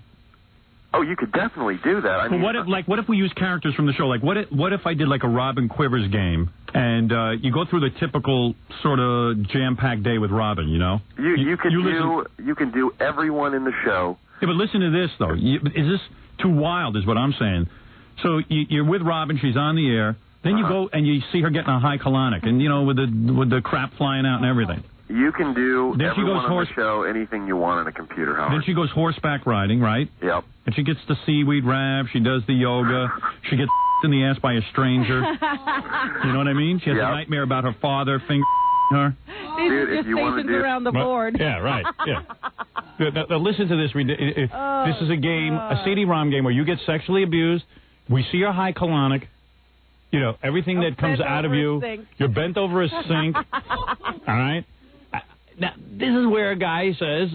Oh, you could definitely do that. I mean, what if we use characters from the show? Like, what if I did like a Robin Quivers game, and you go through the typical sort of jam-packed day with Robin, you know? You can do everyone in the show. Yeah, but listen to this though. Is this too wild? Is what I'm saying. So you're with Robin, she's on the air. Then you go and you see her getting a high colonic, and with the crap flying out and everything. You can do everyone on the show anything you want on a computer, Howard. Then she goes horseback riding, right? Yep. And she gets the seaweed wrap. She does the yoga. She gets in the ass by a stranger. You know what I mean? She has a nightmare about her father fingering her. These are just stations around the board. Yeah, right. Yeah. Now, listen to this. This is a game, a CD-ROM game where you get sexually abused. We see your high colonic. Everything that comes out of you. You're bent over a sink. All right? Now, this is where a guy says,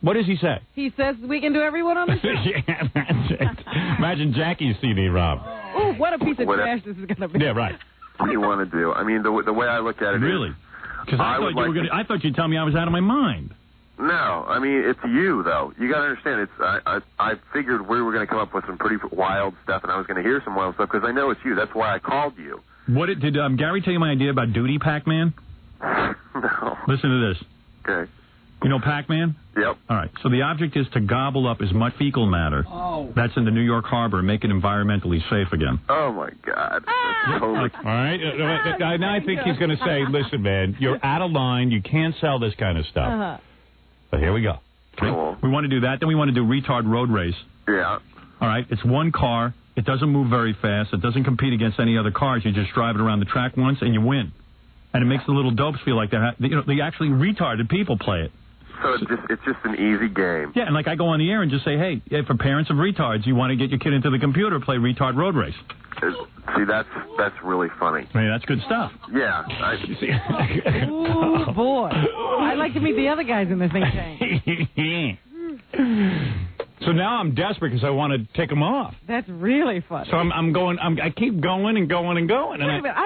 what does he say? He says we can do everyone on the show. Yeah, that's it. Imagine Jackie's CD-ROM. Ooh, what a piece of trash this is going to be. Yeah, right. What do you want to do? I mean, the way I look at it really? Because I thought you'd tell me I was out of my mind. No, I mean, it's you, though. You got to understand, I figured we were going to come up with some pretty wild stuff, and I was going to hear some wild stuff, because I know it's you. That's why I called you. Did Gary tell you my idea about Duty Pac-Man? No. Listen to this. Okay. You know Pac-Man? Yep. All right. So the object is to gobble up as much fecal matter that's in the New York Harbor and make it environmentally safe again. Oh, my God. All right. Now I think he's going to say, listen, man, you're out of line. You can't sell this kind of stuff. But here we go. Cool. We want to do that. Then we want to do retard road race. Yeah. All right. It's one car. It doesn't move very fast. It doesn't compete against any other cars. You just drive it around the track once and you win. And it makes the little dopes feel like they actually retarded people play it. So it's just an easy game. Yeah, and like I go on the air and just say, hey, for parents of retards, you want to get your kid into the computer, play retard road race. See, that's really funny. I mean, that's good stuff. Yeah. Oh, boy. I'd like to meet the other guys in the think tank. So now I'm desperate because I want to take them off. That's really funny. So I keep going and going and going. Wait a minute,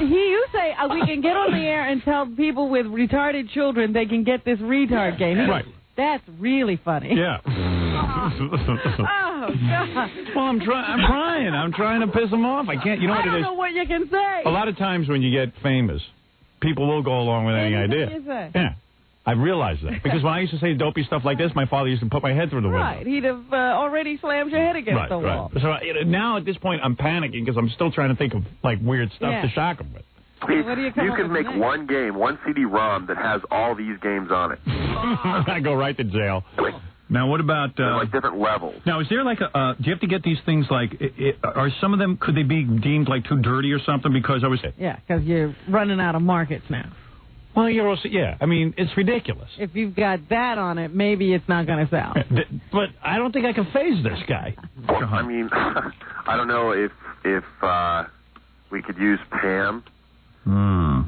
you say we can get on the air and tell people with retarded children they can get this retard game. Right. That's really funny. Yeah. Oh, God. Well, I'm trying. I'm trying to piss them off. I can't. You know what it is? I don't know what you can say. A lot of times when you get famous, people will go along with any idea. You say. Yeah. I realized that. Because when I used to say dopey stuff like this, my father used to put my head through the window. Right. He'd have already slammed your head against the wall. So now at this point, I'm panicking because I'm still trying to think of, like, weird stuff to shock them with. You can make one game, one CD-ROM that has all these games on it. I go right to jail. Now, what about... like different levels. Now, is there like a... do you have to get these things like... are some of them... Could they be deemed like too dirty or something? Because I was... Yeah, because you're running out of markets now. Well, you're also... Yeah, I mean, it's ridiculous. If you've got that on it, maybe it's not going to sell. But I don't think I can phase this guy. Well, I mean, I don't know if we could use Pam...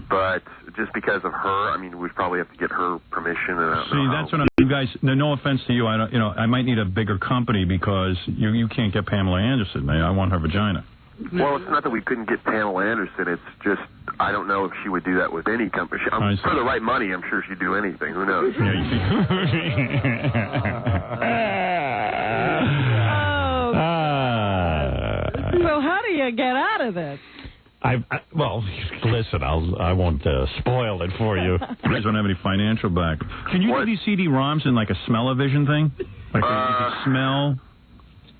But just because of her, I mean, we'd probably have to get her permission. That's what you guys. No offense to you, I might need a bigger company because you can't get Pamela Anderson. I want her vagina. Well, it's not that we couldn't get Pamela Anderson. It's just I don't know if she would do that with any company. For the right money, I'm sure she'd do anything. Who knows? So how do you get out of this? Well, listen, I won't spoil it for you. You guys don't have any financial back. Can you do these CD-ROMs in like a smell-o-vision thing? Like you could smell?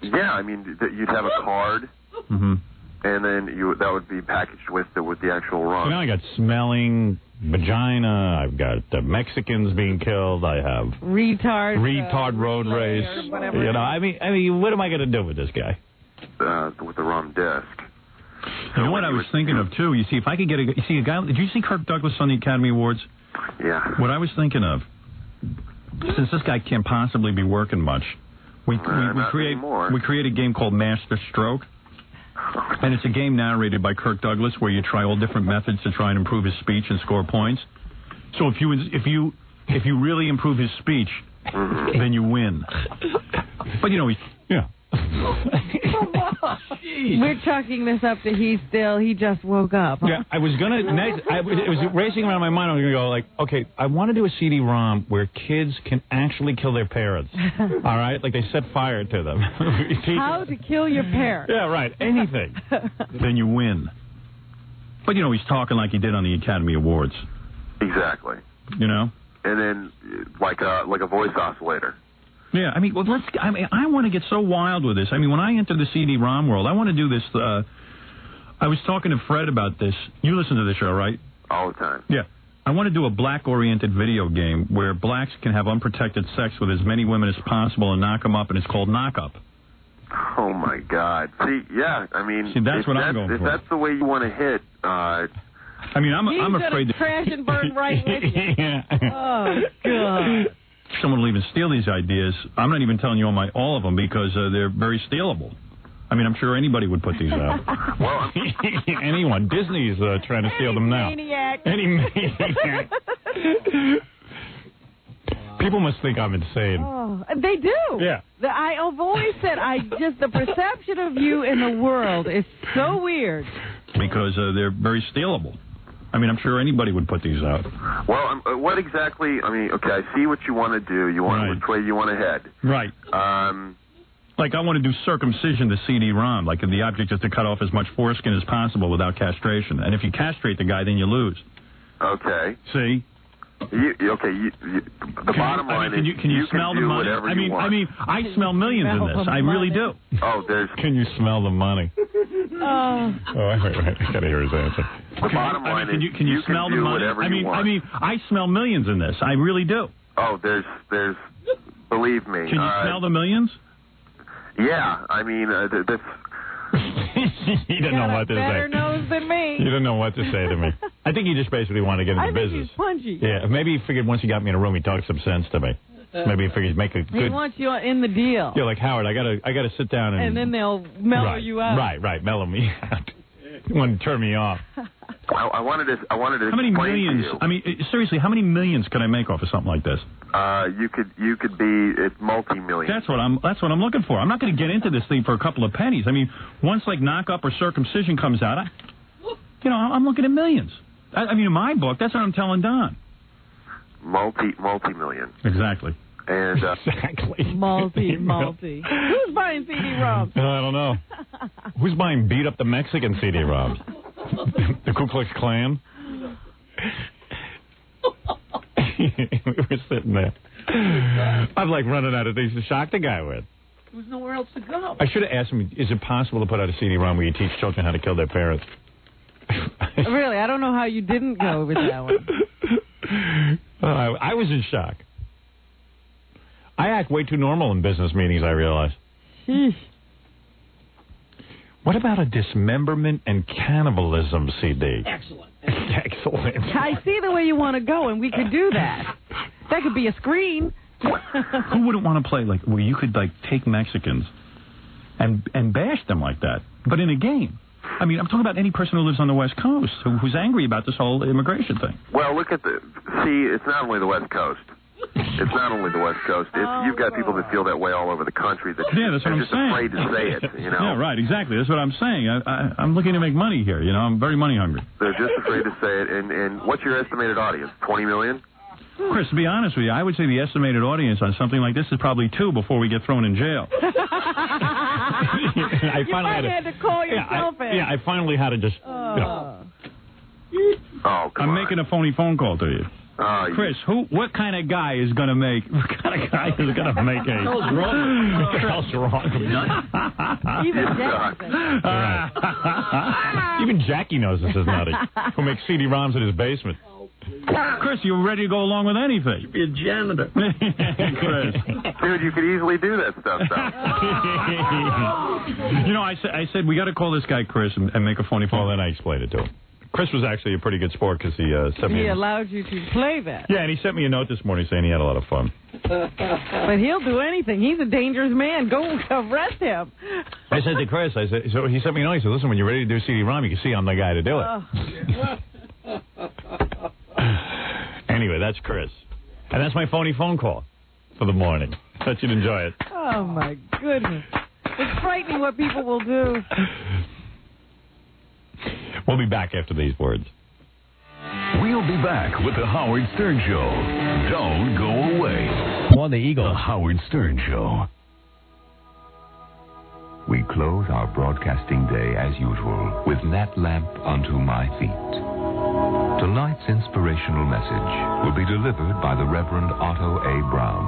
Yeah, I mean, you'd have a card, and then that would be packaged with the actual ROM. So now I got smelling vagina. I've got Mexicans being killed. I have retard road race. Whatever. You know, I mean, what am I going to do with this guy? With the ROM disc. You know what I was thinking of, too? You see, if I could get a guy... Did you see Kirk Douglas on the Academy Awards? Yeah. What I was thinking of, since this guy can't possibly be working much, we create a game called Master Stroke. And it's a game narrated by Kirk Douglas where you try all different methods to try and improve his speech and score points. So if you really improve his speech, then you win. But, he's... Yeah. We're chalking this up to he just woke up. Huh? Yeah, I was going to, it was racing around my mind. I was going to go like, okay, I want to do a CD-ROM where kids can actually kill their parents. All right? Like they set fire to them. How to kill your parents. Yeah, right. Anything. Then you win. But, he's talking like he did on the Academy Awards. Exactly. And then like a voice oscillator. Yeah, I mean, I want to get so wild with this. I mean, when I enter the CD-ROM world, I want to do this. I was talking to Fred about this. You listen to the show, right? All the time. Yeah. I want to do a black-oriented video game where blacks can have unprotected sex with as many women as possible and knock them up, and it's called Knock Up. Oh, my God. See, yeah, I mean... that's what I'm going for. If that's the way you want to hit... I mean, I'm afraid to crash and burn right with you. Yeah. Oh, God. Someone will even steal these ideas. I'm not even telling you all of them because they're very stealable. I mean, I'm sure anybody would put these out. Well, anyone. Disney's trying to steal them now. Any maniac. People must think I'm insane. Oh, they do. Yeah. I've always said, the perception of you in the world is so weird. Because they're very stealable. I mean, I'm sure anybody would put these out. Well, what exactly... I mean, okay, I see what you want to do. You want which way you want to head. Right. Like, I want to do circumcision to CD-ROM. Like, the object is to cut off as much foreskin as possible without castration. And if you castrate the guy, then you lose. Okay. See? The bottom line is can you smell the do money? whatever you want. I smell millions in this. I really do. Oh, there's. Can you smell the money? Wait. I gotta hear his answer. The bottom line is can you smell the money? I smell millions in this. I really do. Oh, there's. Believe me. Can you smell the millions? Yeah, I mean, this. He didn't know what to say. Better nose than me. You didn't know what to say to me. I think he just basically wanted to get into business. He's punchy. Yeah, maybe he figured once he got me in a room, he'd talk some sense to me. Maybe he figured he'd make a good. He wants you in the deal. Yeah, like Howard, I gotta sit down and then they'll mellow you out. Right, mellow me out. You want to turn me off. I wanted to. How many millions? I mean, seriously, how many millions could I make off of something like this? You could be multi-million. That's what I'm looking for. I'm not going to get into this thing for a couple of pennies. I mean, once like knock up or circumcision comes out, I'm looking at millions. I mean, in my book, that's what I'm telling Don. Multi-million. Exactly. And exactly. Multi. Who's buying CD-ROMs? I don't know. Who's buying beat up the Mexican CD-ROMs? The Ku Klux Klan? We were sitting there. I'm like running out of things to shock the guy with. There was nowhere else to go. I should have asked him, is it possible to put out a CD-ROM where you teach children how to kill their parents? Really? I don't know how you didn't go with that one. I was in shock. I act way too normal in business meetings, I realize. What about a dismemberment and cannibalism CD? Excellent. I see the way you want to go, and we could do that. That could be a screen. Who wouldn't want to play where you could take Mexicans and bash them like that, but in a game? I mean, I'm talking about any person who lives on the West Coast who's angry about this whole immigration thing. Well, it's not only the West Coast. It's not only the West Coast. You've got people that feel that way all over the country. That's what I'm saying. Afraid to say it. Yeah, right. Exactly. That's what I'm saying. I'm looking to make money here. I'm very money hungry. They're just afraid to say it. And what's your estimated audience? 20 million? Chris, to be honest with you, I would say the estimated audience on something like this is probably 2 before we get thrown in jail. I finally had to call yourself in. Yeah, I finally had to just. I'm making a phony phone call to you. Chris, what kind of guy is going to make? What kind of guy is going to make a? What's wrong with you? Even Jackie knows this is nutty. Who makes CD-ROMs in his basement? Chris, you're ready to go along with anything. Be a janitor. Chris. Dude, you could easily do that stuff, though. I said we got to call this guy Chris and make a phony phone. Well, then I explained it to him. Chris was actually a pretty good sport because he sent me... He allowed you to play that. Yeah, and he sent me a note this morning saying he had a lot of fun. But he'll do anything. He's a dangerous man. Go arrest him. I said to Chris, so he sent me a note. He said, listen, when you're ready to do CD-ROM, you can see I'm the guy to do it. Anyway, that's Chris. And that's my phony phone call for the morning. Thought you'd enjoy it. Oh, my goodness. It's frightening what people will do. We'll be back after these words. We'll be back with the Howard Stern Show. Don't go away. On the Eagle. The Howard Stern Show. We close our broadcasting day as usual with That Lamp Unto My Feet. Tonight's inspirational message will be delivered by the Reverend Otto A. Brown.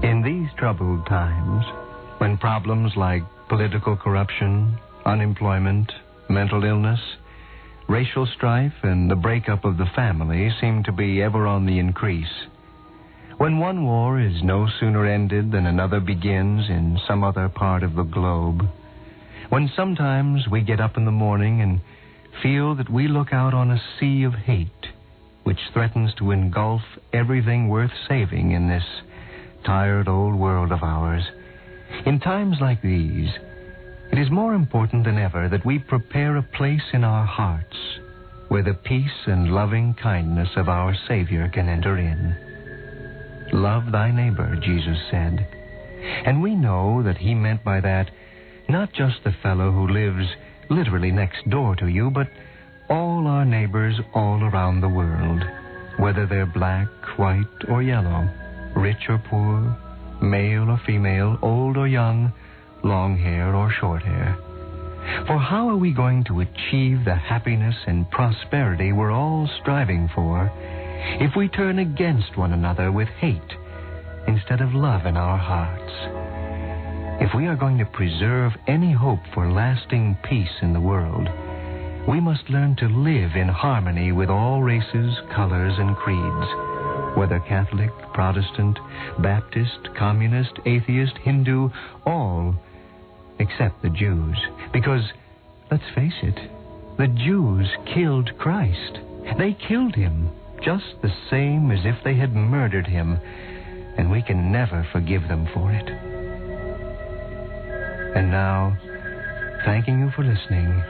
In these troubled times, when problems like political corruption, unemployment, mental illness, racial strife, and the breakup of the family seem to be ever on the increase, when one war is no sooner ended than another begins in some other part of the globe, when sometimes we get up in the morning and feel that we look out on a sea of hate which threatens to engulf everything worth saving in this tired old world of ours, in times like these, it is more important than ever that we prepare a place in our hearts where the peace and loving kindness of our Savior can enter in. Love thy neighbor, Jesus said. And we know that he meant by that not just the fellow who lives literally next door to you, but all our neighbors all around the world, whether they're black, white, or yellow, rich or poor, male or female, old or young, long hair or short hair. For how are we going to achieve the happiness and prosperity we're all striving for if we turn against one another with hate instead of love in our hearts? If we are going to preserve any hope for lasting peace in the world, we must learn to live in harmony with all races, colors, and creeds, whether Catholic, Protestant, Baptist, Communist, Atheist, Hindu, all except the Jews. Because, let's face it, the Jews killed Christ. They killed him just the same as if they had murdered him, and we can never forgive them for it. And now, thanking you for listening,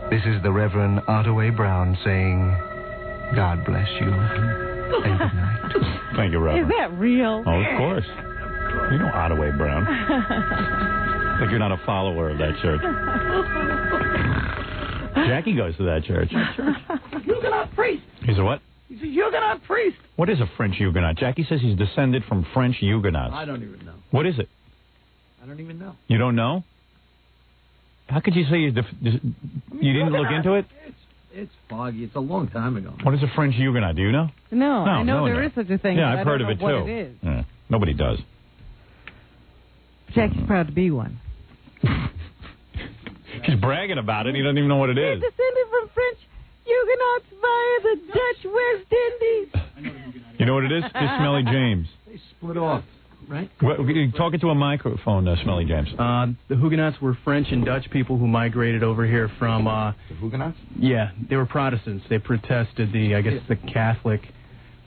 this is the Reverend Ottaway Brown saying, God bless you, and good night. Thank you, Reverend. Is that real? Oh, of course. You know Ottaway Brown. Like you're not a follower of that church. Jackie goes to that church. Huguenot priest. He's a what? He's a Huguenot priest. What is a French Huguenot? Jackie says he's descended from French Huguenots. I don't even know. What is it? I don't even know. You don't know? How could you say you didn't look into it? It's foggy. It's a long time ago. What is a French Huguenot? Do you know? No, I know there is such a thing. Yeah, but I've I heard don't of it know too. what it is. Yeah, nobody does. Jackie's proud to be one. She's bragging about it. He doesn't even know what it is. Descended from French Huguenots via the Dutch West Indies. You know what it is? It's Smelly James. They split off, right? Talking to a microphone, Smelly James. The Huguenots were French and Dutch people who migrated over here from... the Huguenots? Yeah, they were Protestants. They protested the Catholic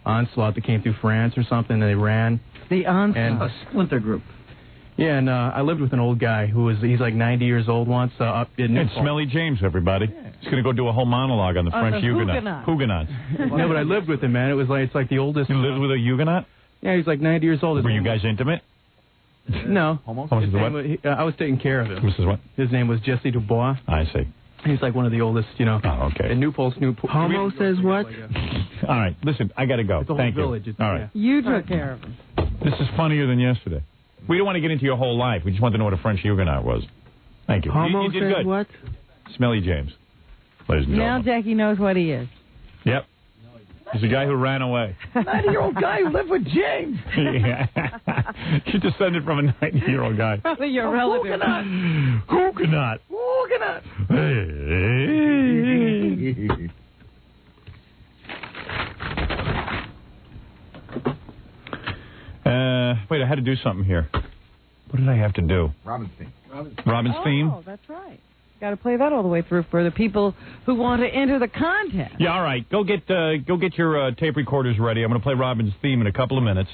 onslaught that came through France or something, and they ran. The onslaught. And a splinter group. Yeah, and I lived with an old guy he's like 90 years old once up in... It's Smelly James, everybody. Yeah. He's going to go do a whole monologue on the French Huguenots. No, but I lived with him, man. It's like the oldest... You lived with a Huguenot? Yeah, he's like 90 years old. Were you guys intimate? No. Almost? I was taking care of him. Mrs. what? His name was Jesse Dubois. I see. He's like one of the oldest, Oh, okay. In New Paltz. Homo says what? All right, listen, I got to go. It's a whole Thank village. you. All right. You took care of him. This is funnier than yesterday. We don't want to get into your whole life. We just want to know what a French Huguenot was. Thank you. Homo you did says good. what? Smelly James. Ladies and Now gentlemen. Jackie knows what he is. Yep. He's the guy who ran away. 90-year-old guy who lived with James. Yeah. She descended from a 90-year-old guy. Probably your relative. Huguenot. Huguenot. Wait, I had to do something here. What did I have to do? Robin's theme. Robin's theme? Oh, that's right. Got to play that all the way through for the people who want to enter the contest. Yeah, all right. Go get your tape recorders ready. I'm going to play Robin's theme in a couple of minutes.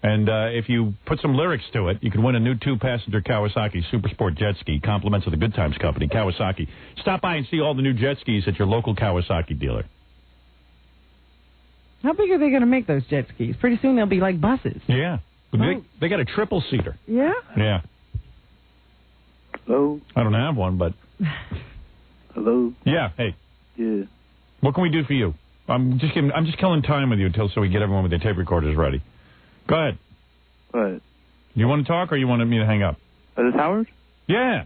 And if you put some lyrics to it, you can win a new 2-passenger Kawasaki Super Sport jet ski, compliments of the Good Times Company, Kawasaki. Stop by and see all the new jet skis at your local Kawasaki dealer. How big are they going to make those jet skis? Pretty soon they'll be like buses. Yeah. They got a triple-seater. Yeah? Yeah. Hello? I don't have one, but... Hello? Yeah, hey. Yeah. What can we do for you? I'm just killing time with you so we get everyone with their tape recorders ready. Go ahead. What? You want to talk or you want me to hang up? Is this Howard? Yeah.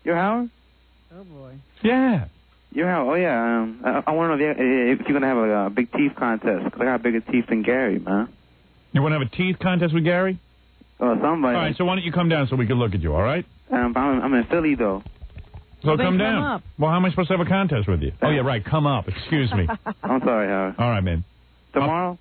You're Howard? Oh, boy. Yeah. You're Howard? Oh, yeah. I want to know if you're going to have a big teeth contest, because I got bigger teeth than Gary, man. You want to have a teeth contest with Gary? Somebody. All right, so why don't you come down so we can look at you, all right? I'm in Philly, though. So come down. Up. Well, how am I supposed to have a contest with you? Oh, yeah, right. Come up. Excuse me. I'm sorry, Howard. All right, man. Tomorrow?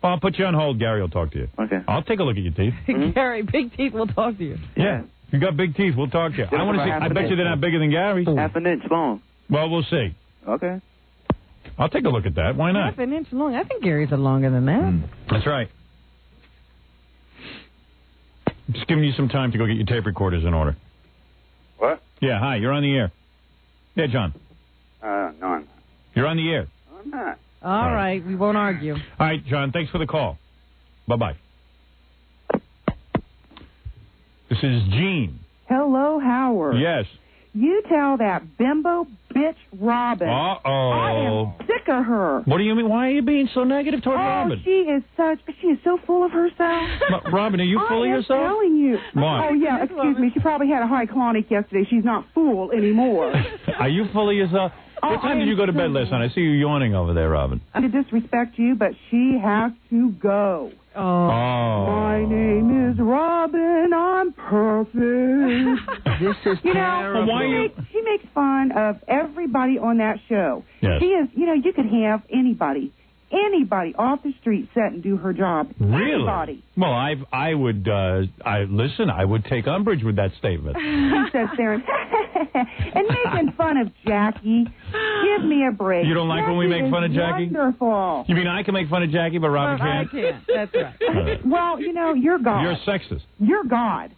I'll put you on hold. Gary will talk to you. Okay. I'll take a look at your teeth. Gary, big teeth will talk to you. Yeah. If you got big teeth, we'll talk to you. I want to see. I bet you they're not bigger than Gary's. Half an inch long. Well, we'll see. Okay. I'll take a look at that. Why not? Half an inch long. I think Gary's are longer than that. That's right. Just giving you some time to go get your tape recorders in order. What? Yeah, hi. You're on the air. Yeah, John. No, I'm not. You're on the air. I'm not. All right. We won't argue. All right, John. Thanks for the call. Bye-bye. This is Gene. Hello, Howard. Yes. You tell that bimbo bitch Robin. Uh-oh. I am sick of her. What do you mean? Why are you being so negative toward Robin? She is so full of herself. Robin, are you full of yourself? I'm telling you. Why? Oh, yeah, excuse me. She probably had a high colonic yesterday. She's not full anymore. Are you full of yourself? What time did you go to bed last night? I see you yawning over there, Robin. To disrespect you, but she has to go. Oh. My name is Robin. I'm perfect. This is terrible. She makes fun of everybody on that show. Yes. She is, you could have anybody off the street set and do her job. Really? Anybody. Well, I would take umbrage with that statement. She sits there and making fun of Jackie. Give me a break. You don't like when we make fun of Jackie? Wonderful. You mean I can make fun of Jackie, but Robin can't? I can't. That's right. Well, you're God. You're sexist. You're God.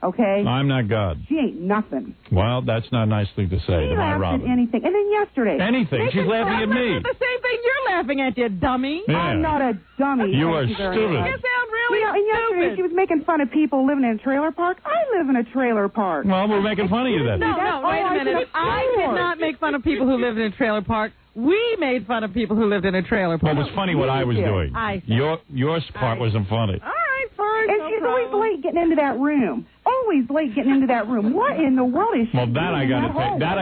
Okay? I'm not God. She ain't nothing. Well, that's not nicely to say to my She laughs Robin. at anything. And then yesterday. Anything. She's laughing at me. The same thing you're laughing at, you dummy. Yeah. I'm not a dummy. You are Thank very stupid. much. You sound really and yesterday stupid. she was making fun of people living in a trailer park. I live in a trailer park. Well, we're making fun of you then. No, wait a minute. I did not make fun of people who lived in a trailer park. We made fun of people who lived in a trailer park. Well, it was funny what I was doing. Your part wasn't funny. All right, fine. And she's always late getting into that room. Always late getting into that room. What in the world is she Well, doing I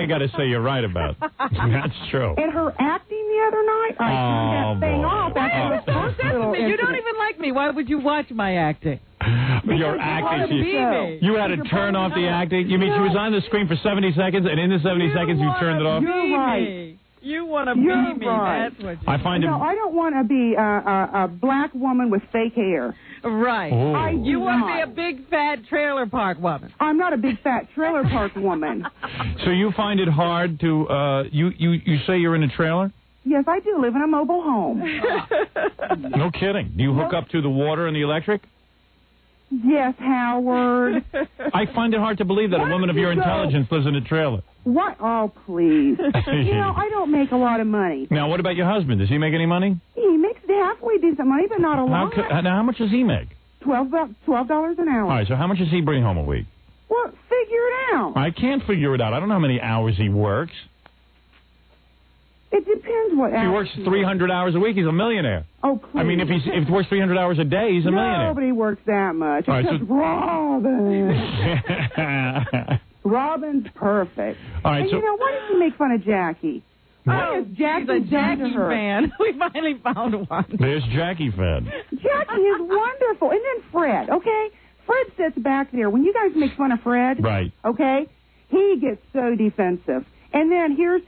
gotta say you're right about. That's true. And her acting the other night, I turned that thing off after the first little You don't even like me. Why would you watch my acting? Your acting. You had to turn off the acting? You mean she was on the screen for 70 seconds, and in the 70 seconds you turned it off? You're right. You want to be me. Right. That's what you I find No, I don't want to be a black woman with fake hair. Right. Ooh. You want to be a big, fat trailer park woman. I'm not a big, fat trailer park woman. So you find it hard to, you say you're in a trailer? Yes, I do live in a mobile home. No kidding. Do you hook up to the water and the electric? Yes, Howard. I find it hard to believe that a woman of your intelligence lives in a trailer. What? Oh, please. I don't make a lot of money. Now, what about your husband? Does he make any money? He makes halfway decent money, but not a lot. Now, how much does he make? $12 an hour. All right, so how much does he bring home a week? Well, figure it out. I can't figure it out. I don't know how many hours he works. It depends what hours. If he works 300 hours a week, he's a millionaire. Oh, please. I mean, if he works 300 hours a day, he's a millionaire. Nobody works that much. All right, Except Robin. Robin's perfect. All right, and so why did you make fun of Jackie? Oh, she's a Jackie fan. We finally found one. There's Jackie fan. Jackie is wonderful. And then Fred, okay? Fred sits back there. When you guys make fun of Fred, right? Okay, he gets so defensive. And then here's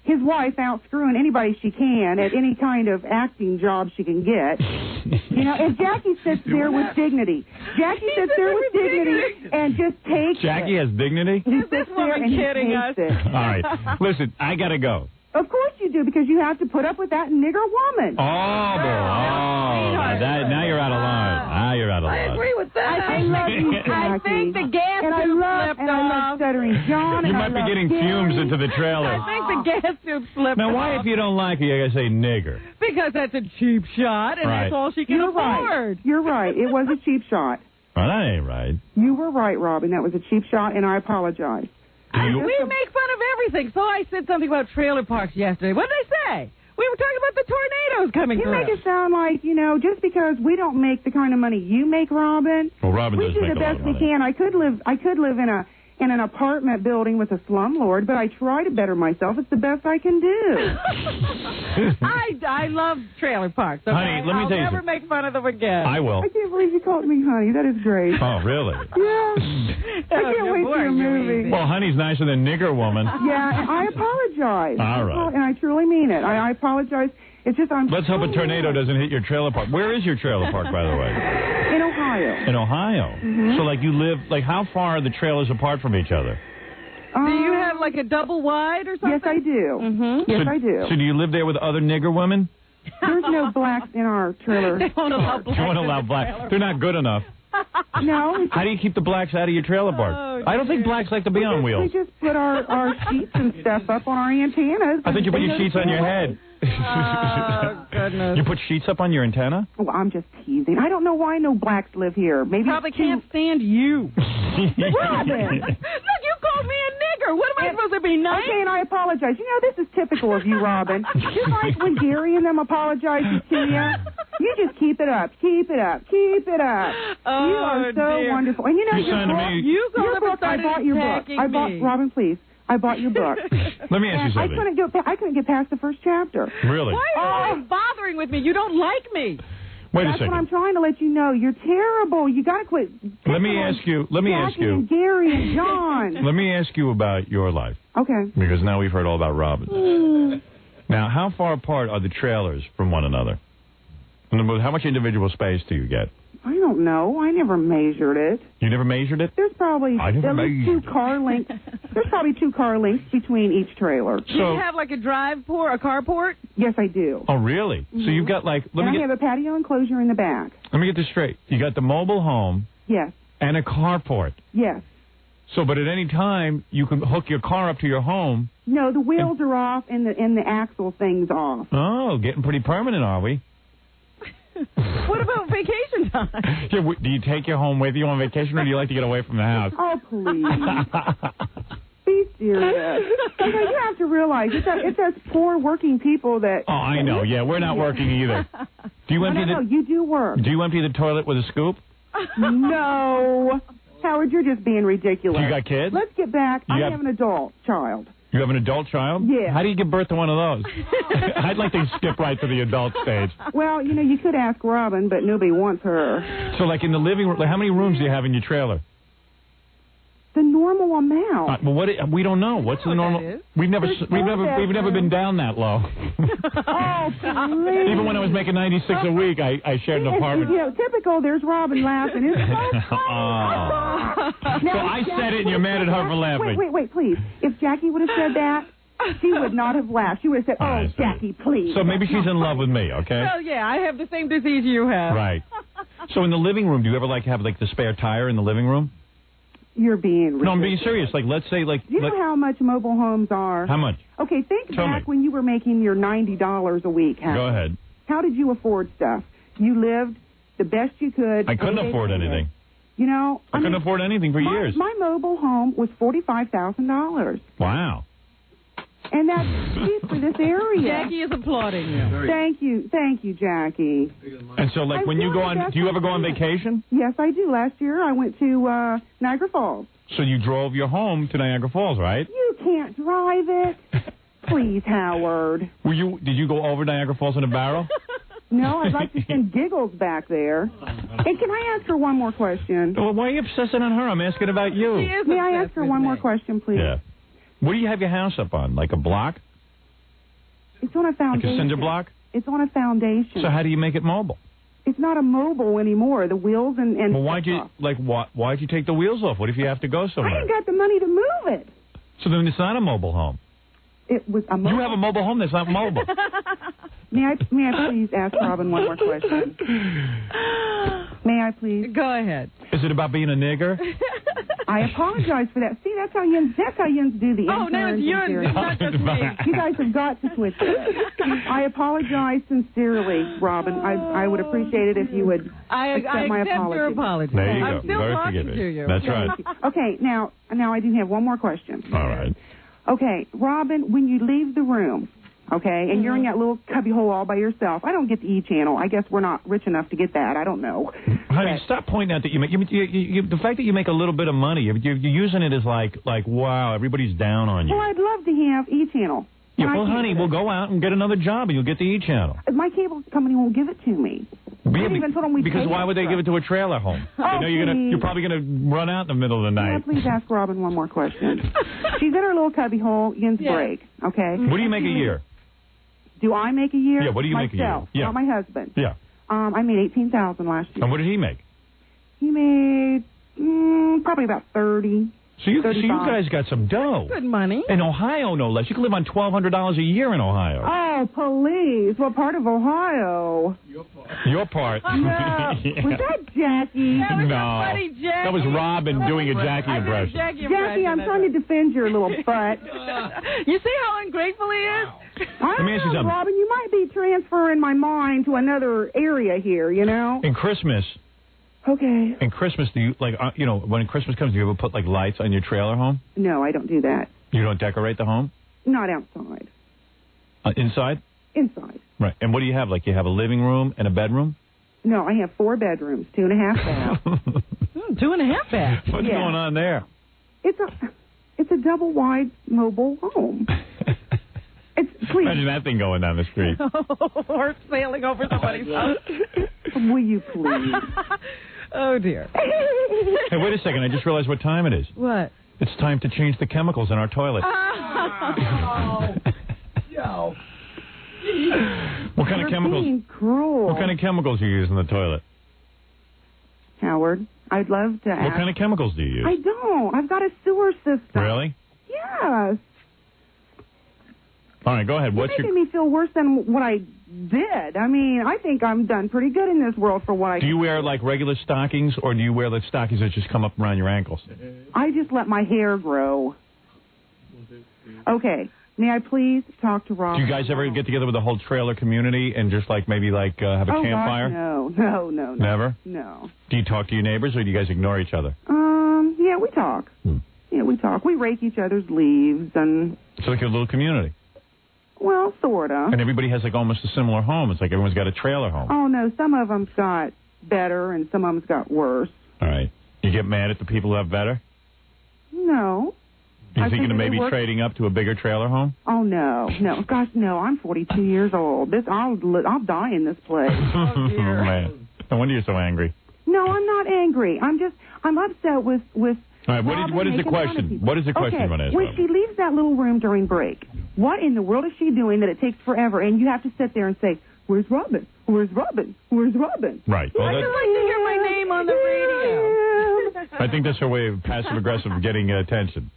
his wife out screwing anybody she can at any kind of acting job she can get. And Jackie sits there with dignity. Jackie sits there with dignity and just takes Jackie has dignity? He sits there and he takes it. All right. Listen, I got to go. Of course you do, because you have to put up with that nigger woman. Now you're out of line. Now you're out of line. I agree with that. I love you, Jackie. I think the gas tube slipped I love Stuttering John. You might be getting fumes into the trailer. I think the gas tube slipped Now, off. why, if you don't like her, you got to say nigger? Because that's a cheap shot, and that's all she can afford. You're right. It was a cheap shot. Well, that ain't right. You were right, Robin. That was a cheap shot, and I apologize. We make fun of everything. So I said something about trailer parks yesterday. What did I say? We were talking about the tornadoes coming through. You make it sound like, just because we don't make the kind of money you make, Robin. Well, Robin we does do make the a lot best of we money. can. I could live in an apartment building with a slumlord, but I try to better myself. It's the best I can do. I love trailer parks. Okay? Honey, let me I'll tell you never something. make fun of them again. I will. I can't believe you called me honey. That is great. Oh, really? Yeah. I can't wait for your movie. Well, honey's nicer than nigger woman. Yeah, and I apologize. All right. And I truly mean it. I apologize. It's just Let's hope a tornado doesn't hit your trailer park. Where is your trailer park, by the way? In Ohio. In Ohio? Mhm. So, you live, how far are the trailers apart from each other? Do you have like a double wide or something? Yes, I do. Mm-hmm. Yes, I do. So do you live there with other nigger women? There's no blacks in our trailer. They won't allow blacks. You won't allow blacks. They're not good enough. No. How do you keep the blacks out of your trailer park? I don't think blacks like to be on wheels. We just put our sheets and stuff up on our antennas. I think you put your sheets on your head. Oh, goodness. You put sheets up on your antenna? Oh, I'm just teasing. I don't know why no blacks live here. Maybe Probably can't stand you. Robin! Look, you called me a be nice. Okay, and I apologize. You know, this is typical of you, Robin. Just like when Gary and them apologizes to you, you just keep it up, keep it up, keep it up. Oh, you are so dear. wonderful. And you know, You go your book, I bought your book. Robin, please. I bought your book. Let me ask you something. I couldn't get past the first chapter. Really? Why are you always bothering with me? You don't like me. Wait a That's second. what I'm trying to let you know. You're terrible. You got to quit. Let me ask you. And Gary and John. Let me ask you about your life. Okay. Because now we've heard all about Robin. Now, how far apart are the trailers from one another? In other words, how much individual space do you get? I don't know. I never measured it. You never measured it? There's probably I never at least measured 2 car lengths. There's probably 2 car lengths between each trailer. Do you have like a carport? Yes, I do. Oh, really? Mm-hmm. So you've got like... I have a patio enclosure in the back. Let me get this straight. You got the mobile home. Yes. And a carport. Yes. So, but at any time, you can hook your car up to your home. No, the wheels are off and the axle thing's off. Oh, getting pretty permanent, are we? What about vacation time? Yeah, do you take your home with you on vacation, or do you like to get away from the house? Oh, please. Be serious. Okay, you have to realize it's us poor working people that... Oh, I know. Yeah, we're not working either. Do you empty No, you do work. Do you empty the toilet with a scoop? No. Howard, you're just being ridiculous. You got kids? Let's get back. I have an adult child. You have an adult child? Yeah. How do you give birth to one of those? I'd like to skip right to the adult stage. Well, you know, you could ask Robin, but nobody wants her. So, like in the living room, like, how many rooms do you have in your trailer? The normal amount. Well, we don't know. What's the normal? We've never been down that low. Oh, please. Even when I was making $96 a week, I shared an apartment. You know, typical. There's Robin laughing. It's so Oh. So I said it, and you're mad at her for laughing. Wait, please. If Jackie would have said that, she would not have laughed. She would have said, "Oh, Jackie, please." So maybe she's in love with me, okay? Well, yeah, I have the same disease you have. Right. So in the living room, do you ever have the spare tire in the living room? You're being ridiculous. No, I'm being serious. Like, let's say, Do you know how much mobile homes are? How much? Okay, think back when you were making your $90 a week. Go ahead. How did you afford stuff? You lived the best you could. I couldn't afford anything. You know, I couldn't afford anything for years. My mobile home was $45,000. Wow. And that's cheap for this area. Jackie is applauding you. Thank you, Jackie. And so, like, when you go on, do you ever go on vacation? Yes, I do. Last year, I went to Niagara Falls. So you drove your home to Niagara Falls, right? You can't drive it. Please, Howard. Did you go over Niagara Falls in a barrel? No, I'd like to send Giggles back there. And can I ask her one more question? Well, why are you obsessing on her? I'm asking about you. May I ask her one more question, please? Yeah. What do you have your house up on? Like a block? It's on a foundation. Like a cinder block? It's on a foundation. So how do you make it mobile? It's not a mobile anymore. The wheels and well, why'd you take the wheels off? What if you have to go somewhere? I ain't got the money to move it. So then it's not a mobile home. It was a mobile. You have a mobile home that's not mobile. May I please ask Robin one more question? May I please? Go ahead. Is it about being a nigger? I apologize for that. See, that's how Yins do the Oh, now it's Yins. It's not just me. You guys have got to switch it. I apologize sincerely, Robin. I would appreciate it if you would accept my apology. Your apology. There you I'm go. still Very talking forgiving. to you. That's right. Okay, now I do have one more question. All right. Okay, Robin, when you leave the room, okay, and you're in that little cubbyhole all by yourself, I don't get the E channel. I guess we're not rich enough to get that. I don't know. Honey, stop pointing out that you make the fact that you make a little bit of money. You're using it as like wow, everybody's down on you. Well, I'd love to have E channel. Yeah, well, honey, we'll go out and get another job, and you'll get the E channel. My cable company won't give it to me. Because why would they give it to a trailer home? Oh, you're probably gonna run out in the middle of the night. Please ask Robin one more question. She's in her little cubby hole. Yins break. Okay. What do you make a year? Do I make a year? Yeah. What do you make a year? Yeah. Not my husband. Yeah. I made $18,000 last year. And what did he make? He made probably about 30. So you guys got some dough. Good money. In Ohio, no less. You can live on $1,200 a year in Ohio. Oh, please. What part of Ohio? Your part. No. Was that Jackie? That was funny, Jackie. That was Robin doing a Jackie impression. Jackie, I'm trying to defend your little butt. You see how ungrateful he is? Let me ask you something. Robin, you might be transferring my mind to another area here, you know? In Christmas... Okay. And Christmas, do you when Christmas comes, do you ever put like lights on your trailer home? No, I don't do that. You don't decorate the home? Not outside. Inside? Inside. Right. And what do you have? Like you have a living room and a bedroom? No, I have 4 bedrooms, 2.5 baths. 2.5 baths. What's going on there? It's a double wide mobile home. Please. Imagine that thing going down the street. Or sailing over somebody's house. Will you please? Oh, dear. Hey, wait a second. I just realized what time it is. What? It's time to change the chemicals in our toilet. Yo. What kind of chemicals? Being cruel. What kind of chemicals do you use in the toilet? Howard, I'd love to ask. What kind of chemicals do you use? I don't. I've got a sewer system. Really? Yes. All right, go ahead. You're making me feel worse than what I did. I mean, I think I'm done pretty good in this world for what I... Do you wear, like, regular stockings, or do you wear, like, stockings that just come up around your ankles? I just let my hair grow. Okay. May I please talk to Rob? Do you guys ever get together with the whole trailer community and just, like, maybe, like, have a campfire? Gosh, no. Never? No. Do you talk to your neighbors, or do you guys ignore each other? Yeah, we talk. Yeah, we talk. We rake each other's leaves and... It's like a little community. Well, sort of. And everybody has, like, almost a similar home. It's like everyone's got a trailer home. Oh, no, some of them's got better and some of them's got worse. All right. You get mad at the people who have better? No. You thinking of maybe trading up to a bigger trailer home? Oh, no. Gosh, no. I'm 42 years old. I'll die in this place. Oh, dear. Man. No wonder you're so angry. No, I'm not angry. I'm upset with all right, what is the question? What is the question you want to ask? When she leaves that little room during break, what in the world is she doing that it takes forever and you have to sit there and say, "Where's Robin? Where's Robin? Where's Robin?" Right. Well, I'd like to hear my name on the radio. I think that's her way of passive-aggressive getting attention.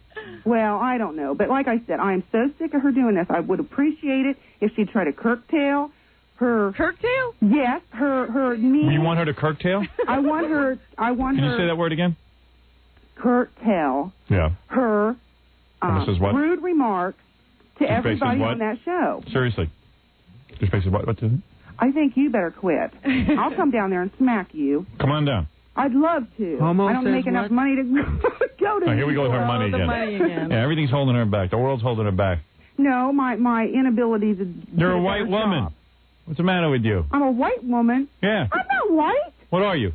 Well, I don't know. But like I said, I am so sick of her doing this. I would appreciate it if she'd try to curtail her... Curtail? Yes, her knee. You want her to curtail? I want her... Can you say that word again? Curtail. Yeah. Her this is what? rude remarks to everybody on that show. Seriously. Just basically what to do? I think you better quit. I'll come down there and smack you. Come on down. I'd love to. I don't make enough money to go to. Here we go with her money again. Yeah, everything's holding her back. The world's holding her back. No, my inability to. You're a white woman. Job. What's the matter with you? I'm a white woman. Yeah. I'm not white. What are you?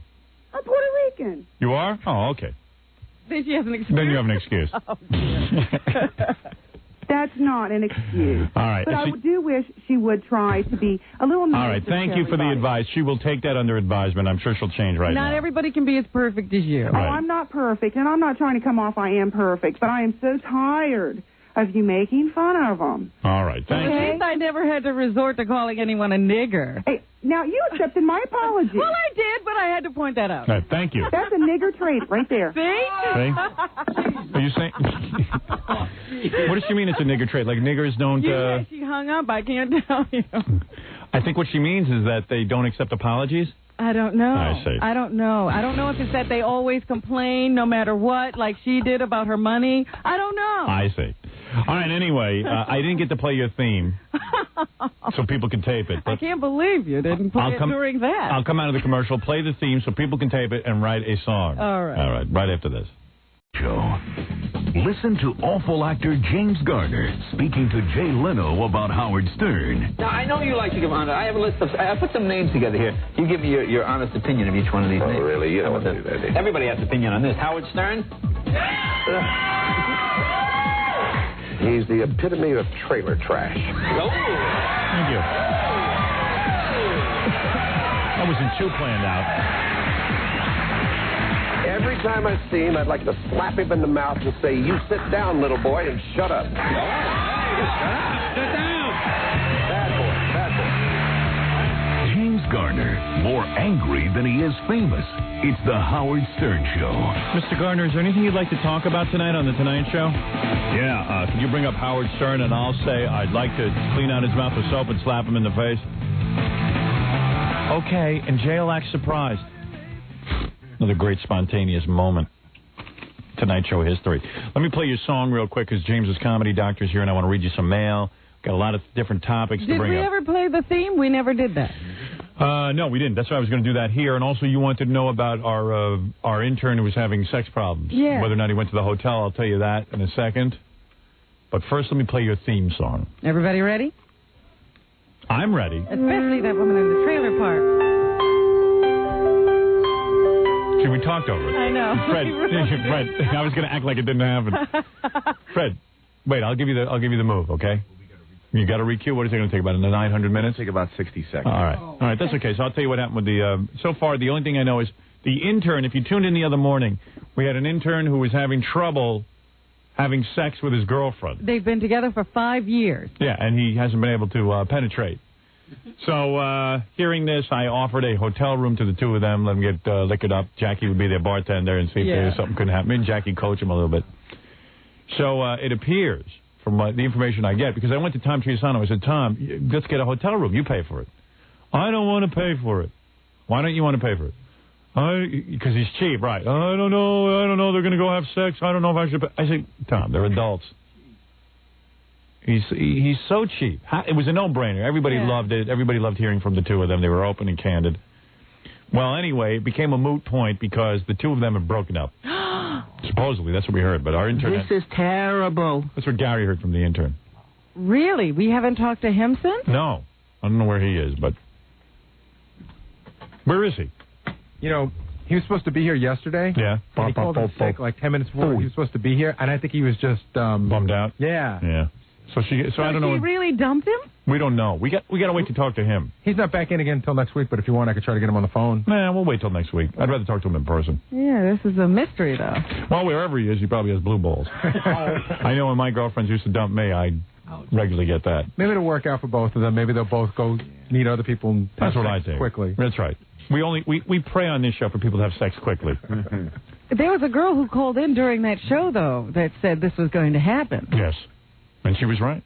I'm Puerto Rican. You are? Oh, okay. Then she has an excuse. Then you have an excuse. That's not an excuse. All right. But I do wish she would try to be a little nicer. All right. Thank you for the advice. She will take that under advisement. I'm sure she'll change now. Not everybody can be as perfect as you. Right. Oh, I'm not perfect, and I'm not trying to come off I am perfect, but I am so tired of you making fun of them. All right. Thank you. At least I never had to resort to calling anyone a nigger. Hey, now you accepted my apology. Well, I did, but I had to point that out. All right, thank you. That's a nigger trait right there. See? Are you saying... What does she mean it's a nigger trait? Like niggers don't... Yeah, she hung up. I can't tell you. I think what she means is that they don't accept apologies. I don't know. I see. I don't know. I don't know if it's that they always complain no matter what, like she did about her money. I don't know. I see. All right, anyway, I didn't get to play your theme, so people can tape it. I can't believe you didn't play it during that. I'll come out of the commercial, play the theme so people can tape it, and write a song. All right. All right, right after this. Show. Listen to awful actor James Garner speaking to Jay Leno about Howard Stern. Now, I know you like to give honor. I have a list of... I put some names together here. You give me your honest opinion of each one of these names. Oh, really? You don't want to do that. Everybody has an opinion on this. Howard Stern? He's the epitome of trailer trash. Oh. Thank you. That wasn't too planned out. Every time I see him, I'd like to slap him in the mouth and say, "You sit down, little boy, and shut up." Shut down. Bad boy. James Garner, more angry than he is famous. It's the Howard Stern Show. Mr. Garner, is there anything you'd like to talk about tonight on The Tonight Show? Yeah, could you bring up Howard Stern and I'll say I'd like to clean out his mouth with soap and slap him in the face? Okay, and Jay will act surprised. Another great spontaneous moment. Tonight Show history. Let me play your song real quick because James's Comedy Doctor's here and I want to read you some mail. Got a lot of different topics to bring up. Did we ever play the theme? We never did that. No, we didn't. That's why I was going to do that here. And also you wanted to know about our intern who was having sex problems. Yeah. Whether or not he went to the hotel, I'll tell you that in a second. But first, let me play your theme song. Everybody ready? I'm ready. Especially that woman in the trailer park. See, we talked over it. I know. Fred, I was going to act like it didn't happen. Fred, wait, I'll give you the move, okay? You got to recue. What is it going to take? About 900 minutes? Take about 60 seconds. All right, that's okay. So I'll tell you what happened with the. So far, the only thing I know is the intern. If you tuned in the other morning, we had an intern who was having trouble having sex with his girlfriend. They've been together for 5 years. Yeah, and he hasn't been able to penetrate. So, hearing this, I offered a hotel room to the two of them, let them get liquored up. Jackie would be their bartender and see if there was something couldn't happen. Me and Jackie coach him a little bit. So, it appears, from the information I get, because I went to Tom Triasano, I said, Tom, let's get a hotel room. You pay for it. I don't want to pay for it. Why don't you want to pay for it? Because he's cheap, right? I don't know. They're going to go have sex. I don't know if I should pay. I said, Tom, they're adults. He's so cheap. It was a no-brainer. Everybody loved it. Everybody loved hearing from the two of them. They were open and candid. Well, anyway, it became a moot point because the two of them have broken up. Supposedly, that's what we heard. But our intern... This is terrible. That's what Gary heard from the intern. Really? We haven't talked to him since? No. I don't know where he is, but... Where is he? You know, he was supposed to be here yesterday. Yeah. And he called in sick like 10 minutes before he was supposed to be here, and I think he was just... bummed out? Yeah. Yeah. So I don't know. She really dumped him? We don't know. We got to wait to talk to him. He's not back in again until next week, but if you want, I could try to get him on the phone. Nah, we'll wait till next week. I'd rather talk to him in person. Yeah, this is a mystery, though. Well, wherever he is, he probably has blue balls. I know when my girlfriends used to dump me, I regularly get that. Maybe it'll work out for both of them. Maybe they'll both go meet other people and have That's what I sex think. quickly. That's right. We pray on this show for people to have sex quickly. There was a girl who called in during that show, though, that said this was going to happen. Yes. And she was right.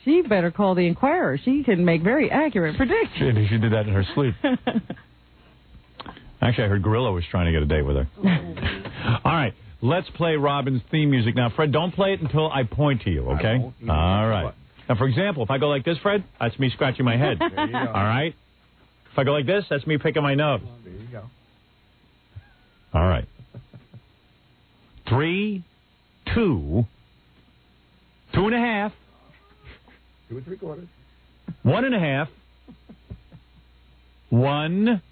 She better call the Inquirer. She can make very accurate predictions. She did that in her sleep. Actually, I heard Gorilla was trying to get a date with her. All right. Let's play Robin's theme music. Now, Fred, don't play it until I point to you, okay? All right. Now, for example, if I go like this, Fred, that's me scratching my head. There you go. All right? If I go like this, that's me picking my nose. There you go. All right. 3, 2, 2.5. 2 3/4. 1.5. 1.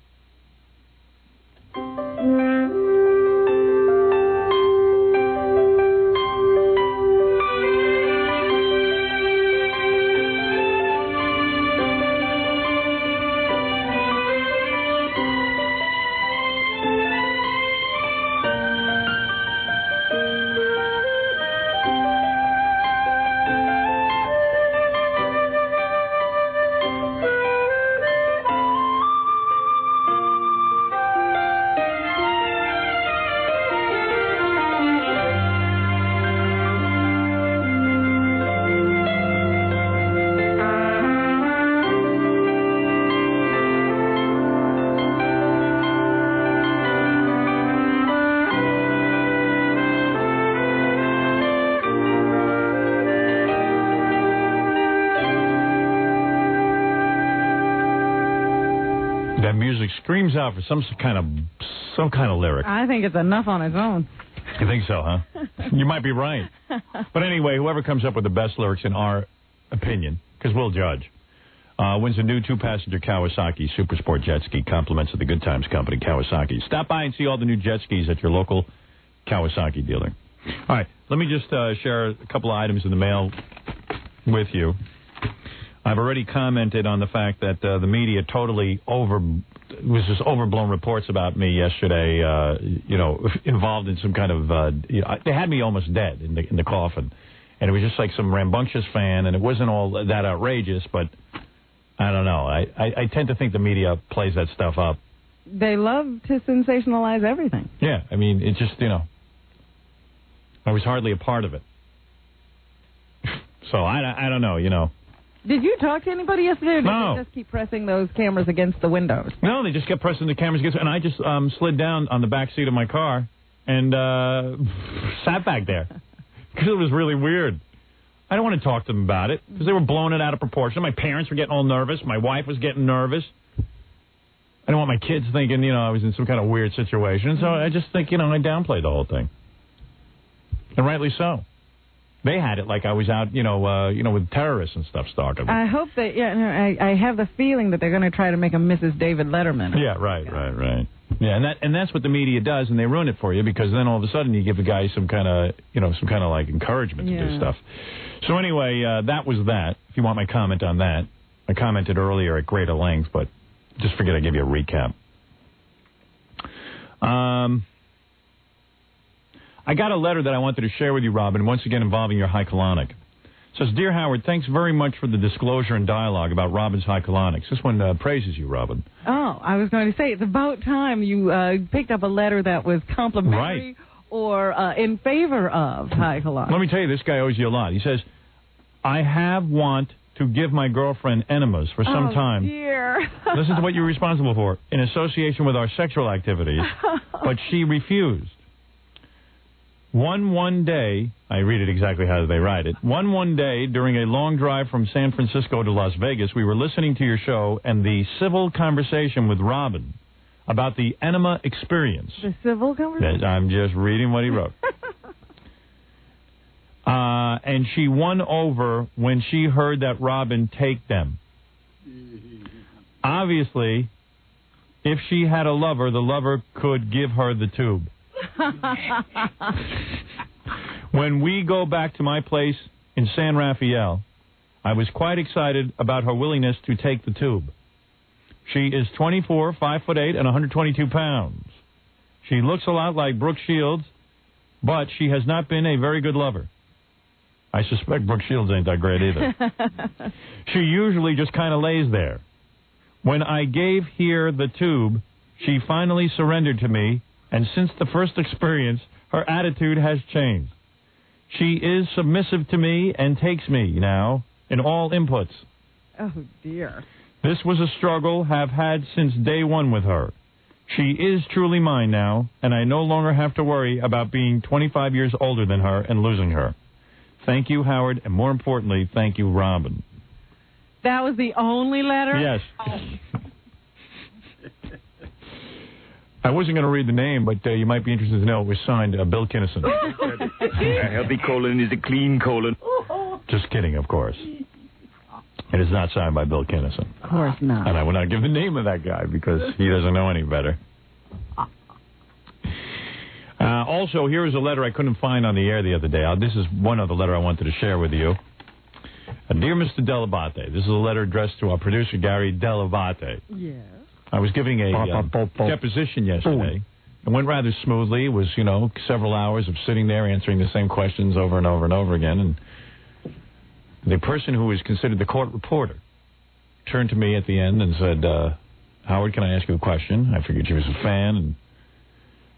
Screams out for some kind of lyric. I think it's enough on its own. You think so, huh? You might be right. But anyway, whoever comes up with the best lyrics in our opinion, because we'll judge, wins a new 2-passenger Kawasaki Super Sport jet ski, compliments of the Good Times Company, Kawasaki. Stop by and see all the new jet skis at your local Kawasaki dealer. All right, let me just share a couple of items in the mail with you. I've already commented on the fact that the media totally was just overblown reports about me yesterday, involved in some kind of, they had me almost dead in the coffin. And it was just like some rambunctious fan, and it wasn't all that outrageous, but I don't know. I tend to think the media plays that stuff up. They love to sensationalize everything. Yeah, I mean, it just, I was hardly a part of it. So I don't know, Did you talk to anybody yesterday, or did No. they just keep pressing those cameras against the windows? No, they just kept pressing the cameras against, and I just slid down on the back seat of my car and sat back there because it was really weird. I don't want to talk to them about it because they were blowing it out of proportion. My parents were getting all nervous. My wife was getting nervous. I don't want my kids thinking, I was in some kind of weird situation. So I just think, I downplayed the whole thing. And rightly so. They had it like I was out, with terrorists and stuff stalking. I hope that, I have the feeling that they're going to try to make a Mrs. David Letterman. Yeah, right. Yeah, and that's what the media does, and they ruin it for you because then all of a sudden you give the guy some kind of like encouragement to do stuff. So anyway, that was that. If you want my comment on that, I commented earlier at greater length, but just forget I gave you a recap. I got a letter that I wanted to share with you, Robin, once again involving your high colonic. It says, Dear Howard, thanks very much for the disclosure and dialogue about Robin's high colonics. This one praises you, Robin. Oh, I was going to say, it's about time you picked up a letter that was complimentary or in favor of high colonics. Let me tell you, this guy owes you a lot. He says, I want to give my girlfriend enemas for some time. Dear. Listen to what you're responsible for, in association with our sexual activities, but she refused. One day, I read it exactly how they write it. One day, during a long drive from San Francisco to Las Vegas, we were listening to your show and the civil conversation with Robin about the enema experience. The civil conversation? I'm just reading what he wrote. And she won over when she heard that Robin take them. Obviously, if she had a lover, the lover could give her the tube. When we go back to my place in San Rafael, I was quite excited about her willingness to take the tube. She is 24, 5'8", and 122 pounds. She looks a lot like Brooke Shields, but she has not been a very good lover. I suspect Brooke Shields ain't that great either. She usually just kind of lays there. When I gave her the tube, she finally surrendered to me, and since the first experience, her attitude has changed. She is submissive to me and takes me now in all inputs. Oh, dear. This was a struggle I've had since day one with her. She is truly mine now, and I no longer have to worry about being 25 years older than her and losing her. Thank you, Howard, and more importantly, thank you, Robin. That was the only letter? Yes. I wasn't going to read the name, but you might be interested to know it was signed Bill Kinnison. A healthy colon is a clean colon. Just kidding, of course. It is not signed by Bill Kinnison. Of course not. And I will not give the name of that guy because he doesn't know any better. Also, here is a letter I couldn't find on the air the other day. This is one other letter I wanted to share with you. Dear Mr. Delabate, this is a letter addressed to our producer, Gary Delabate. Yes. I was giving a deposition yesterday. It went rather smoothly. It was, several hours of sitting there answering the same questions over and over and over again. And the person who is considered the court reporter turned to me at the end and said, Howard, can I ask you a question? I figured she was a fan. And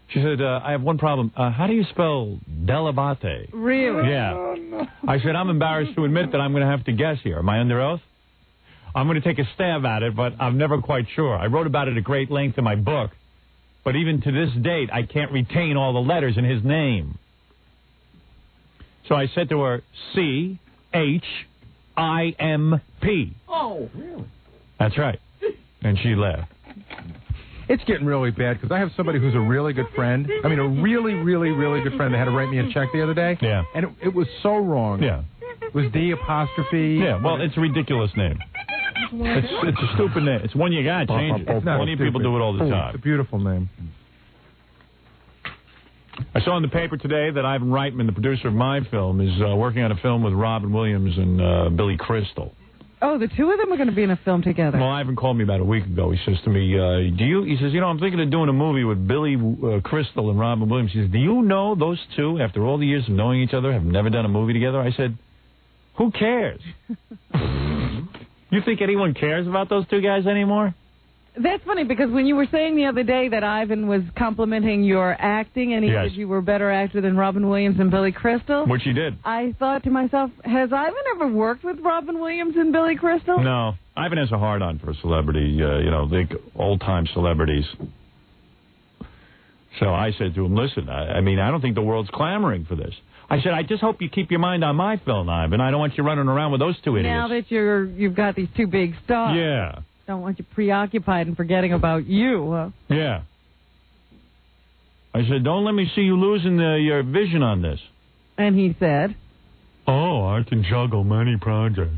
she said, I have one problem. How do you spell Delabate? Really? Yeah. Oh, no. I said, I'm embarrassed to admit that I'm going to have to guess here. Am I under oath? I'm going to take a stab at it, but I'm never quite sure. I wrote about it at great length in my book, but even to this date, I can't retain all the letters in his name. So I said to her, C-H-I-M-P. Oh, really? That's right. And she laughed. It's getting really bad because I have somebody who's a really good friend. I mean, a really, really, really good friend that had to write me a check the other day. Yeah. And it was so wrong. Yeah. It was D apostrophe. Yeah, well, it's a ridiculous name. It's a stupid name. It's one you got to change it. Plenty of people do it all the time. It's a beautiful name. I saw in the paper today that Ivan Reitman, the producer of my film, is working on a film with Robin Williams and Billy Crystal. Oh, the two of them are going to be in a film together. Well, Ivan called me about a week ago. He says to me, he says, I'm thinking of doing a movie with Billy Crystal and Robin Williams. He says, do you know those two, after all the years of knowing each other, have never done a movie together? I said, who cares? You think anyone cares about those two guys anymore? That's funny, because when you were saying the other day that Ivan was complimenting your acting and he said you were a better actor than Robin Williams and Billy Crystal. Which he did. I thought to myself, has Ivan ever worked with Robin Williams and Billy Crystal? No. Ivan has a hard-on for celebrity, the old-time celebrities. So I said to him, listen, I don't think the world's clamoring for this. I said, I just hope you keep your mind on my film, Ivan. I don't want you running around with those two idiots. Now that you've got these two big stars. Yeah. Don't want you preoccupied and forgetting about you. Huh? Yeah. I said, don't let me see you losing your vision on this. And he said? Oh, I can juggle many projects.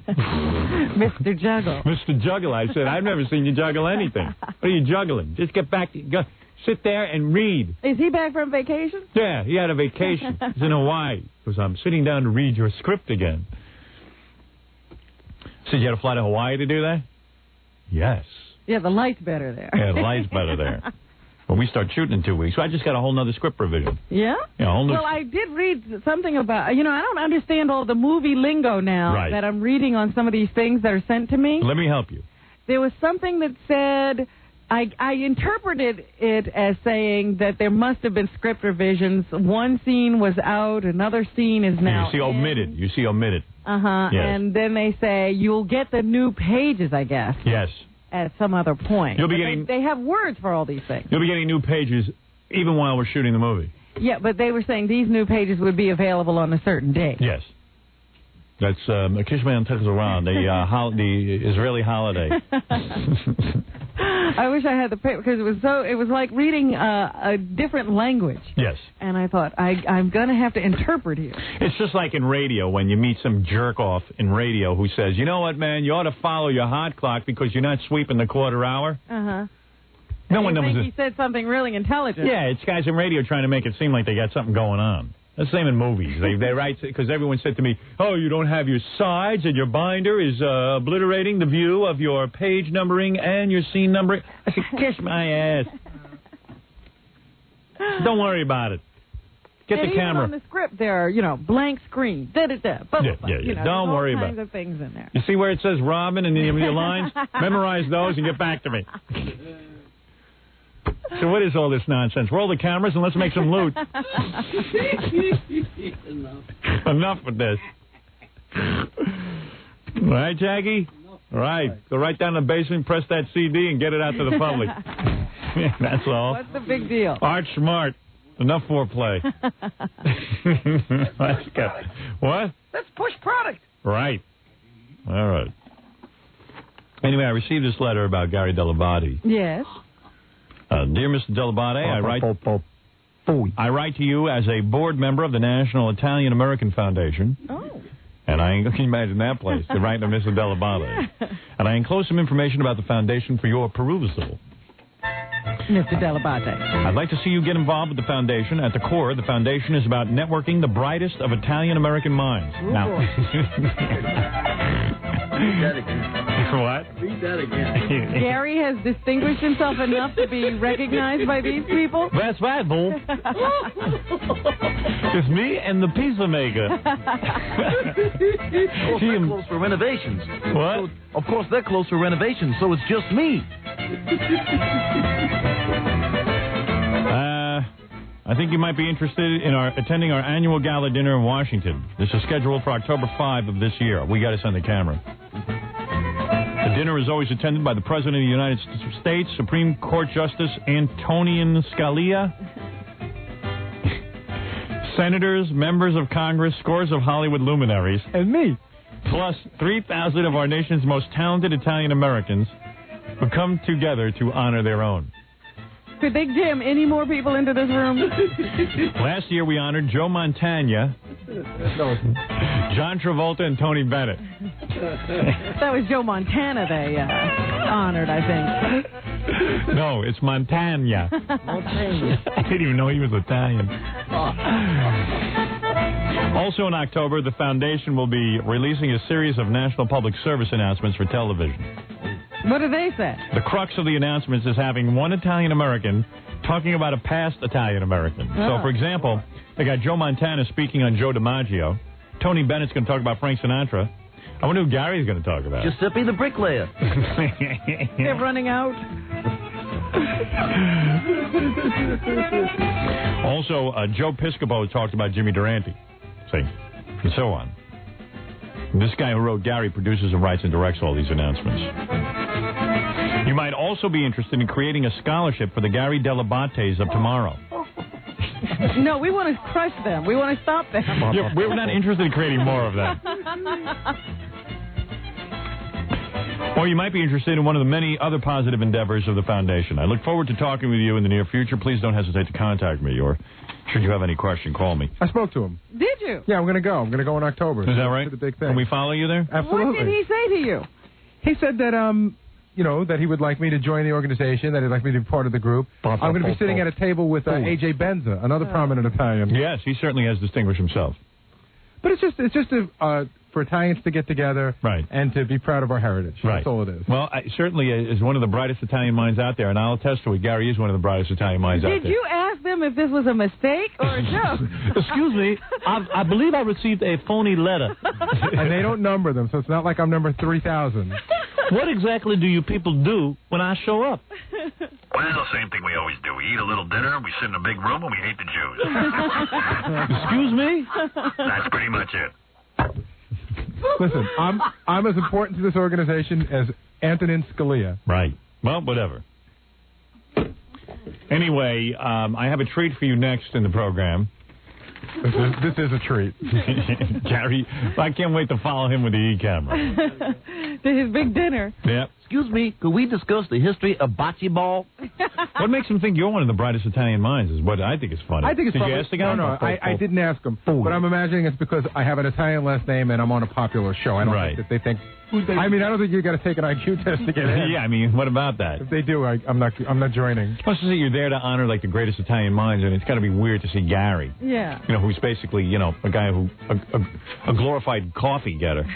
Mr. Juggle. Mr. Juggle, I said, I've never seen you juggle anything. What are you juggling? Just get back. Go, sit there and read. Is he back from vacation? Yeah, he had a vacation. He's in Hawaii. Because I'm sitting down to read your script again. So you had to fly to Hawaii to do that? Yes. Yeah, the light's better there. Yeah, the light's better there. Well, we start shooting in 2 weeks. So I just got a whole nother script revision. Yeah? Yeah, a whole new... Well, I did read something about, I don't understand all the movie lingo now that I'm reading on some of these things that are sent to me. Let me help you. There was something that said, I interpreted it as saying that there must have been script revisions. One scene was out, another scene is now You see omitted. You see omitted. Uh-huh. Yes. And then they say, you'll get the new pages, I guess. Yes. At some other point. You'll be getting... They have words for all these things. You'll be getting new pages even while we're shooting the movie. Yeah, but they were saying these new pages would be available on a certain date. Yes. That's Kishman Techaran, the Israeli holiday. I wish I had the paper because it was like reading a different language. Yes. And I thought I'm going to have to interpret here. It's just like in radio when you meet some jerk off in radio who says, you know what, man, you ought to follow your hot clock because you're not sweeping the quarter hour. Uh-huh. No one knows. He said something really intelligent. Yeah, it's guys in radio trying to make it seem like they got something going on. The same in movies. They write, because everyone said to me, oh, you don't have your sides and your binder is obliterating the view of your page numbering and your scene numbering. I said, kiss my ass. Don't worry about it. Get and the camera. Even on the script there are, blank screen, da-da-da, blah-blah-blah. Yeah. Don't worry about it. All kinds of things in there. You see where it says Robin and your lines? Memorize those and get back to me. So what is all this nonsense? Roll the cameras and let's make some loot. Enough with this. All right, Jackie? All right. Go right down the basement, press that CD, and get it out to the public. That's all. What's the big deal? Art smart. Enough foreplay. Let's go. What? Let's push product. Right. All right. Anyway, I received this letter about Gary Dell'Abate. Yes. Dear Mr. Dell'Abate, I write to you as a board member of the National Italian American Foundation. Oh. And I can imagine that place. They're writing to Mr. Dell'Abate. And I enclose some information about the foundation for your perusal. Mr. Dell'Abate. I'd like to see you get involved with the foundation. At the core, the foundation is about networking the brightest of Italian American minds. Ooh, now, read that again. What? Read that again. Gary has distinguished himself enough to be recognized by these people? That's right, Bull. It's me and the pizza maker. Of course, they're close for renovations. What? So, of course, they're close for renovations, so it's just me. I think you might be interested in attending our annual gala dinner in Washington. This is scheduled for October 5 of this year. We got to send the camera. The dinner is always attended by the President of the United States, Supreme Court Justice Antonin Scalia, senators, members of Congress, scores of Hollywood luminaries, and me, plus 3,000 of our nation's most talented Italian Americans who come together to honor their own. Could they jam any more people into this room? Last year we honored Joe Montana, John Travolta, and Tony Bennett. That was Joe Montana they honored, I think. No, it's Montana. I didn't even know he was Italian. Also in October, the foundation will be releasing a series of national public service announcements for television. What do they say? The crux of the announcements is having one Italian American talking about a past Italian American. Oh. So, for example, they got Joe Montana speaking on Joe DiMaggio. Tony Bennett's going to talk about Frank Sinatra. I wonder who Gary's going to talk about. Giuseppe the bricklayer. They're running out. Also, Joe Piscopo talked about Jimmy Durante. See, and so on. This guy who wrote Gary produces and writes and directs all these announcements. You might also be interested in creating a scholarship for the Gary Dell'Abates of tomorrow. No, we want to crush them. We want to stop them. Yeah, we're not interested in creating more of that. Or you might be interested in one of the many other positive endeavors of the foundation. I look forward to talking with you in the near future. Please don't hesitate to contact me. Or Should you have any question, call me. I spoke to him. Did you? Yeah, I'm going to go. I'm going to go in October. Is that right? To the big thing. Can we follow you there? Absolutely. What did he say to you? He said that, that he would like me to join the organization, that he'd like me to be part of the group. I'm going to be sitting at a table with A.J. Benza, another prominent Italian. Yes, he certainly has distinguished himself. But it's just for Italians to get together and to be proud of our heritage. That's all it is. Well, certainly is one of the brightest Italian minds out there, and I'll attest to it. Gary is one of the brightest Italian minds out there. Did you ask them if this was a mistake or a joke? Excuse me, I believe I received a phony letter. And they don't number them, so it's not like I'm number 3,000. What exactly do you people do when I show up? Well, same thing we always do. We eat a little dinner, we sit in a big room, and we hate the Jews. Excuse me? That's pretty much it. Listen, I'm as important to this organization as Antonin Scalia. Right. Well, whatever. Anyway, I have a treat for you next in the program. This is a treat. Gary, I can't wait to follow him with the E-camera. To his big dinner. Yeah. Excuse me, could we discuss the history of bocce ball? What makes him think you're one of the brightest Italian minds is what I think is funny. I think it's Did you ask the guy? No, I didn't ask him. But I'm imagining it's because I have an Italian last name and I'm on a popular show. I don't think that they think... I don't think you got to take an IQ test to get in. Yeah, I mean, what about that? If they do, I'm not joining. Plus, you're there to honor like the greatest Italian minds, and it's got to be weird to see Gary. Yeah. Who's basically, a guy who a glorified coffee getter.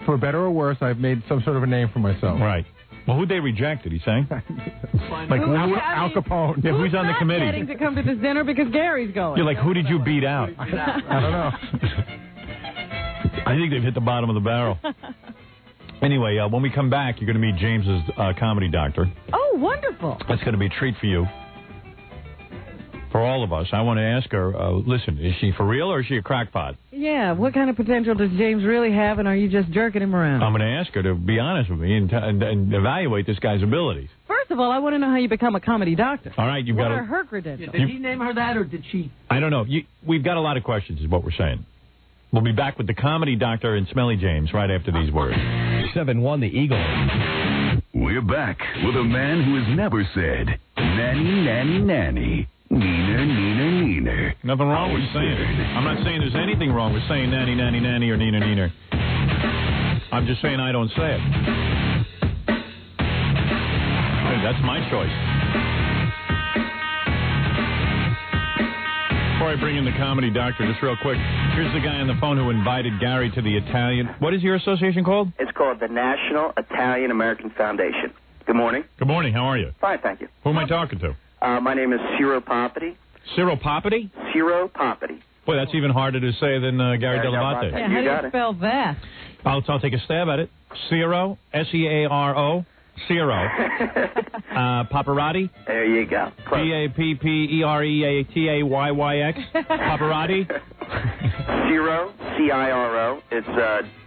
For better or worse, I've made some sort of a name for myself. Right. Well, who'd they reject, did he say? Like Al Capone. Yeah, who's on the committee? Getting to come to this dinner because Gary's going. You're like, who did you beat out? I don't know. I think they've hit the bottom of the barrel. Anyway, when we come back, you're going to meet James's comedy doctor. Oh, wonderful. That's going to be a treat for you. For all of us. I want to ask her, listen, is she for real or is she a crackpot? Yeah, what kind of potential does James really have, and are you just jerking him around? I'm going to ask her to be honest with me and evaluate this guy's abilities. First of all, I want to know how you become a comedy doctor. All right, What are her credentials? Did he name her that, or did she? I don't know. We've got a lot of questions is what we're saying. We'll be back with the comedy doctor and Smelly James right after these words. 7-1 the Eagle. We're back with a man who has never said, nanny, nanny, nanny. Neener, neener, neener. Nothing wrong with saying it. I'm not saying there's anything wrong with saying nanny, nanny, nanny, or neener, neener. I'm just saying I don't say it. Hey, that's my choice. Before I bring in the comedy doctor, just real quick, here's the guy on the phone who invited Gary to the Italian... What is your association called? It's called the National Italian American Foundation. Good morning. Good morning. How are you? Fine, thank you. Who am I talking to? My name is Ciro Papati. Ciro Papati? Ciro Papati. Boy, that's even harder to say than Gary Dell'Abate. Yeah, how do you spell that? I'll take a stab at it. Ciro, S-E-A-R-O, Ciro. Paparazzi? There you go. P-A-P-P-E-R-E-A-T-A-Y-Y-X. Paparazzi? Ciro, C-I-R-O. It's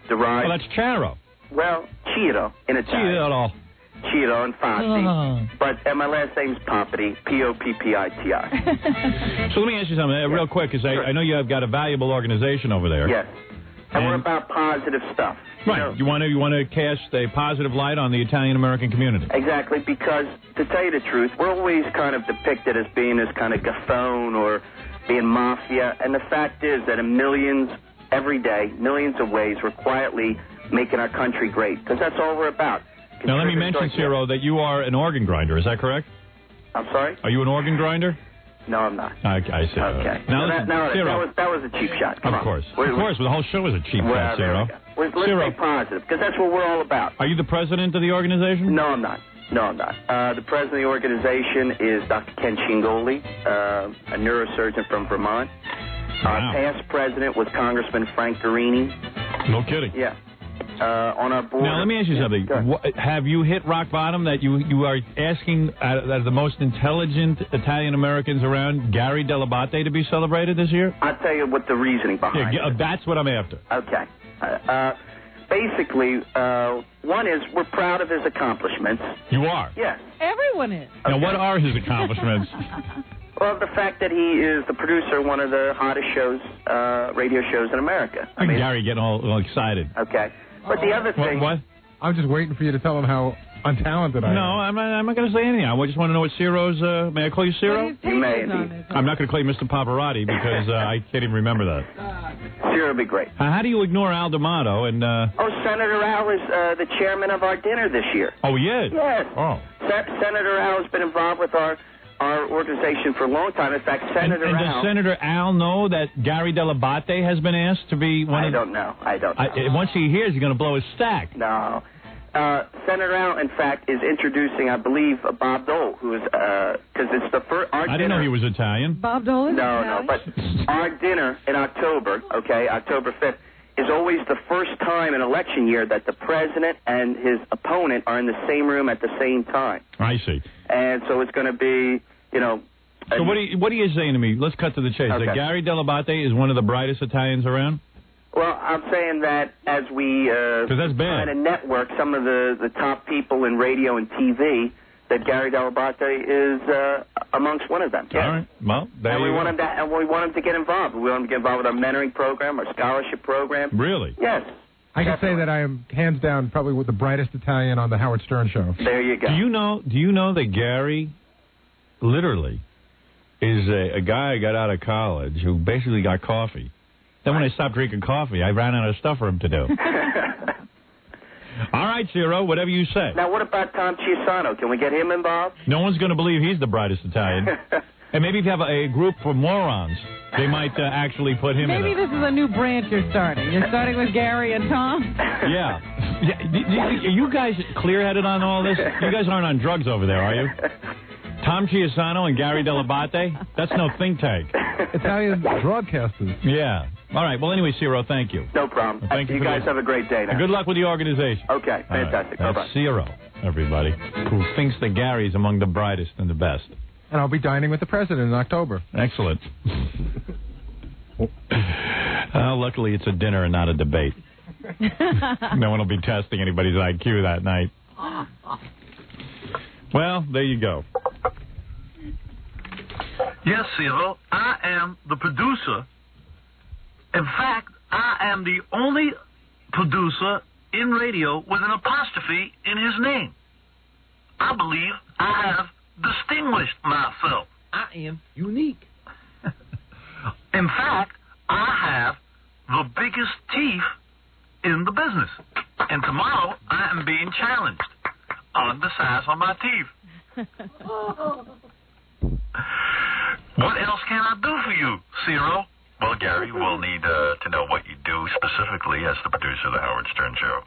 derived... Well, that's Charo. Well, Ciro in Italian. Ciro and Fasi. But my last name's Papati, P-O-P-P-I-T-I. So let me ask you something real quick, because I know you have got a valuable organization over there. Yes. And we're about positive stuff. Right. You want to cast a positive light on the Italian-American community. Exactly, because to tell you the truth, we're always kind of depicted as being this kind of gaffone or being mafia. And the fact is that in millions, every day, millions of ways, we're quietly making our country great. Because that's all we're about. Now, let me mention, Ciro, that you are an organ grinder. Is that correct? I'm sorry? Are you an organ grinder? No, I'm not. I see. Okay. Now, listen, Ciro. That was a cheap shot. Come of course. Of course. The whole show is a cheap shot, Ciro. Let's stay positive, because that's what we're all about. Are you the president of the organization? No, I'm not. The president of the organization is Dr. Ken Cingoli, a neurosurgeon from Vermont. Our past president was Congressman Frank Guarini. No kidding. Yeah. On our board. Now, let me ask you something. Have you hit rock bottom that you are asking the most intelligent Italian-Americans around, Gary Dell'Abate, to be celebrated this year? I'll tell you what the reasoning behind it. That's what I'm after. Okay. Basically, one is we're proud of his accomplishments. You are? Yes. Everyone is. Now, what are his accomplishments? Well, the fact that he is the producer of one of the hottest shows, radio shows in America. Gary getting all excited. Okay. But the other thing... What? I'm just waiting for you to tell him how untalented I am. No, I'm not going to say anything. I just want to know what Ciro's... may I call you Ciro? You may. I'm not going to call you Mr. Paparotti because I can't even remember that. Ciro would be great. How do you ignore Al D'Amato and... Oh, Senator Al is the chairman of our dinner this year. Oh, he is? Yes. Oh. Senator Al has been involved with our organization for a long time. In fact, Senator and Al... does Senator Al know that Gary Dell'Abate has been asked to be one I don't know. Once he hears, he's going to blow his stack. No. Senator Al, in fact, is introducing, I believe, Bob Dole, who is, because it's the first... I didn't know he was Italian. Bob Dole is Italian? No, but our dinner in October, October 5th, is always the first time in election year that the president and his opponent are in the same room at the same time. I see. And so it's going to be, So what are you saying to me? Let's cut to the chase. Okay. That Gary Dell'Abate is one of the brightest Italians around? Well, I'm saying that as we kind of network some of the top people in radio and TV, that Gary Dell'Abate is amongst one of them. Yes. All right. Well, and we want him to get involved. We want him to get involved with our mentoring program, our scholarship program. Really? Yes. I can say that I am hands down probably with the brightest Italian on the Howard Stern show. There you go. Do you know that Gary literally is a guy I got out of college who basically got coffee. Then when I stopped drinking coffee, I ran out of stuff for him to do. All right, Ciro, whatever you say. Now, what about Tom Chiusano? Can we get him involved? No one's going to believe he's the brightest Italian. And maybe if you have a group for morons, they might actually put him in. Maybe this is a new branch you're starting. You're starting with Gary and Tom? Yeah. Are you guys clear-headed on all this? You guys aren't on drugs over there, are you? Tom Chiusano and Gary Dell'Abate? That's no think tank. Italian broadcasters. Yeah. All right. Well, anyway, Ciro, thank you. No problem. Thank you guys have a great day now. And good luck with the organization. Okay. Fantastic. Right. That's Ciro, everybody, who thinks that Gary's among the brightest and the best. And I'll be dining with the president in October. Excellent. Luckily, it's a dinner and not a debate. No one will be testing anybody's IQ that night. Well, there you go. Yes, Ciro, I am the producer. In fact, I am the only producer in radio with an apostrophe in his name. I believe I have distinguished myself. I am unique. In fact, I have the biggest teeth in the business. And tomorrow, I am being challenged on the size of my teeth. What else can I do for you, Ciro? Well, Gary, we'll need to know what you do specifically as the producer of the Howard Stern Show.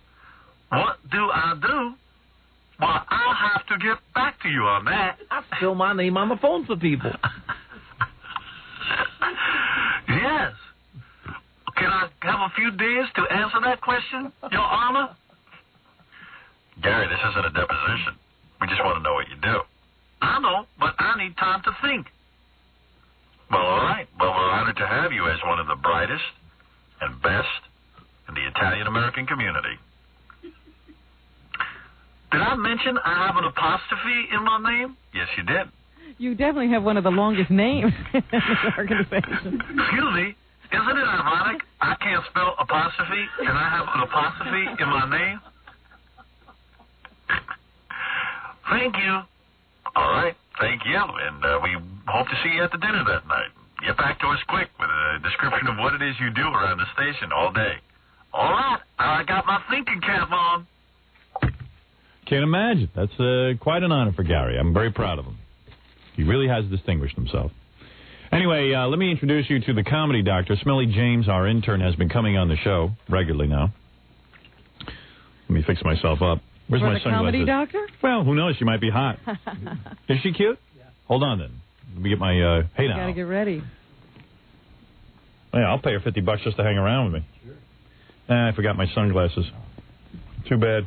What do I do? Well, I'll have to get back to you on that. I spill my name on the phone for people. Yes. Can I have a few days to answer that question, Your Honor? Gary, this isn't a deposition. We just want to know what you do. I know, but I need time to think. Well, all right. Well, we're honored to have you as one of the brightest and best in the Italian-American community. Did I mention I have an apostrophe in my name? Yes, you did. You definitely have one of the longest names in this organization. Excuse me. Isn't it ironic? I can't spell apostrophe, and I have an apostrophe in my name? Thank you. All right. Thank you. And we hope to see you at the dinner that night. Get back to us quick with a description of what it is you do around the station all day. All right. I got my thinking cap on. Can't imagine. That's quite an honor for Gary. I'm very proud of him. He really has distinguished himself. Anyway, let me introduce you to the comedy doctor. Smelly James, our intern, has been coming on the show regularly now. Let me fix myself up. Where's my sunglasses? Comedy doctor? Well, who knows? She might be hot. Is she cute? Yeah. Hold on, then. Let me get my, hey now. You gotta get ready. Yeah, I'll pay her $50 just to hang around with me. Sure. I forgot my sunglasses. Too bad.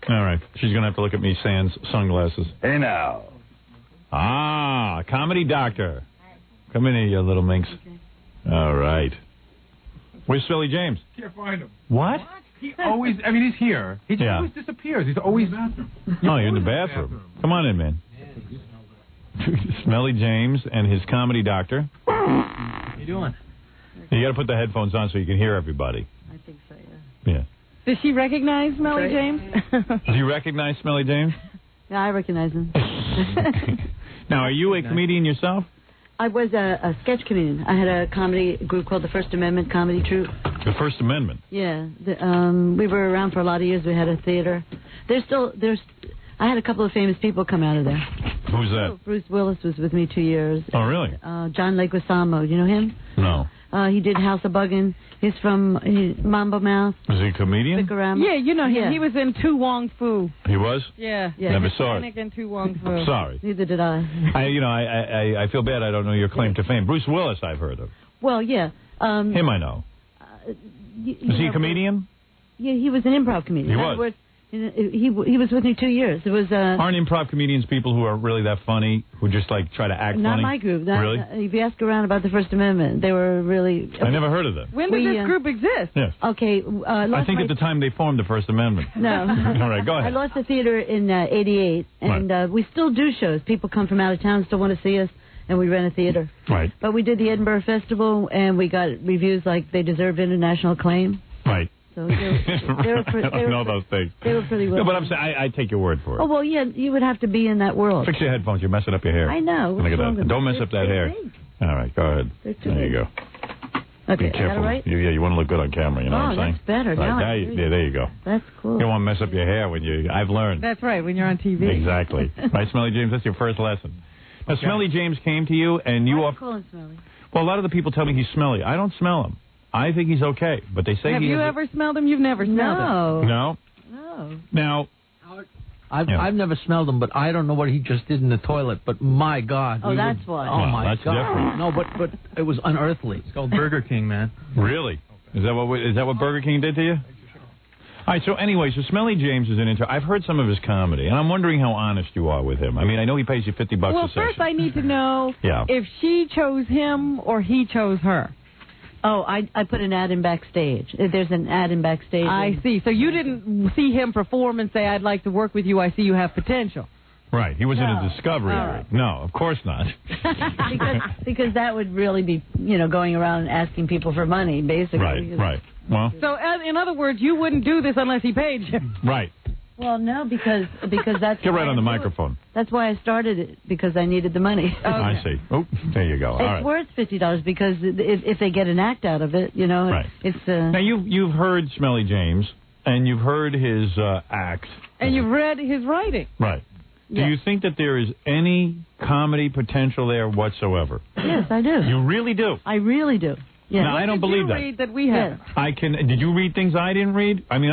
All right. She's going to have to look at me sans sunglasses. Hey now. Ah, comedy doctor. Come in here, you little minx. All right. Where's Smelly James? Can't find him. What? He always, I mean, he's here. He just always disappears. He's always... Oh, you're in the bathroom. Come on in, man. Smelly James and his comedy doctor. How you doing? You got to put the headphones on so you can hear everybody. I think so, yeah. Yeah. Does she recognize Smelly James? Do you recognize Smelly James? Yeah, I recognize him. Now, are you a comedian yourself? I was a sketch comedian. I had a comedy group called the First Amendment Comedy Troupe. The First Amendment? Yeah. We were around for a lot of years. We had a theater. I had a couple of famous people come out of there. Who's that? Bruce Willis was with me 2 years. Oh, really? John Leguizamo. You know him? No. He did House of Buggin'. He's from Mambo Mouth. Is he a comedian? Bikorama. Yeah, you know him. Yeah. He was in Tu Wong Fu. He was? Yeah. Never saw it. Dominic and Tu Wong Fu. Sorry. Neither did I. I feel bad I don't know your claim to fame. Bruce Willis I've heard of. Well, yeah. Him I know. Is he a comedian? Yeah, he was an improv comedian. He In was? other words, he was with me 2 years. It was Aren't improv comedians people who are really that funny, who just like try to act not funny? my group. Really? If you ask around about the First Amendment, they were really. I never heard of them. When did this group exist? Yes. Okay. I think at the time they formed the First Amendment. No. All right, go I ahead. lost the theater in '88, and we still do shows. People come from out of town, still want to see us, and we rent a theater. Right. But we did the Edinburgh Festival, and we got reviews like they deserved international acclaim. Right. So they I don't know those things. They were pretty well. No, but I'm saying I take your word for it. Oh, well, yeah, you would have to be in that world. Fix your headphones. You're messing up your hair. I know. Look What's at wrong that. with Don't them? mess up that hair. They're All right, go ahead. There you go. Okay, Be careful. is that all right? You want to look good on camera, you know what I'm saying? That's better. Right, Now there you go. That's cool. You don't want to mess up your hair when I've learned. That's right, when you're on TV. Exactly. Right, Smelly James, that's your first lesson. Now, Smelly James came to you, and you... Why do you call him Smelly? Well, a lot of the people tell me he's smelly. I don't smell him. I think he's okay, but they say Have you ever smelled him? You've never smelled him. No. No. Now... I've never smelled him, but I don't know what he just did in the toilet. But my God! Oh, that's why. Oh Well, my that's God! different. No, but it was unearthly. It's called Burger King, man. Really? Is that what Burger King did to you? All right. So anyway, so Smelly James is an intern. I've heard some of his comedy, and I'm wondering how honest you are with him. I mean, I know he pays you $50 a Well, session. first I need to know Yeah. if she chose him or he chose her. Oh, I put an ad in backstage. There's an ad in backstage. I see. So you didn't see him perform and say, I'd like to work with you. I see you have potential. Right. He was in No. a discovery area. No, of course not. because that would really be, going around and asking people for money, basically. Right. Well, So in other words, you wouldn't do this unless he paid you. right. Well, no, because that's Get right why on the I do it. microphone. That's why I started it, because I needed the money. I see. Oh, there you go. All It's right. worth $50 because if they get an act out of it, Right. it's. Now you've heard Smelly James and you've heard his act. And you've read his writing. Right. Do Yes. you think that there is any comedy potential there whatsoever? Yes, I do. You really do? I really do. Yeah. Now, I don't believe that. Read that we have. Did you read things I didn't read? I mean,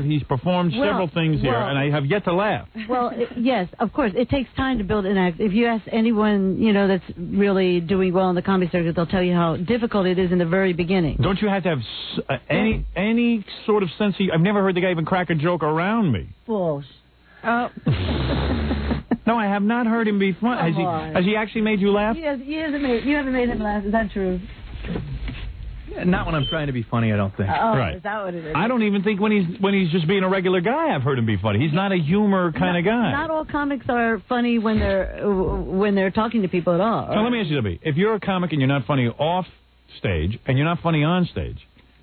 he's performed several things here, and I have yet to laugh. Well, yes, of course. It takes time to build an act. If you ask anyone, that's really doing well in the comedy circuit, they'll tell you how difficult it is in the very beginning. Don't you have to have any sort of sense of... I've never heard the guy even crack a joke around me. Bullshit. No, I have not heard him be funny. Has he actually made you laugh? You haven't made him laugh. Is that true? Not when I'm trying to be funny, I don't think. Oh, Right. is that what it is? I don't even think when he's just being a regular guy, I've heard him be funny. He's not a humor kind of guy. Not all comics are funny when they're talking to people at all. Now, let me ask you something. If you're a comic and you're not funny off stage and you're not funny on stage,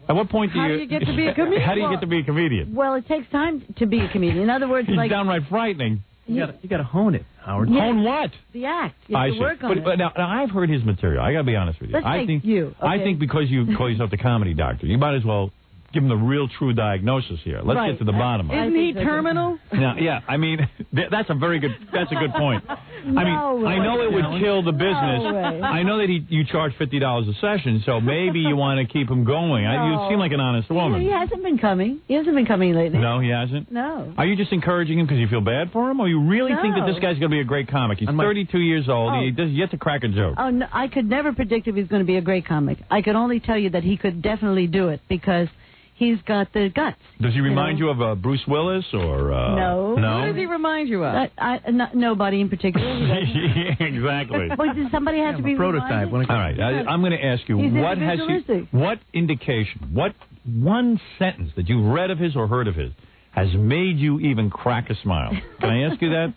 at what point How do you get to be a comedian? How do you get to be a comedian? Well, it takes time to be a comedian. In other words, He's like downright frightening. You got to hone it, Howard. Yeah. Hone what? the act. You I have see. to work on it. But now I've heard his material. I got to be honest with you. Let's I take think you. I Okay. think because you call yourself the comedy doctor, you might as well give him the real, true diagnosis here. Let's Right. get to the bottom of it. Isn't he terminal? Now, yeah, I mean, that's a good point. I mean, No I know it would way. kill the business. No way. I know that you charge $50 a session, so maybe you want to keep him going. You No. seem like an honest woman. He hasn't been coming. He hasn't been coming lately. No, he hasn't? No. Are you just encouraging him because you feel bad for him, or you really think that No. this guy's going to be a great comic? He's 32 years old, and he does yet to crack a joke. Oh, no, I could never predict if he's going to be a great comic. I could only tell you that he could definitely do it because he's got the guts. Does he remind you of Bruce Willis or... No. No? Who does he remind you of? Nobody in particular. Exactly. But does somebody have to be prototype. reminded? All right, I'm going to ask you, He's what indication, what one sentence that you've read of his or heard of his has made you even crack a smile? Can I ask you that?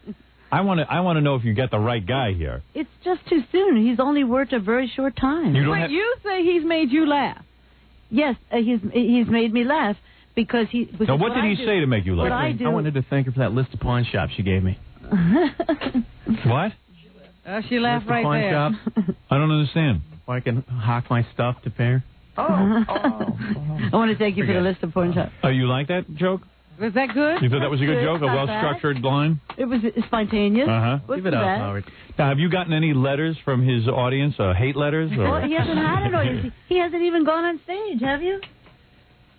I want to know if you get the right guy here. It's just too soon. He's only worked a very short time. You don't But have- you say he's made you laugh. Yes, he's made me laugh, because he. Because now, what did he say to make you like I wanted to thank her for that list of pawn shops she gave me. What? She laughed right pawn there. Shop. I don't understand. Or I can hawk my stuff to pay her. I want to thank you for the list of pawn shops. Oh, you like that joke? Was that good? You thought that was a good joke? A well-structured line? It was spontaneous. Give it up, Howard. Now, have you gotten any letters from his audience, hate letters? Or? Well, he hasn't had an audience. He hasn't even gone on stage, have you?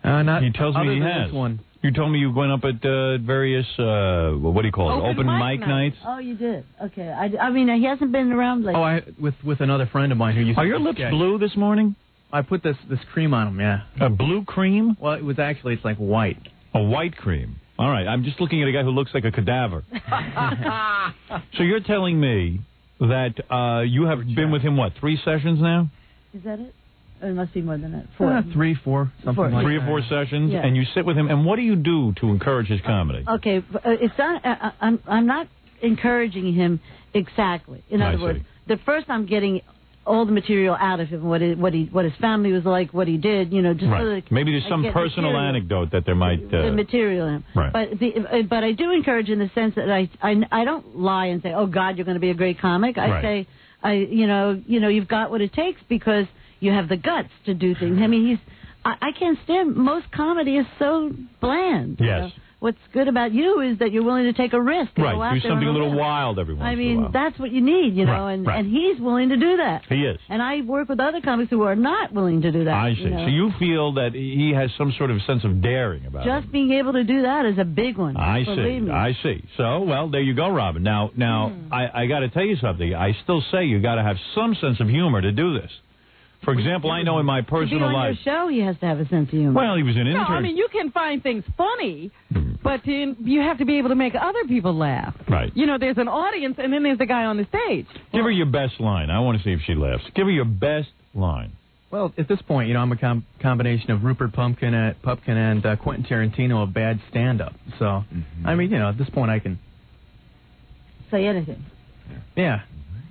Not. He tells me he has. This one. You told me you went up at various, what do you call it, open mic nights? Oh, you did? Okay. I mean, he hasn't been around lately. Oh, with another friend of mine who used to... Are your lips blue this morning? I put this cream on them, yeah. A blue cream? Well, it's like white. A white cream. All right, I'm just looking at a guy who looks like a cadaver. So you're telling me that you have been with him, what, 3 sessions now? Is that it? Or it must be more than that. 4. 3, 4, something like that. 3 or 4 sessions, yeah. And you sit with him. And what do you do to encourage his comedy? Okay, it's not. I'm not encouraging him exactly. In other words, the first I'm getting all the material out of him, what his family was like, what he did, just so that maybe there's some personal anecdote that there might the material in him. Right. But I do encourage in the sense that I don't lie and say, oh God, you're going to be a great comic. I say, you've got what it takes because you have the guts to do things. I mean, I can't stand, most comedy is so bland. Yes. What's good about you is that you're willing to take a risk. Right, do something a little wild every once in a while. I mean, that's what you need, and he's willing to do that. He is. And I work with other comics who are not willing to do that. I see. So you feel that he has some sort of sense of daring about it. Just being able to do that is a big one. I Believe see. me. I see. So, well, there you go, Robin. Now, I got to tell you something. I still say you got to have some sense of humor to do this. For example, I know in my personal life. To be on your show, he has to have a sense of humor. Well, he was an intern. No, I mean, you can find things funny, but you have to be able to make other people laugh. Right. There's an audience, and then there's the guy on the stage. Give her your best line. I want to see if she laughs. Give her your best line. Well, at this point, I'm a combination of Rupert Pupkin and Quentin Tarantino, a bad stand-up. So, I mean, at this point, I can say anything. Yeah.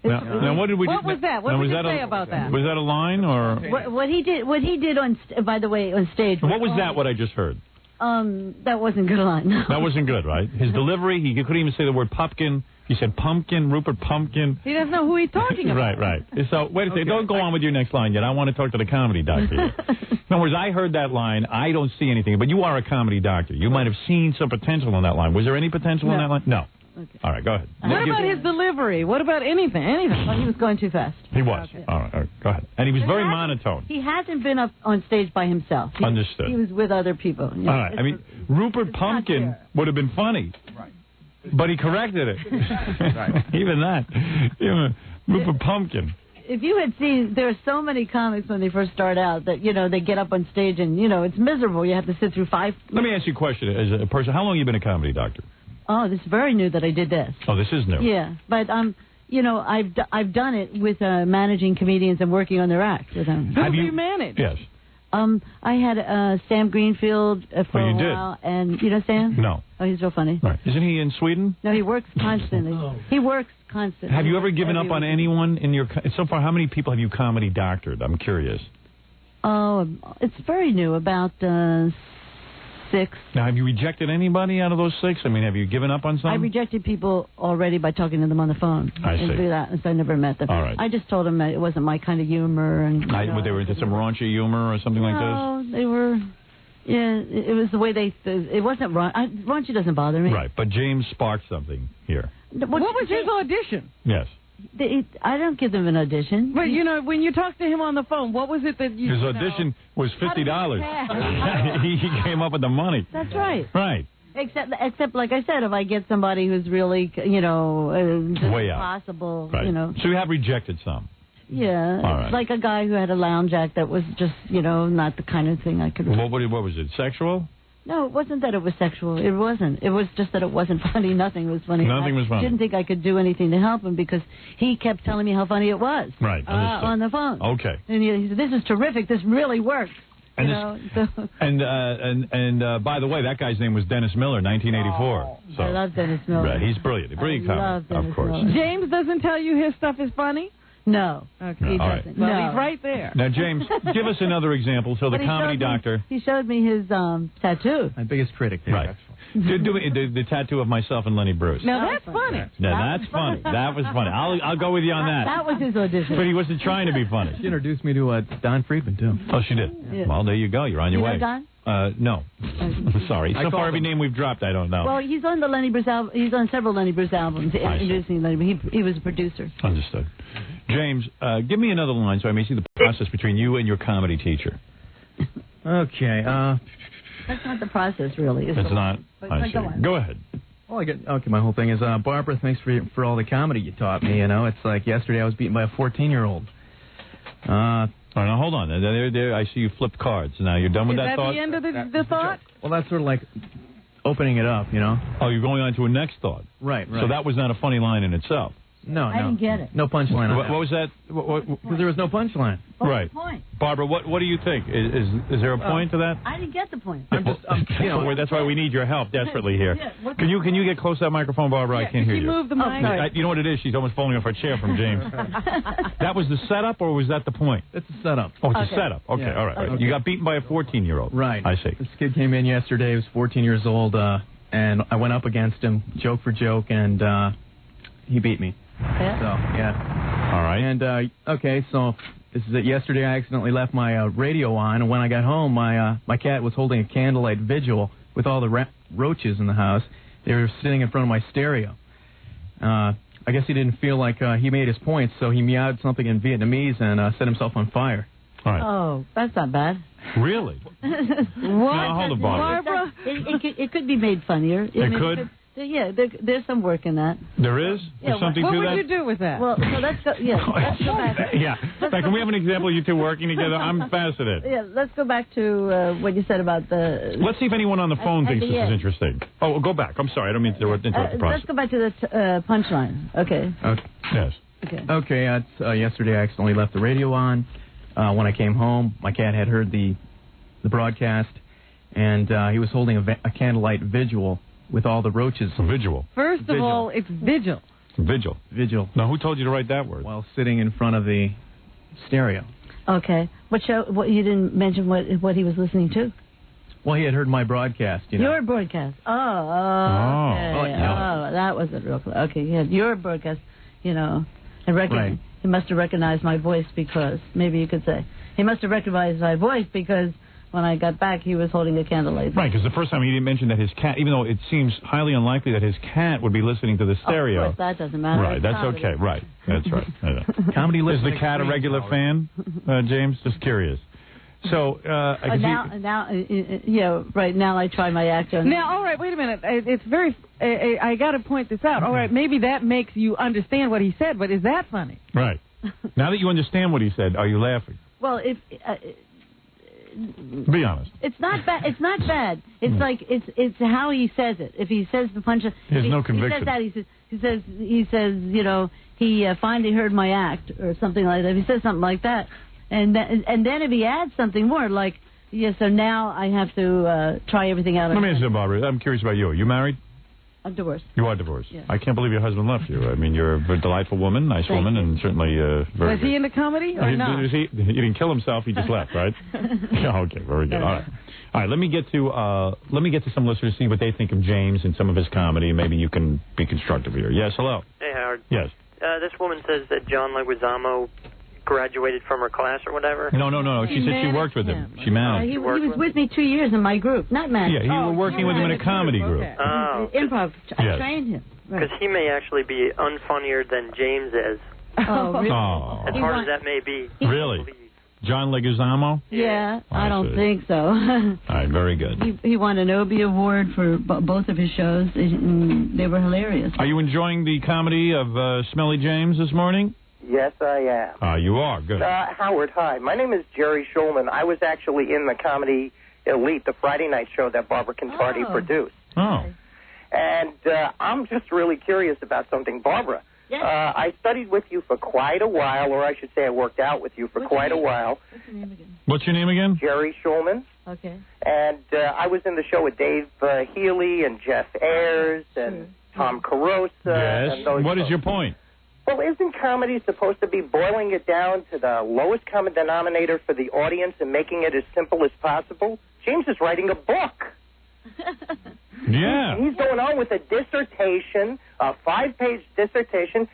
Now, what did we? What was that? What did you say about that? Was that a line or? What he did on, by the way, on stage. What was that? What I just heard? That wasn't good line. No. That wasn't good, right? His delivery. He couldn't even say the word pumpkin. He said pumpkin, Rupert Pumpkin. He doesn't know who he's talking about. Right. So wait a second. Don't go on with your next line yet. I want to talk to the comedy doctor. In other words, I heard that line. I don't see anything, but you are a comedy doctor. You might have seen some potential in that line. Was there any potential in that line? No. Okay. All right, go ahead. What about his delivery? What about anything? Oh, he was going too fast. He was. All right, go ahead. And he was very monotone. He hasn't been up on stage by himself. Understood. He was with other people. All right. I mean, Rupert Pumpkin would have been funny. Right. But he corrected it. Right. Even that. Rupert Pumpkin. If you had seen, there are so many comics when they first start out that, they get up on stage and, it's miserable. You have to sit through 5. Let me ask you a question as a person. How long have you been a comedy doctor? Oh, this is very new that I did this. Oh, this is new. Yeah, but I've done it with managing comedians and working on their act with them. Who do you manage? Yes. I had Sam Greenfield for a while, and you know Sam? No. Oh, he's real funny. Right. Isn't he in Sweden? No, he works constantly. He works constantly. Have you ever given up on anyone in your so far? How many people have you comedy doctored? I'm curious. Oh, it's very new. About 6. Now, have you rejected anybody out of those 6? I mean, have you given up on some? I rejected people already by talking to them on the phone. I see. And do that, so I never met them. All right. I just told them that it wasn't my kind of humor. And they were into some raunchy humor or something like this? No, they were... Yeah, it was the way they... It wasn't raunchy. Raunchy doesn't bother me. Right, but James sparked something here. What was his audition? Yes. I don't give them an audition. But, when you talk to him on the phone, what was it that you... His audition was $50. He came up with the money. That's right. Right. Except, like I said, if I get somebody who's really, just way out. Possible, right. So you have rejected some. Yeah. All right. Like a guy who had a lounge act that was just, not the kind of thing I could... What was it, sexual? No, it wasn't that it was sexual. It wasn't. It was just that it wasn't funny. Nothing was funny. Nothing was funny. I didn't think I could do anything to help him because he kept telling me how funny it was. Right. On the phone. Okay. And he said, "This is terrific. This really works." And by the way, that guy's name was Dennis Miller, 1984. Oh, so. I love Dennis Miller. Right. He's brilliant. A brilliant comic, of course. Miller. James doesn't tell you his stuff is funny? No. Okay. He All doesn't. right. Well, he's right there. Now, James, give us another example. So the comedy doctor. He showed me his tattoo. My biggest critic. Right. Do the tattoo of myself and Lenny Bruce. Now, that's funny. Now, that's funny. That was funny. I'll go with you on that. That was his audition. But he wasn't trying to be funny. She introduced me to Don Friedman, too. Oh, she did? Yeah. Well, there you go. You're on your way. You know Don? No. Sorry. So far, every name we've dropped, I don't know. Well, he's on the Lenny Bruce album. He's on several Lenny Bruce albums. Introducing Lenny. He was a producer. Understood. James, give me another line so I may see the process between you and your comedy teacher. Okay. That's not the process, really. Is It's it? not. But I see. Go ahead. Well, my whole thing is, Barbara, thanks for all the comedy you taught me. You know, it's like yesterday I was beaten by a 14-year-old. All right, now hold on. There, I see you flipped cards. Now you're done with that thought? Is that the end of the thought? Well, that's sort of like opening it up, you know. Oh, you're going on to a next thought. Right. So that was not a funny line in itself. No, I didn't get it. No punchline. What was that? Because there was no punchline. What's the point? Barbara, what do you think? Is there a point to that? I didn't get the point. That's why we need your help desperately here. Yeah, Can you get close to that microphone, Barbara? I can't hear you. Move the mic. You know what it is? She's almost falling off her chair from James. That was the setup, or was that the point? It's a setup. Oh, it's a setup. Okay, Yeah. all right. Okay. You got beaten by a 14-year-old. Right. I see. This kid came in yesterday. He was 14 years old, and I went up against him, joke for joke, and he beat me. Yeah. So, yeah. All right. And, okay, so this is it. Yesterday I accidentally left my radio on, and when I got home, my cat was holding a candlelight vigil with all the roaches in the house. They were sitting in front of my stereo. I guess he didn't feel like he made his point, so he meowed something in Vietnamese and set himself on fire. All right. Oh, that's not bad. Really? What? Now, hold on, Barbara. It could be made funnier. It could? Yeah, there's some work in that. There is? There's something to that? What would you do with that? Well, so let's go. Yeah, let's go back. Yeah. Can we have an example of you two working together? I'm fascinated. Yeah, let's go back to what you said about the. Let's see if anyone on the phone thinks this is interesting. Oh, go back. I'm sorry. I don't mean to interrupt the process. Let's go back to the punchline. Okay. Yes. Okay. Yesterday I accidentally left the radio on. When I came home, my cat had heard the broadcast, and he was holding a candlelight vigil with all the roaches. Vigil. First of all, it's vigil. Vigil. Vigil. Now, who told you to write that word? While sitting in front of the stereo. Okay. What show? What you didn't mention what he was listening to? Well, he had heard my broadcast. You know. Your broadcast. Okay. That was it real clear. Okay, yeah, your broadcast. You know, and Right. He must have recognized my voice because maybe you could say he must have recognized my voice because. When I got back, he was holding a candlelight. Right, because the first time he didn't mention that his cat, even though it seems highly unlikely that his cat would be listening to the stereo. Of course, that doesn't matter. Right, that's okay. Right, that's right. Comedy is the cat a regular fan, James? Just curious. So, right now I try my act on. Now, all right, wait a minute. It's very. I got to point this out. All right, maybe that makes you understand what he said, but is that funny? Right. Now that you understand what he said, are you laughing? Well, if. Be honest. It's not bad. It's not bad. It's like it's how he says it. If he says the punch, there's no conviction. He says that. He says you know he finally heard my act or something like that. If he says something like that, and then if he adds something more like so now I have to try everything out. Let me ask you, Barbara. I'm curious about you. Are you married? I'm divorced. You are divorced. Yeah. I can't believe your husband left you. I mean, you're a delightful woman, nice woman, and certainly very. Was he into comedy or not? He didn't kill himself. He just left, right? Okay, very good. All right. Let me get to some listeners, see what they think of James and some of his comedy. Maybe you can be constructive here. Yes, hello. Hey, Howard. Yes. This woman says that John Leguizamo graduated from her class or whatever. No. She said she worked with him. She managed. He was with me 2 years in my group, not managed. Yeah, you were working with him in a comedy group. Okay. Oh. Improv. I trained him. Because he may actually be unfunnier than James is. Oh, really? Oh. As hard as that may be. Really? John Leguizamo? Yeah, I don't think so. All right, very good. He won an Obie Award for both of his shows. They were hilarious. Are you enjoying the comedy of Smelly James this morning? Yes, I am. You are. Good. Howard, hi. My name is Jerry Schulman. I was actually in the Comedy Elite, the Friday night show that Barbara Contardi produced. Oh. And I'm just really curious about something. Barbara, yes. I studied with you for quite a while, or I should say I worked out with you for quite a while. What's your name again? What's your name again? Jerry Schulman. Okay. And I was in the show with Dave Healy and Jeff Ayers and Tom Carosa. Yes. And those What is folks. your point? Well, isn't comedy supposed to be boiling it down to the lowest common denominator for the audience and making it as simple as possible? James is writing a book. Yeah. He's going on with a dissertation, a 5-page dissertation.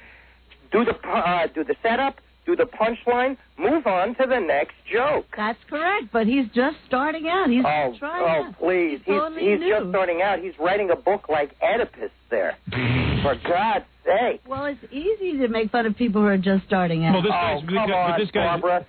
Do the setup, do the punchline, move on to the next joke. That's correct, but he's just starting out. He's trying. Oh, please. He's just starting out. He's writing a book like Oedipus there. For God's sake. Well, it's easy to make fun of people who are just starting out. Well, come on, Barbara.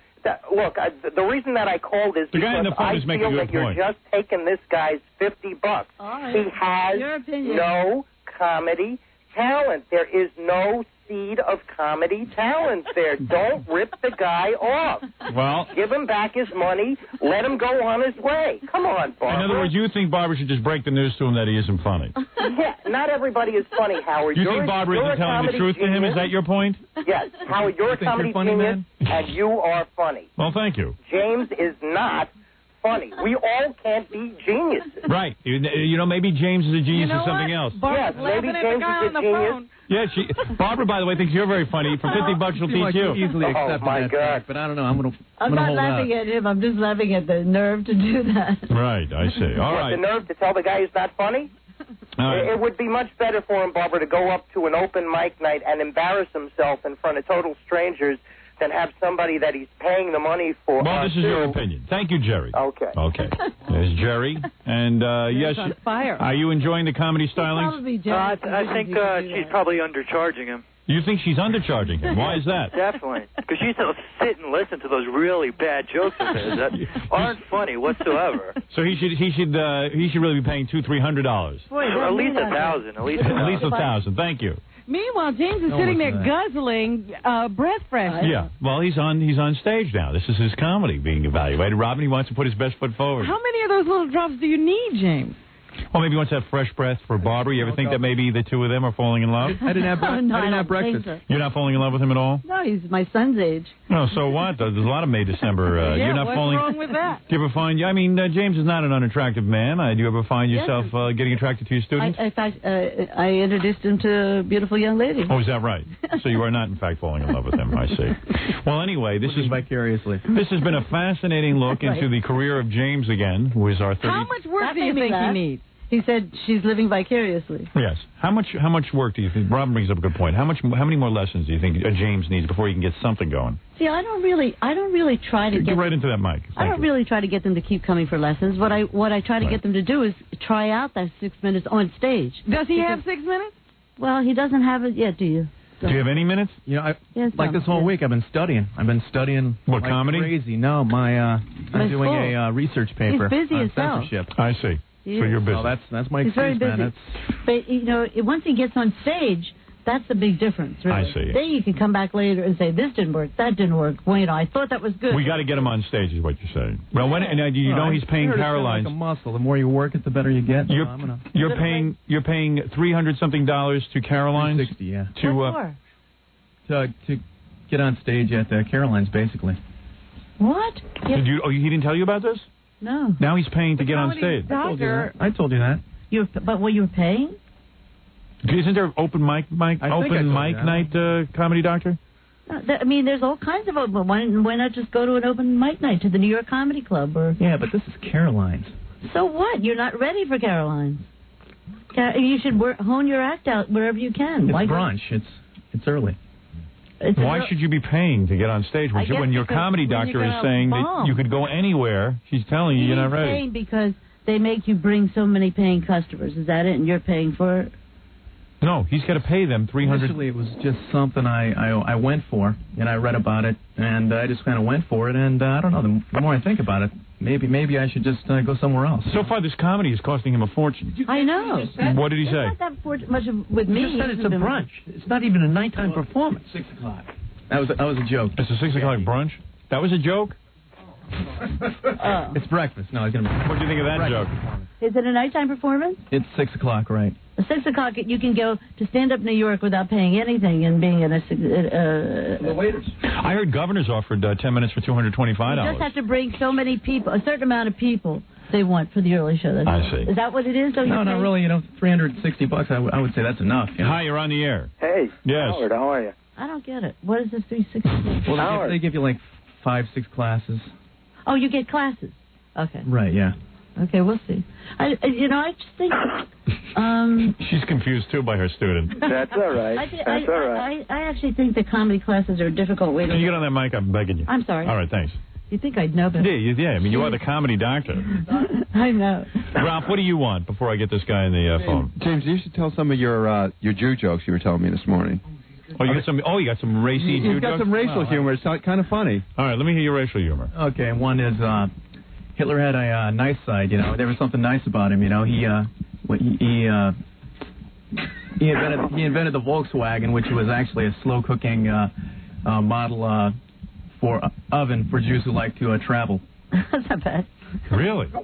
Look, the reason that I called is because I feel that you're just taking this guy's $50. He has no comedy talent. There is no seed of comedy talent there. Don't rip the guy off. Well, give him back his money. Let him go on his way. Come on, Barbara. In other words, you think Barbara should just break the news to him that he isn't funny? Yeah, not everybody is funny, Howard. You think Barbara isn't telling the truth to him? Is that your point? Yes, Howard, you're a comedy genius, and you are funny. Well, thank you. James is not funny. We all can't be geniuses. Right. You know, maybe James is a genius or something else. Yes, maybe James is a genius. Yeah, Barbara, by the way, thinks you're very funny. For $50, she'll teach you. Easily accept that fact, but I don't know. I'm not laughing at him. I'm just laughing at the nerve to do that. Right, I see. All right. The nerve to tell the guy he's not funny? Right. It would be much better for him, Barbara, to go up to an open mic night and embarrass himself in front of total strangers than have somebody that he's paying the money for. Well, this is your opinion. Thank you, Jerry. Okay. Okay. There's Jerry. And, yes, on fire. Are you enjoying the comedy styling? I think she's probably undercharging him. You think she's undercharging him? Why is that? Definitely. Because she used to sit and listen to those really bad jokes of his that aren't funny whatsoever. So he should really be paying $200-300. At least $1,000. At least $1,000. Thank you. Meanwhile, James is sitting there guzzling breath fresh. Yeah. Well, he's on stage now. This is his comedy being evaluated. Robin, he wants to put his best foot forward. How many of those little drops do you need, James? Well, maybe he wants to have fresh breath for Barbara. You ever think that maybe the two of them are falling in love? I didn't have breakfast. So. You're not falling in love with him at all? No, he's my son's age. No, so what? There's a lot of May December. Yeah, you're not what's falling. wrong with that? Do you ever find? I mean, James is not an unattractive man. Do you ever find yourself getting attracted to your students? In fact, I introduced him to a beautiful young lady. Oh, is that right? So you are not, in fact, falling in love with him. I see. Well, anyway, this is vicariously. This has been a fascinating look into the career of James again, who is our 30. How much work do you think he needs? He said she's living vicariously. Yes. How much work do you think? Robin brings up a good point. How many more lessons do you think James needs before he can get something going? See, I don't really try to get right into that mic. I don't really try to get them to keep coming for lessons. What I try to get them to do is try out that 6 minutes on stage. Does he have 6 minutes? Well, he doesn't have it yet. Do you? Do you have any minutes? You know, like this whole week, I've been studying. What, like comedy? Crazy. No, I'm doing a research paper He's busy on as hell. censorship. I see. So you're busy. Well, that's my He's excuse, very busy. man. But, you know, once he gets on stage, that's the big difference, really. I see. Then you can come back later and say, this didn't work, that didn't work. Well, you know, I thought that was good. We got to get him on stage, is what you're saying. Well, you know he's paying Caroline's. Like a muscle. The more you work it, the better you get. You're paying $300-something to Caroline's. $360, yeah. To get on stage at Caroline's, basically. What? He didn't tell you about this? No. Now he's paying to get on stage. I told you that. But what you were paying? Isn't there open mic night comedy doctor? I mean, there's all kinds of open. Why not just go to an open mic night to the New York Comedy Club? Yeah, but this is Caroline's. So what? You're not ready for Caroline's. You should hone your act out wherever you can. It's brunch. It's early. Why should you be paying to get on stage when your comedy doctor is saying that you could go anywhere? She's telling you you're not ready. He's paying because they make you bring so many paying customers. Is that it? And you're paying for it? No, he's got to pay them $300. Initially, it was just something I went for, and I read about it, and I just kind of went for it, and I don't know, the more I think about it, maybe I should just go somewhere else. So far, this comedy is costing him a fortune. I know. What did he say? It's not that much with me. He just said it's a brunch. It's not even a nighttime performance. 6 o'clock. That was a joke. It's a 6 o'clock brunch? That was a joke? It's breakfast. No, it's gonna be. What do you think of that joke? Is it a nighttime performance? It's 6 o'clock, right? At 6 o'clock, you can go to Stand Up New York without paying anything and being in the waiters. I heard Governors offered 10 minutes for $225. You just have to bring so many people, a certain amount of people they want for the early show. I see. Is that what it is? No, not really. $360. I would say that's enough. Hi, you're on the air. Hey. Yes. Howard, how are you? I don't get it. What is this 360? Well, they give you like 5-6 classes. Oh, you get classes. Okay. Right, yeah. Okay, we'll see. I just think... She's confused, too, by her student. That's all right. That's all right. I actually think that comedy classes are a difficult way to... Can you get on that mic? I'm begging you. I'm sorry. All right, thanks. You think I'd know better? Yeah, I mean, you are the comedy doctor. I know. Ralph, what do you want before I get this guy on the phone? James, you should tell some of your Jew jokes you were telling me this morning. Oh, you got some. Oh, you got some racy Jew You've got jokes? some racial humor. It's kind of funny. All right, let me hear your racial humor. Okay, one is Hitler had a nice side. You know, there was something nice about him. You know, he invented the Volkswagen, which was actually a slow cooking model for oven for Jews who like to travel. That's not bad. Really? You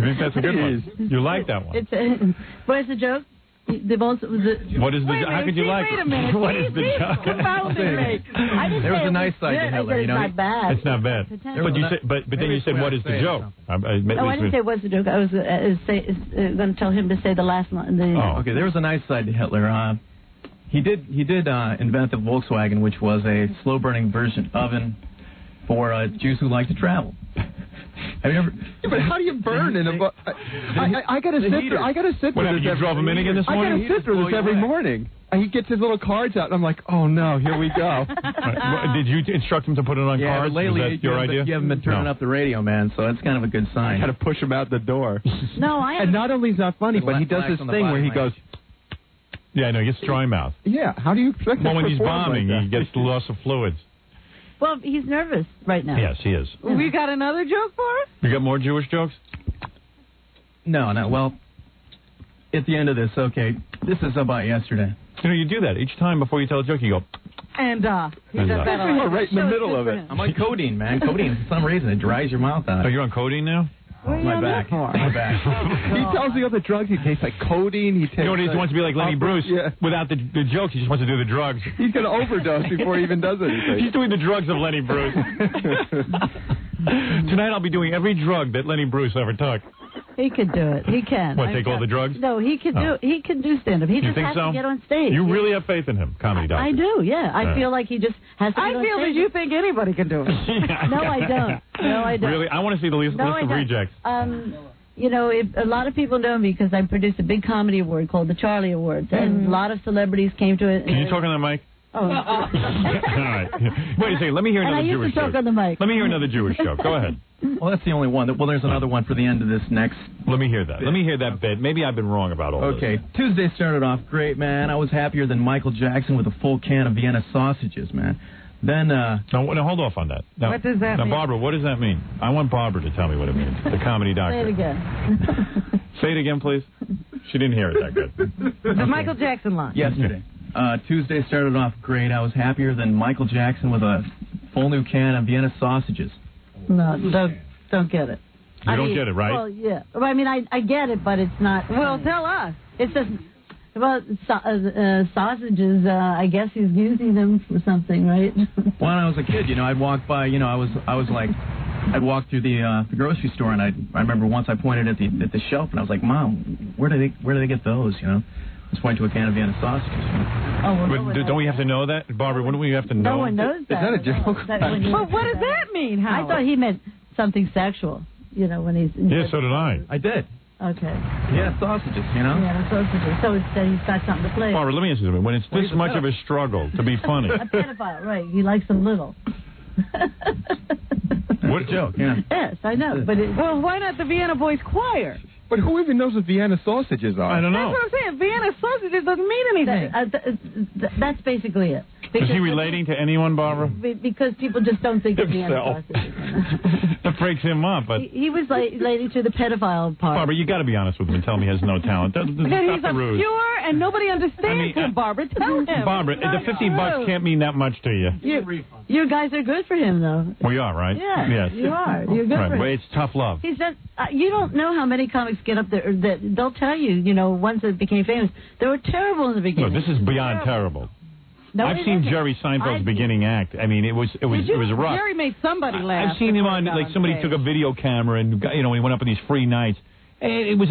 think that's a good one? You like that one? What is the joke? What is the? How could you like it? Wait a minute. What is the joke? There was a nice side to Hitler. You know, it's not bad. It's not bad. But you said, but then you said, what is the joke? I didn't say what's the joke. I was going to tell him to say the last line. Okay, there was a nice side to Hitler. He did invent the Volkswagen, which was a slow burning version oven for Jews who like to travel. Have you ever? Yeah, but how do you burn in a? I gotta sit through. I gotta sit through this. You drove him in again this morning? I gotta sit through this every morning. He gets his little cards out, and I'm like, oh no, here we go. Did you instruct him to put it on cards? Lately, is that your idea? You haven't been turning up the radio, man, so that's kind of a good sign. I gotta push him out the door. No, And not only is that funny, but he does this thing where he goes. Yeah, I know. He gets dry mouth. Yeah, how do you expect? Well, when he's bombing, he gets loss of fluids. Well, he's nervous right now. Yes, he is. We got another joke for us? You got more Jewish jokes? No. Well, at the end of this, okay, this is about yesterday. You know, you do that each time before you tell a joke. You go. And he does that right in the middle of it. I'm on codeine, man. Codeine, for some reason, it dries your mouth out. Oh, you're on codeine now? My back. My back. He tells the other drugs he takes, like codeine. He takes. You know what it is? He wants to be like Lenny Bruce without the jokes. He just wants to do the drugs. He's going to overdose before he even does anything. He's doing the drugs of Lenny Bruce. Tonight I'll be doing every drug that Lenny Bruce ever took. He could do it. He can. What, take all the drugs? No, he can do. He can do stand-up. He just has to get on stage. You really have faith in him, comedy doctor? I do. Yeah, I feel like he just has to. I feel that you think anybody can do it. No, I don't. No, I don't. Really, I want to see the list of rejects. You know, a lot of people know me because I produced a big comedy award called the Charlie Awards, and a lot of celebrities came to it. Can you talk on the mic? Oh. All right. Wait a second. Let me hear another Jewish joke. I used to talk on the mic. Let me hear another Jewish joke. Go ahead. Well, that's the only one. Well, there's another one for the end of this next. Let me hear that. Let me hear that bit. Maybe I've been wrong about all this. Okay. Tuesday started off great, man. I was happier than Michael Jackson with a full can of Vienna sausages, man. Then, Now, hold off on that. Now, what does that mean? Now, Barbara, what does that mean? I want Barbara to tell me what it means. The comedy doctor. Say it again. Say it again, please. She didn't hear it that good. The Michael Jackson line. Yesterday. Tuesday started off great. I was happier than Michael Jackson with a full new can of Vienna sausages. No, don't get it. You don't get it, right? Well, yeah. Well, I mean, I get it, but it's not. Well, tell us. It's just. Well, sausages, I guess he's using them for something, right? When I was a kid, you know, I'd walk by, you know, I was like, I'd walk through the grocery store, and I remember once I pointed at the shelf, and I was like, Mom, where do they get those, you know? I was pointing to a can of Vienna sausages. Oh, well, don't we have to know that, Barbara? Wouldn't we have to know? No one knows that. Is that a joke? But what does that mean, Howard? I thought he meant something sexual, you know, when he's... Yeah, so did I. I did. Okay. Yeah, sausages, you know? Yeah, sausages. So he's got something to play. Barbara, let me ask you something. When it's this much of a struggle to be funny... A pedophile, right. He likes them little. What joke? Yeah. Yes, I know. But well, why not the Vienna Boys Choir? But who even knows what Vienna sausages are? I don't know. That's what I'm saying. Vienna sausages doesn't mean anything. That's basically it. Is he relating to anyone, Barbara? Because people just don't think of Vienna sausages. That breaks him up. But he was relating to the pedophile part. Barbara, you got to be honest with him and tell him he has no talent. Because he's obscure and nobody understands him, Barbara. Tell him. Barbara, the $50 can't mean that much to you. You guys are good for him, though. We are, right? Yeah, yes. you are. You're good for him. But it's tough love. He's just, you don't know how many comics get up there that they'll tell you, you know, ones that became famous, they were terrible in the beginning. No, this is beyond terrible. No, I've seen Jerry Seinfeld's beginning act. I mean, it was rough. Jerry made somebody laugh. I've seen him on, like, somebody took a video camera and, you know, he went up on these free nights, it was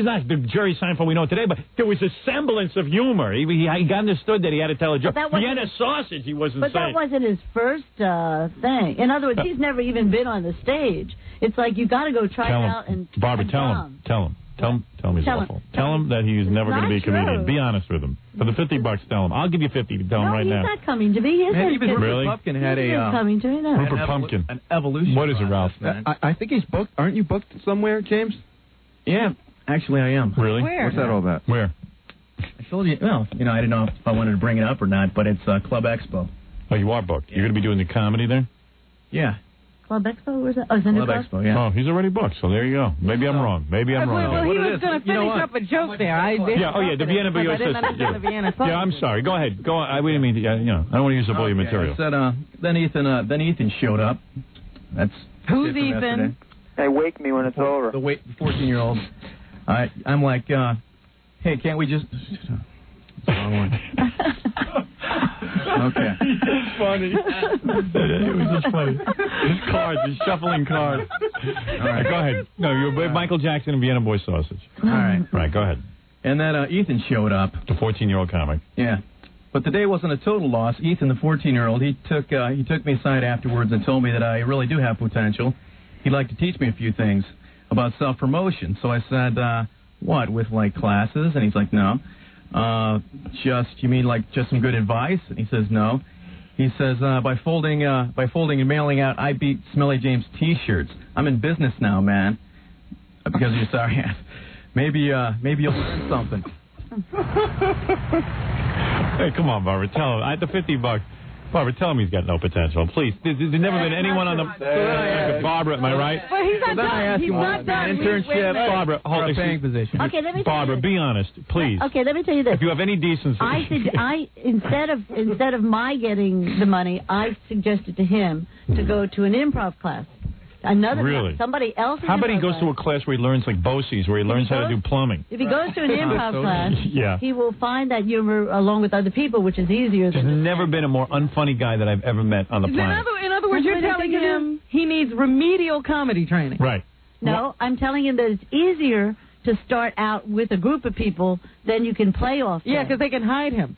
not the Jerry Seinfeld we know today, but there was a semblance of humor. He understood that he had to tell a joke. Vienna sausage, he wasn't saying. But that wasn't his first thing. In other words, he's never even been on the stage. It's like you got to go try it out and. Barbara, tell him he's awful. Tell him that he's never going to be a comedian. Be honest with him. For the $50, tell him. I'll give you 50 to tell him right now. No, he's not coming to me. Even Rupert Pumpkin had coming to me now. Rupert Pumpkin. An evolution. What is it, Ralph? I think he's booked. Aren't you booked somewhere, James? Yeah, actually I am. Really? Where? What's that all about? Where? I told you. Well, I didn't know if I wanted to bring it up or not, but it's Club Expo. Oh, you are booked. You're going to be doing the comedy there? Yeah. Club Expo? Where's that? Oh, Club Expo, yeah. Oh, he's already booked, so there you go. Maybe I'm wrong. Well, he was going to finish up a joke there. The Vienna BO Yeah, I'm sorry. Go ahead. Go on. We didn't mean to, I don't want to use up all your material. I said, then Ethan showed up. That's Who's Ethan? Hey, wake me when it's over. The 14-year-old. I'm like, hey, can't we just... Wrong one. Okay. It's funny. It was just funny. His cards, he's shuffling cards. All right, go ahead. No, you're Michael Jackson and Vienna Boy Sausage. All right. Right, go ahead. And then Ethan showed up. The 14-year-old comic. Yeah. But the day wasn't a total loss. Ethan, the 14-year-old, he took me aside afterwards and told me that I really do have potential. He'd like to teach me a few things about self-promotion. So I said, what, with, like, classes? And he's like, no. You mean like just some good advice? And he says no. He says by folding and mailing out I Beat Smelly James T-shirts. I'm in business now, man. Because you're sorry. Maybe you'll learn something. Hey, come on, Barbara. Tell him. The $50. Barbara, tell him he's got no potential. Please. There's never been anyone on the... Barbara, am I right? But he's not done. He's not done. Internship. Barbara, hold on. Paying position. Okay, let me tell Barbara, you be honest, please. Okay, let me tell you this. If you have any decency... Instead of my getting the money, I suggested to him to go to an improv class. Somebody else. How about he goes to a class where he learns like BOCES, where he learns how to do plumbing? If he goes to an improv class, he will find that humor along with other people, which is easier. There's never been a more unfunny guy that I've ever met on the planet. In other words, you're telling him he needs remedial comedy training. Right. No, I'm telling him that it's easier to start out with a group of people than you can play off. Yeah, because they can hide him.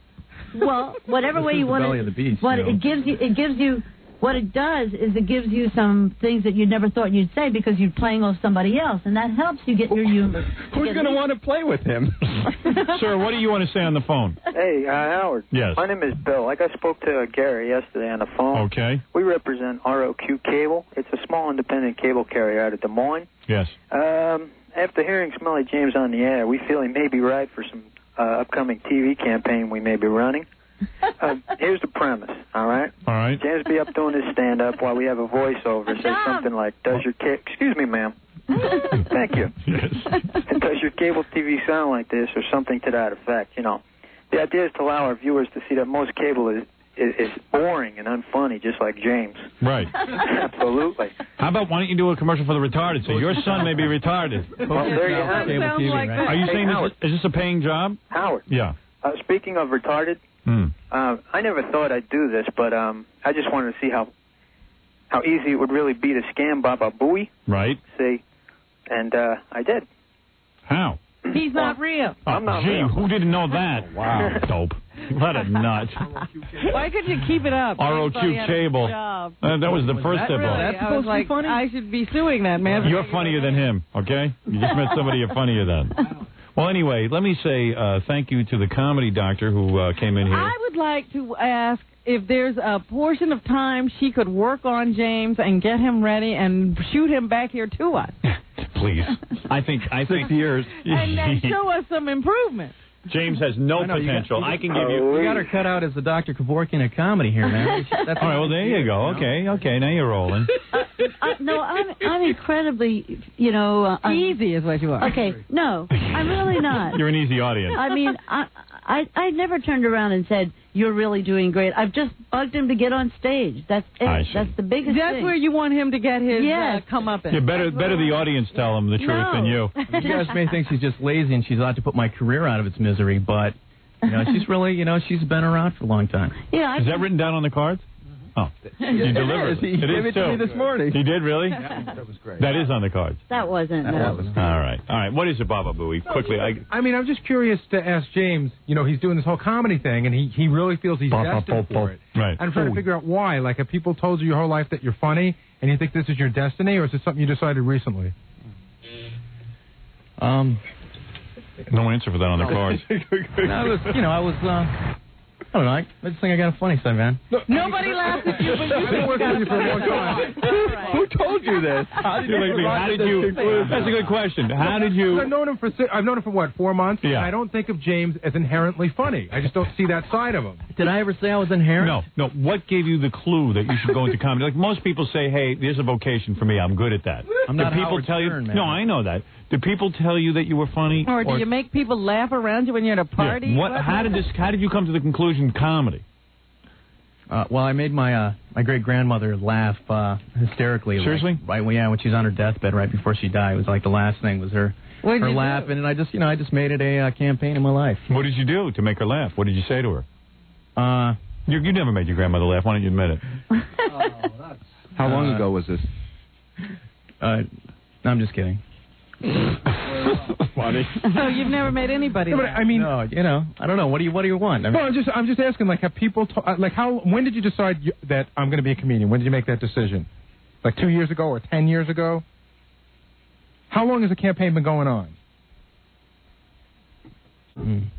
Well, whatever way you want it. It gives you. What it does is it gives you some things that you never thought you'd say because you're playing off somebody else, and that helps you get your humor. Who's going to want to play with him? Sir, what do you want to say on the phone? Hey, Howard. Yes. My name is Bill. I spoke to Gary yesterday on the phone. Okay. We represent ROQ Cable. It's a small independent cable carrier out of Des Moines. Yes. After hearing Smelly James on the air, we feel he may be right for some upcoming TV campaign we may be running. Here's the premise, all right? All right. James be up doing his stand-up while we have a voiceover. Say something like, excuse me, ma'am. Thank you. Yes. Does your cable TV sound like this, or something to that effect, The idea is to allow our viewers to see that most cable is boring and unfunny, just like James. Right. Absolutely. How about, why don't you do a commercial for the retarded? So your son may be retarded. Well, there you have it. Are you saying is this a paying job? Howard. Yeah. Speaking of retarded, I never thought I'd do this, but I just wanted to see how easy it would really be to scam Baba Booey. Right. See, and I did. How? He's not real. I'm not real. Who didn't know that? Wow. Dope. What a nut. Why couldn't you keep it up? ROQ Cable. That was the first step. I was like, I should be suing that man. You're funnier than him, okay? You just met somebody you're funnier than. Well, anyway, let me say thank you to the comedy doctor who came in here. I would like to ask if there's a portion of time she could work on James and get him ready and shoot him back here to us. Please. I think 6 years. And then show us some improvement. James has no potential. I can give you... We got her cut out as the Dr. Kevorkian of comedy here, man. All right, well, there you go. Okay, now you're rolling. No, I'm incredibly, easy is what you are. Okay, no, I'm really not. You're an easy audience. I mean, I never turned around and said, you're really doing great. I've just bugged him to get on stage. That's it. That's the biggest thing. That's where you want him to get his comeuppance. Yeah, better the audience tell him the truth than you. You guys may think she's just lazy and she's out to put my career out of its misery, but she's really, she's been around for a long time. Yeah. Is that written down on the cards? Oh, you delivered it. He gave it to me this morning. He did, really? Yeah, that was great. That is on the cards. That wasn't. No. All right. What is it, Baba Booey? Quickly. I mean, I'm just curious to ask James, you know, he's doing this whole comedy thing, and he really feels he's destined for it. Right. I'm trying to figure out why. Like, have people told you your whole life that you're funny, and you think this is your destiny, or is it something you decided recently? No answer for that on the cards. I don't know. I just think I got a funny side, man. Nobody laughs at you, but you I've been working with you for a long time. Who told you this? How did you? That's a good question. How did you? I've known him for what, 4 months? Yeah. And I don't think of James as inherently funny. I just don't see that side of him. Did I ever say I was inherent? No. What gave you the clue that you should go into comedy? Like most people say, hey, there's a vocation for me. I'm good at that. I'm not people Howard tell you? Stern, man. No, I know that. Do people tell you that you were funny? Or do you make people laugh around you when you're at a party? Yeah. How did you come to the conclusion comedy? Well, I made my great grandmother laugh hysterically. Seriously? Right when she was on her deathbed, right before she died. It was like the last thing was her laughing, and I just made it a campaign in my life. What did you do to make her laugh? What did you say to her? You never made your grandmother laugh. Why don't you admit it? How long ago was this? No, I'm just kidding. Funny. So you've never made anybody laugh? I mean, no, I don't know. What do you want? I mean, well, I'm just asking. Like, have people when did you decide that I'm going to be a comedian? When did you make that decision? Like 2 years ago or 10 years ago? How long has the campaign been going on? When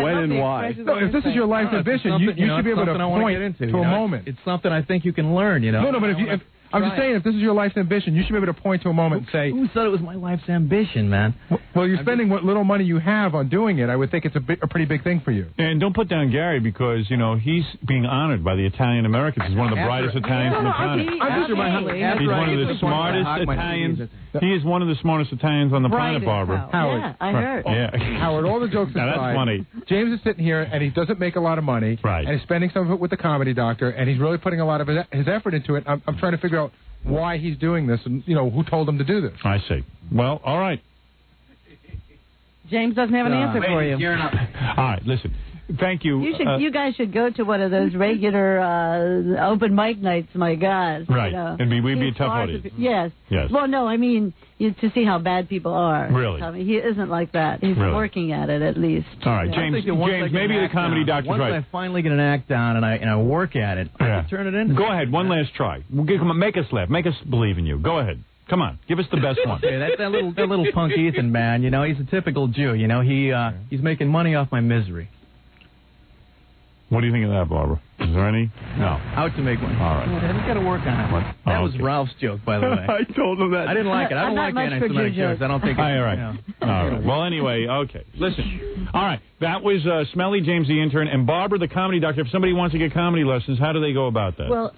and why? No, if this is your life's ambition, you should be able to point to a moment. It's something I think you can learn. No, but if I'm just saying, if this is your life's ambition, you should be able to point to a moment and say... Who said it was my life's ambition, man? Well, you're spending what little money you have on doing it. I would think it's a pretty big thing for you. And don't put down Gary because, he's being honored by the Italian Americans. He's one of the brightest Italians on the planet. He's one of the smartest Italians. He is one of the smartest Italians on the planet, Barbara. Howard. Yeah, I heard. Yeah. Howard, all the jokes aside... Now, that's funny. James is sitting here, and he doesn't make a lot of money. Right. And he's spending some of it with the Comedy Doctor, and he's really putting a lot of his effort into it. I'm trying to figure out why he's doing this and, who told him to do this. I see. Well, all right. James doesn't have an answer for you. All right, listen. Thank you. You guys should go to one of those regular open mic nights, my God. Right. And we'd be a tough audience. Yes. Well, no, I mean, to see how bad people are. Really? I mean, he isn't like that. He's working at it, at least. All right, James, maybe the Comedy Doctor's right. Once I finally get an act down and I work at it, I can turn it in. Go ahead, one last try. Make us laugh. Make us believe in you. Go ahead. Come on, give us the best one. Okay, that little punk Ethan, man, he's a typical Jew. He's making money off my misery. What do you think of that, Barbara? Is there any? No. Out to make money. All right. I've got to work on it. That was Ralph's joke, by the way. I told him that. I didn't like it. I don't like anti-Semitic jokes. I don't think. All right. All right. Well, anyway, okay. Listen. All right. That was Smelly James, the intern, and Barbara, the Comedy Doctor. If somebody wants to get comedy lessons, how do they go about that? Well,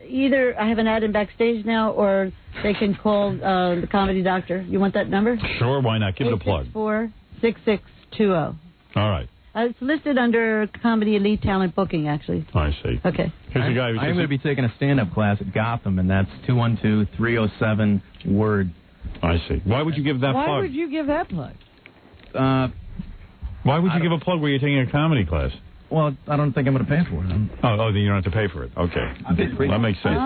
either I have an ad in Backstage now, or they can call the Comedy Doctor. You want that number? Sure. Why not? Give it a plug. 864-6620. All right. It's listed under Comedy Elite Talent Booking, actually. I see. Okay. Here's a guy who's I'm going to be taking a stand-up class at Gotham, and that's 212-307-WORD. I see. Why would you give that plug? Why would you give that plug? Why would you give a plug where you're taking a comedy class? Well, I don't think I'm going to pay for it. Oh, then you don't have to pay for it. Okay. That makes sense.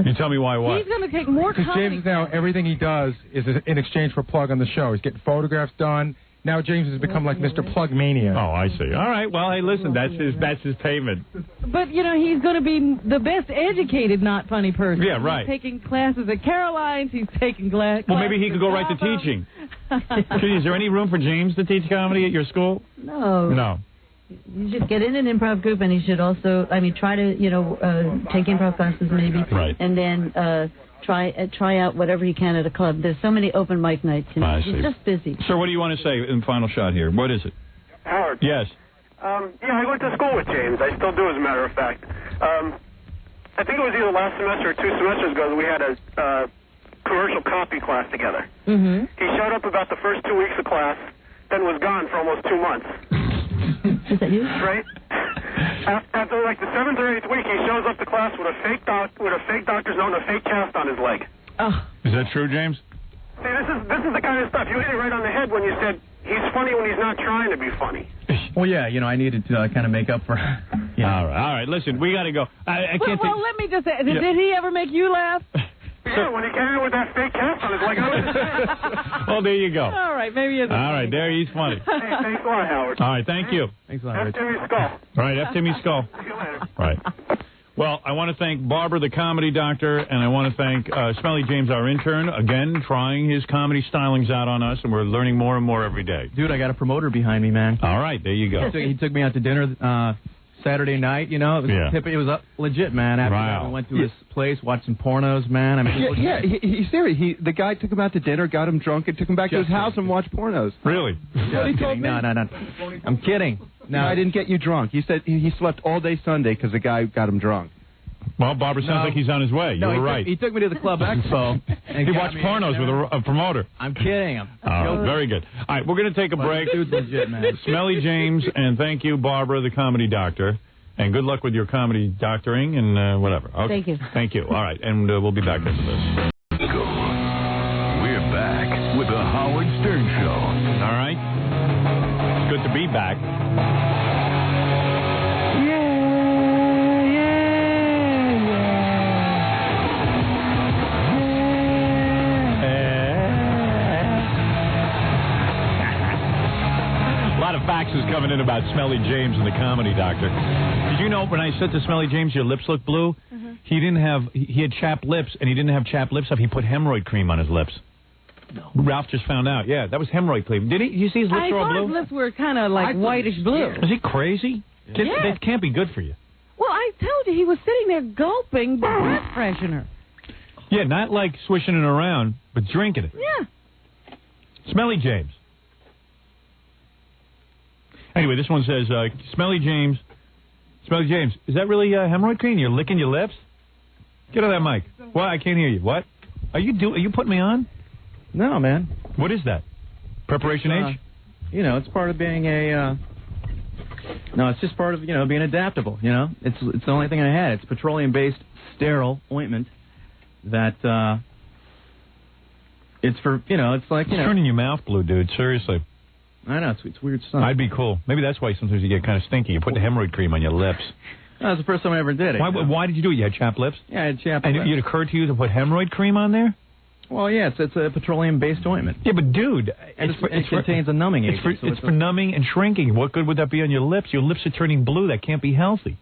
You tell me why what? He's going to take more comedy. Because James now, everything he does is in exchange for a plug on the show. He's getting photographs done. Now James has become like Mr. Plug Mania. Oh, I see. All right. Well, hey, listen, that's his payment. But, he's going to be the best educated not funny person. Yeah, right. He's taking classes at Caroline's. He's taking classes. Well, maybe he could go right to teaching. Is there any room for James to teach comedy at your school? No. No. You should get in an improv group, and he should also, try to, take improv classes maybe. Right. And then try out whatever he can at a club. There's so many open mic nights. I see. He's just busy. Sir, what do you want to say in the final shot here? What is it? Howard. Yes. I went to school with James. I still do, as a matter of fact. I think it was either last semester or 2 semesters ago that we had a commercial copy class together. Mm-hmm. He showed up about the first 2 weeks of class, then was gone for almost 2 months. Is that you? Right? After like the 7th or 8th week, he shows up to class with a fake doctor's note and a fake cast on his leg. Oh. Is that true, James? See, this is the kind of stuff you hit it right on the head when you said he's funny when he's not trying to be funny. Well, yeah, I needed to kind of make up for, Yeah. All right. Listen, we got to go. I can't. Well, let me just say, did he ever make you laugh? Yeah, when he came in with that fake cast on his leg. Well, there you go. All right, maybe it's. All right, there he's funny. Hey, thanks a lot, Howard. All right, thank you. Thanks a lot, Rich. F. Timmy Skull. All right, F. Timmy Skull. See you later. Right. Well, I want to thank Barbara, the comedy doctor, and I want to thank Smelly James, our intern, again, trying his comedy stylings out on us, and we're learning more and more every day. Dude, I got a promoter behind me, man. All right, there you go. He took me out to dinner Saturday night, you know. It was legit, man. After that, we went to his place, watched some pornos, man. I mean, he's serious. The guy took him out to dinner, got him drunk, and took him back to his house and watched pornos. Really? Yeah, he told me. No. I'm kidding. No, I didn't get you drunk. He said he slept all day Sunday because the guy got him drunk. Well, Barbara sounds like he's on his way. You were right. He took me to the Club Expo. And he watched pornos with a promoter. I'm kidding. Very good. All right, we're going to take a break. Dude's legit, man. Smelly James, and thank you, Barbara, the comedy doctor. And good luck with your comedy doctoring and whatever. Okay. Thank you. Thank you. All right, and we'll be back after this. We're back with the Howard Stern Show. All right. It's good to be back. Faxes coming in about Smelly James and the comedy doctor. Did you know when I said to Smelly James, your lips look blue? He had chapped lips, and he didn't have chapped lips. He put hemorrhoid cream on his lips. No. Ralph just found out. Yeah, that was hemorrhoid cream. Did he? You see his lips are all blue? His lips were kind of like whitish blue. Is he crazy? Yeah. That can't be good for you. Well, I told you he was sitting there gulping the breath freshener. Yeah, not like swishing it around, but drinking it. Yeah. Smelly James. Anyway, this one says, Smelly James, is that really hemorrhoid cream? You're licking your lips? Get on that mic. What? I can't hear you. What? Are you putting me on? No, man. What is that? Preparation H? You know, it's part of being a... No, it's just part of, being adaptable, It's the only thing I had. It's petroleum-based sterile ointment that, it's for, it's like, It's turning your mouth blue, dude. Seriously. I know, it's weird stuff. I'd be cool. Maybe that's why sometimes you get kind of stinky. You put the hemorrhoid cream on your lips. That was the first time I ever did it. Why did you do it? You had chapped lips? Yeah, I had chapped lips. And it occurred to you to put hemorrhoid cream on there? Well, yeah, it's a petroleum-based ointment. Yeah, but dude, it contains a numbing agent. It's for numbing and shrinking. What good would that be on your lips? Your lips are turning blue. That can't be healthy.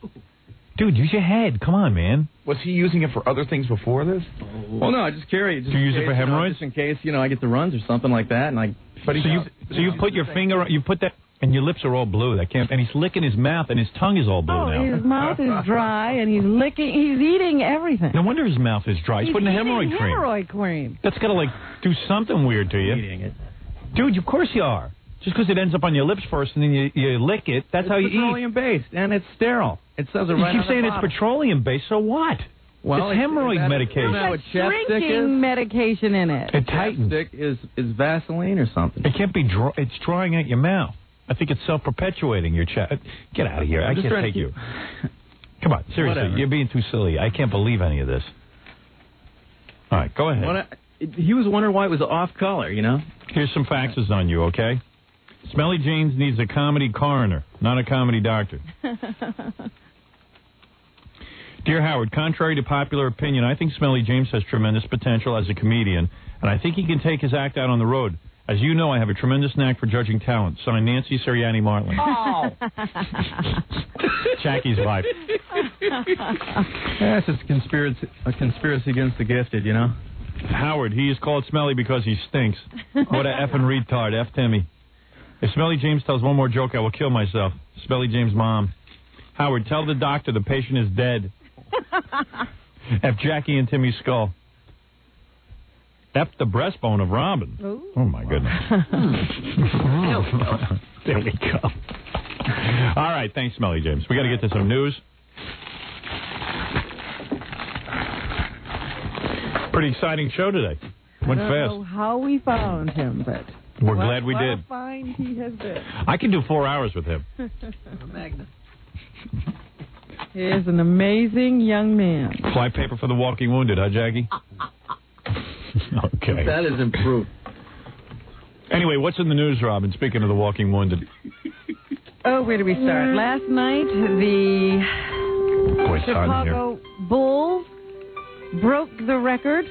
Dude, use your head. Come on, man. Was he using it for other things before this? Well, no, I just carry it. Do you use it for hemorrhoids? Just in case, I get the runs or something like that, and So you put your finger, you put that, and your lips are all blue. That can't. And he's licking his mouth, and his tongue is all blue now. His mouth is dry, and he's eating everything. No wonder his mouth is dry. He's putting hemorrhoid cream. Hemorrhoid cream. That's got to do something weird to you. Eating it, dude. Of course you are. Just because it ends up on your lips first, and then you lick it. That's how you eat. It's petroleum-based, and it's sterile. It says it right on the You keep saying bottle. it's petroleum-based, so what? Well, it's hemorrhoid medication. What drinking medication in it. It tightens. Chapstick is Vaseline or something. It can't be dry. It's drying out your mouth. I think it's self-perpetuating your chest. Get out of here. I can't take you. Come on, seriously. Whatever. You're being too silly. I can't believe any of this. All right, go ahead. He was wondering why it was off color, Here's some faxes on you, okay? Smelly James needs a comedy coroner, not a comedy doctor. Dear Howard, contrary to popular opinion, I think Smelly James has tremendous potential as a comedian, and I think he can take his act out on the road. As you know, I have a tremendous knack for judging talent. Signed, Nancy Sirianni Martling. Oh. Jackie's wife. That's just a conspiracy against the gifted, Howard, he is called Smelly because he stinks. What a effing retard, F. Timmy. If Smelly James tells one more joke, I will kill myself. Smelly James' mom. Howard, tell the doctor the patient is dead. F. Jackie and Timmy's skull. F. the breastbone of Robin. Ooh. Oh, my goodness. There we go. All right, thanks, Smelly James. We got to get to some news. Pretty exciting show today. Went fast. I don't know how we found him, but... We're glad we did. What a find he has been. I can do 4 hours with him. Magnet. He is an amazing young man. Fly paper for the walking wounded, huh, Jackie? Okay. That is improved. Anyway, what's in the news, Robin, speaking of the walking wounded? where do we start? Last night, the Chicago Bulls broke the record.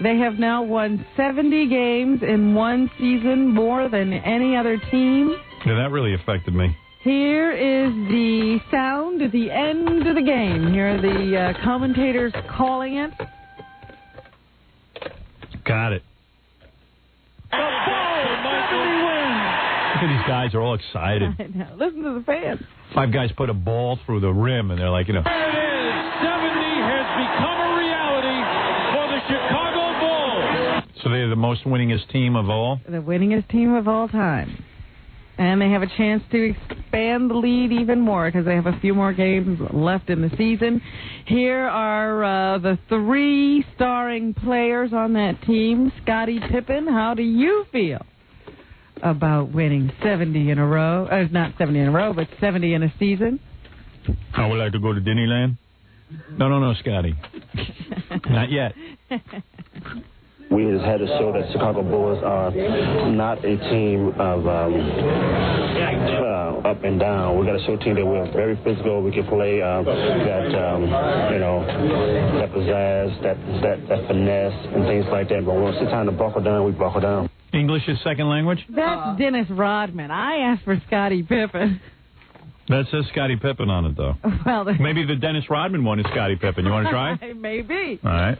They have now won 70 games in one season, more than any other team. Yeah, that really affected me. Here is the sound at the end of the game. Here are the commentators calling it. Got it. Look at these guys are all excited. I know. Listen to the fans. 5 guys put a ball through the rim, and they're like, There it is. 70 has become a reality for the Chicago Bulls. So they're the most winningest team of all? The winningest team of all time. And they have a chance to expand the lead even more because they have a few more games left in the season. Here are the 3 starring players on that team. Scottie Pippen, how do you feel about winning 70 in a row? Not 70 in a row, but 70 in a season. I would like to go to Disneyland. No, Scotty. Not yet. We just had to show that Chicago Bulls are not a team of up and down. We got to show a team that we're very physical. We can play that pizzazz, that finesse, and things like that. But when it's time to buckle down, we buckle down. English is second language? That's Dennis Rodman. I asked for Scottie Pippen. That says Scottie Pippen on it, though. Well, maybe the Dennis Rodman one is Scottie Pippen. You want to try? Maybe. All right.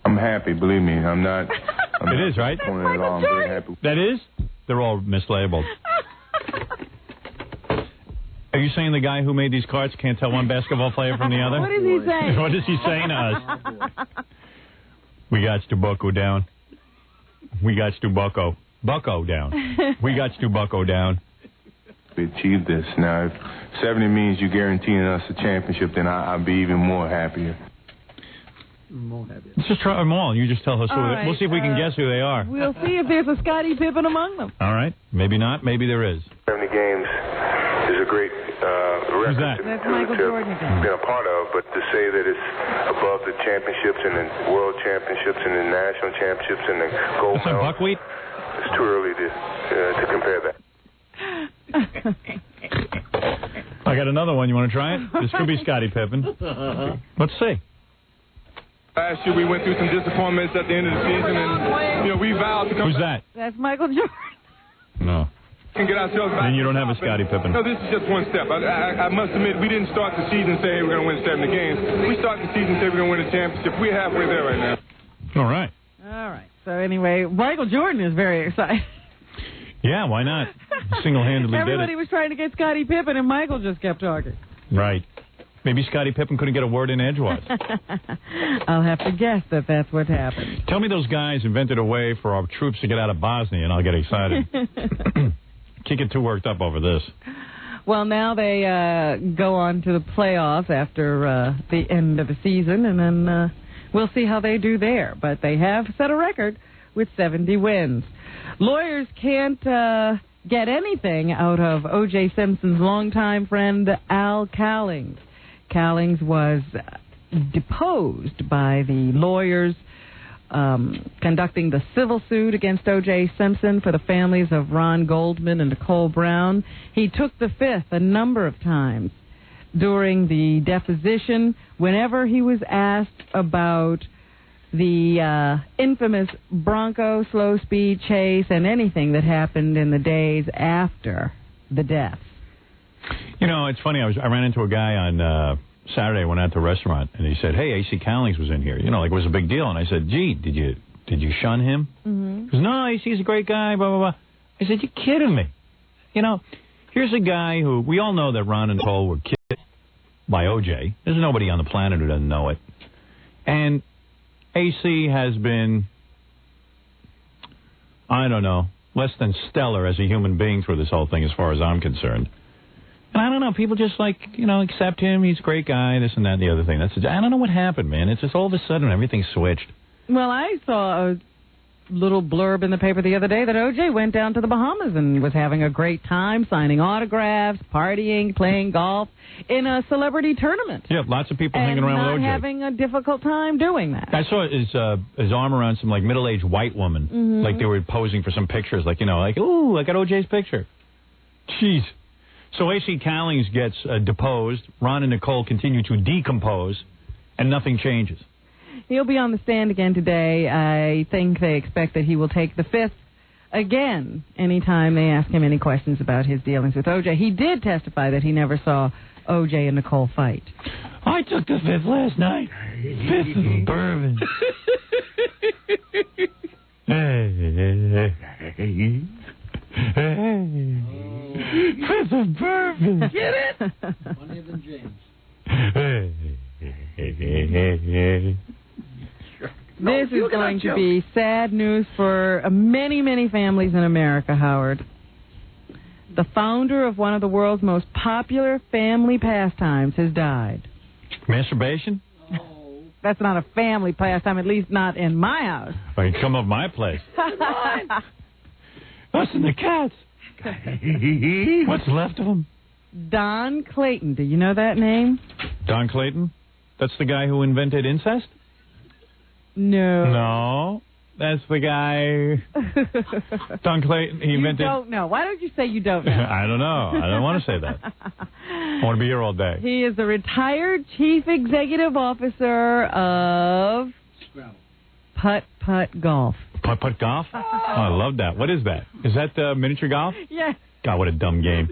I'm happy, believe me. I'm not. It is, right? At all. I'm very happy. That is? They're all mislabeled. Are you saying the guy who made these cards can't tell one basketball player from the other? What is he saying? What is he saying to us? We got to bucko down. We got to bucko. Bucko down. We got to bucko down. We achieved this. Now, if 70 means you're guaranteeing us a championship, then I'll be even more happier. Let's just try them all. You just tell us who right, we'll see if we can guess who they are. We'll see if there's a Scottie Pippen among them. All right. Maybe not. Maybe there is. 70 games is a great Who's that? That's Michael Jordan again. Been a part of, but to say that it's above the championships and the world championships and the national championships and the gold medals. That's buckwheat? It's too early to compare that. I got another one. You want to try it? This could be Scottie Pippen. Let's see. Last year we went through some disappointments at the end of the season, and we vowed to come. Who's that? That's Michael Jordan. No. Can get ourselves back. Then you don't have a Scottie Pippen. No, this is just one step. I must admit, we didn't start the season saying we're going to win 70 games. We started the season saying we're going to win a championship. We're halfway there right now. All right. All right. So anyway, Michael Jordan is very excited. Yeah, why not? Single-handedly did it. Everybody was trying to get Scottie Pippen, and Michael just kept talking. Right. Maybe Scottie Pippen couldn't get a word in edgewise. I'll have to guess that that's what happened. Tell me those guys invented a way for our troops to get out of Bosnia, and I'll get excited. Can't get too worked up over this. Well, now they go on to the playoffs after the end of the season, and then we'll see how they do there. But they have set a record with 70 wins. Lawyers can't get anything out of O.J. Simpson's longtime friend, Al Cowlings. Cowlings was deposed by the lawyers conducting the civil suit against O.J. Simpson for the families of Ron Goldman and Nicole Brown. He took the fifth a number of times during the deposition whenever he was asked about the infamous Bronco slow-speed chase and anything that happened in the days after the deaths. You know, it's funny. I ran into a guy on Saturday. I went out to a restaurant, and he said, "Hey, A.C. Cowlings was in here." You know, like it was a big deal. And I said, "Gee, did you shun him?" Mm-hmm. He goes, "No, A.C.'s a great guy." Blah blah blah. I said, "You're kidding me." You know, here's a guy who we all know that Ron and Cole were killed by O.J. There's nobody on the planet who doesn't know it. And A.C. has been, I don't know, less than stellar as a human being through this whole thing as far as I'm concerned. And I don't know, people just accept him, he's a great guy, this and that and the other thing. I don't know what happened, man. It's just all of a sudden everything switched. Well, I saw little blurb in the paper the other day that O.J. went down to the Bahamas and was having a great time signing autographs, partying, playing golf in a celebrity tournament. Yeah, lots of people hanging around with O.J. And not having a difficult time doing that. I saw his arm around some, like, middle-aged white woman. Mm-hmm. Like, they were posing for some pictures. Like, ooh, I got O.J.'s picture. Jeez. So A.C. Callings gets deposed. Ron and Nicole continue to decompose, and nothing changes. He'll be on the stand again today. I think they expect that he will take the fifth again anytime they ask him any questions about his dealings with O.J. He did testify that he never saw O.J. and Nicole fight. I took the fifth last night. Fifth of bourbon. Hey. Fifth of bourbon. Get it? Funnier than James. This is going to be sad news for many, many families in America, Howard. The founder of one of the world's most popular family pastimes has died. Masturbation? No. That's not a family pastime, at least not in my house. Well, you come up my place. Us and the cats. What's left of them? Don Clayton. Do you know that name? Don Clayton? That's the guy who invented incest? No. No. That's the guy. Don Clayton, he invented... You don't know. Why don't you say you don't know? I don't know. I don't want to say that. I want to be here all day. He is the retired chief executive officer of Putt-Putt Golf. Putt-Putt Golf? Oh, I love that. What is that? Is that miniature golf? Yes. God, what a dumb game.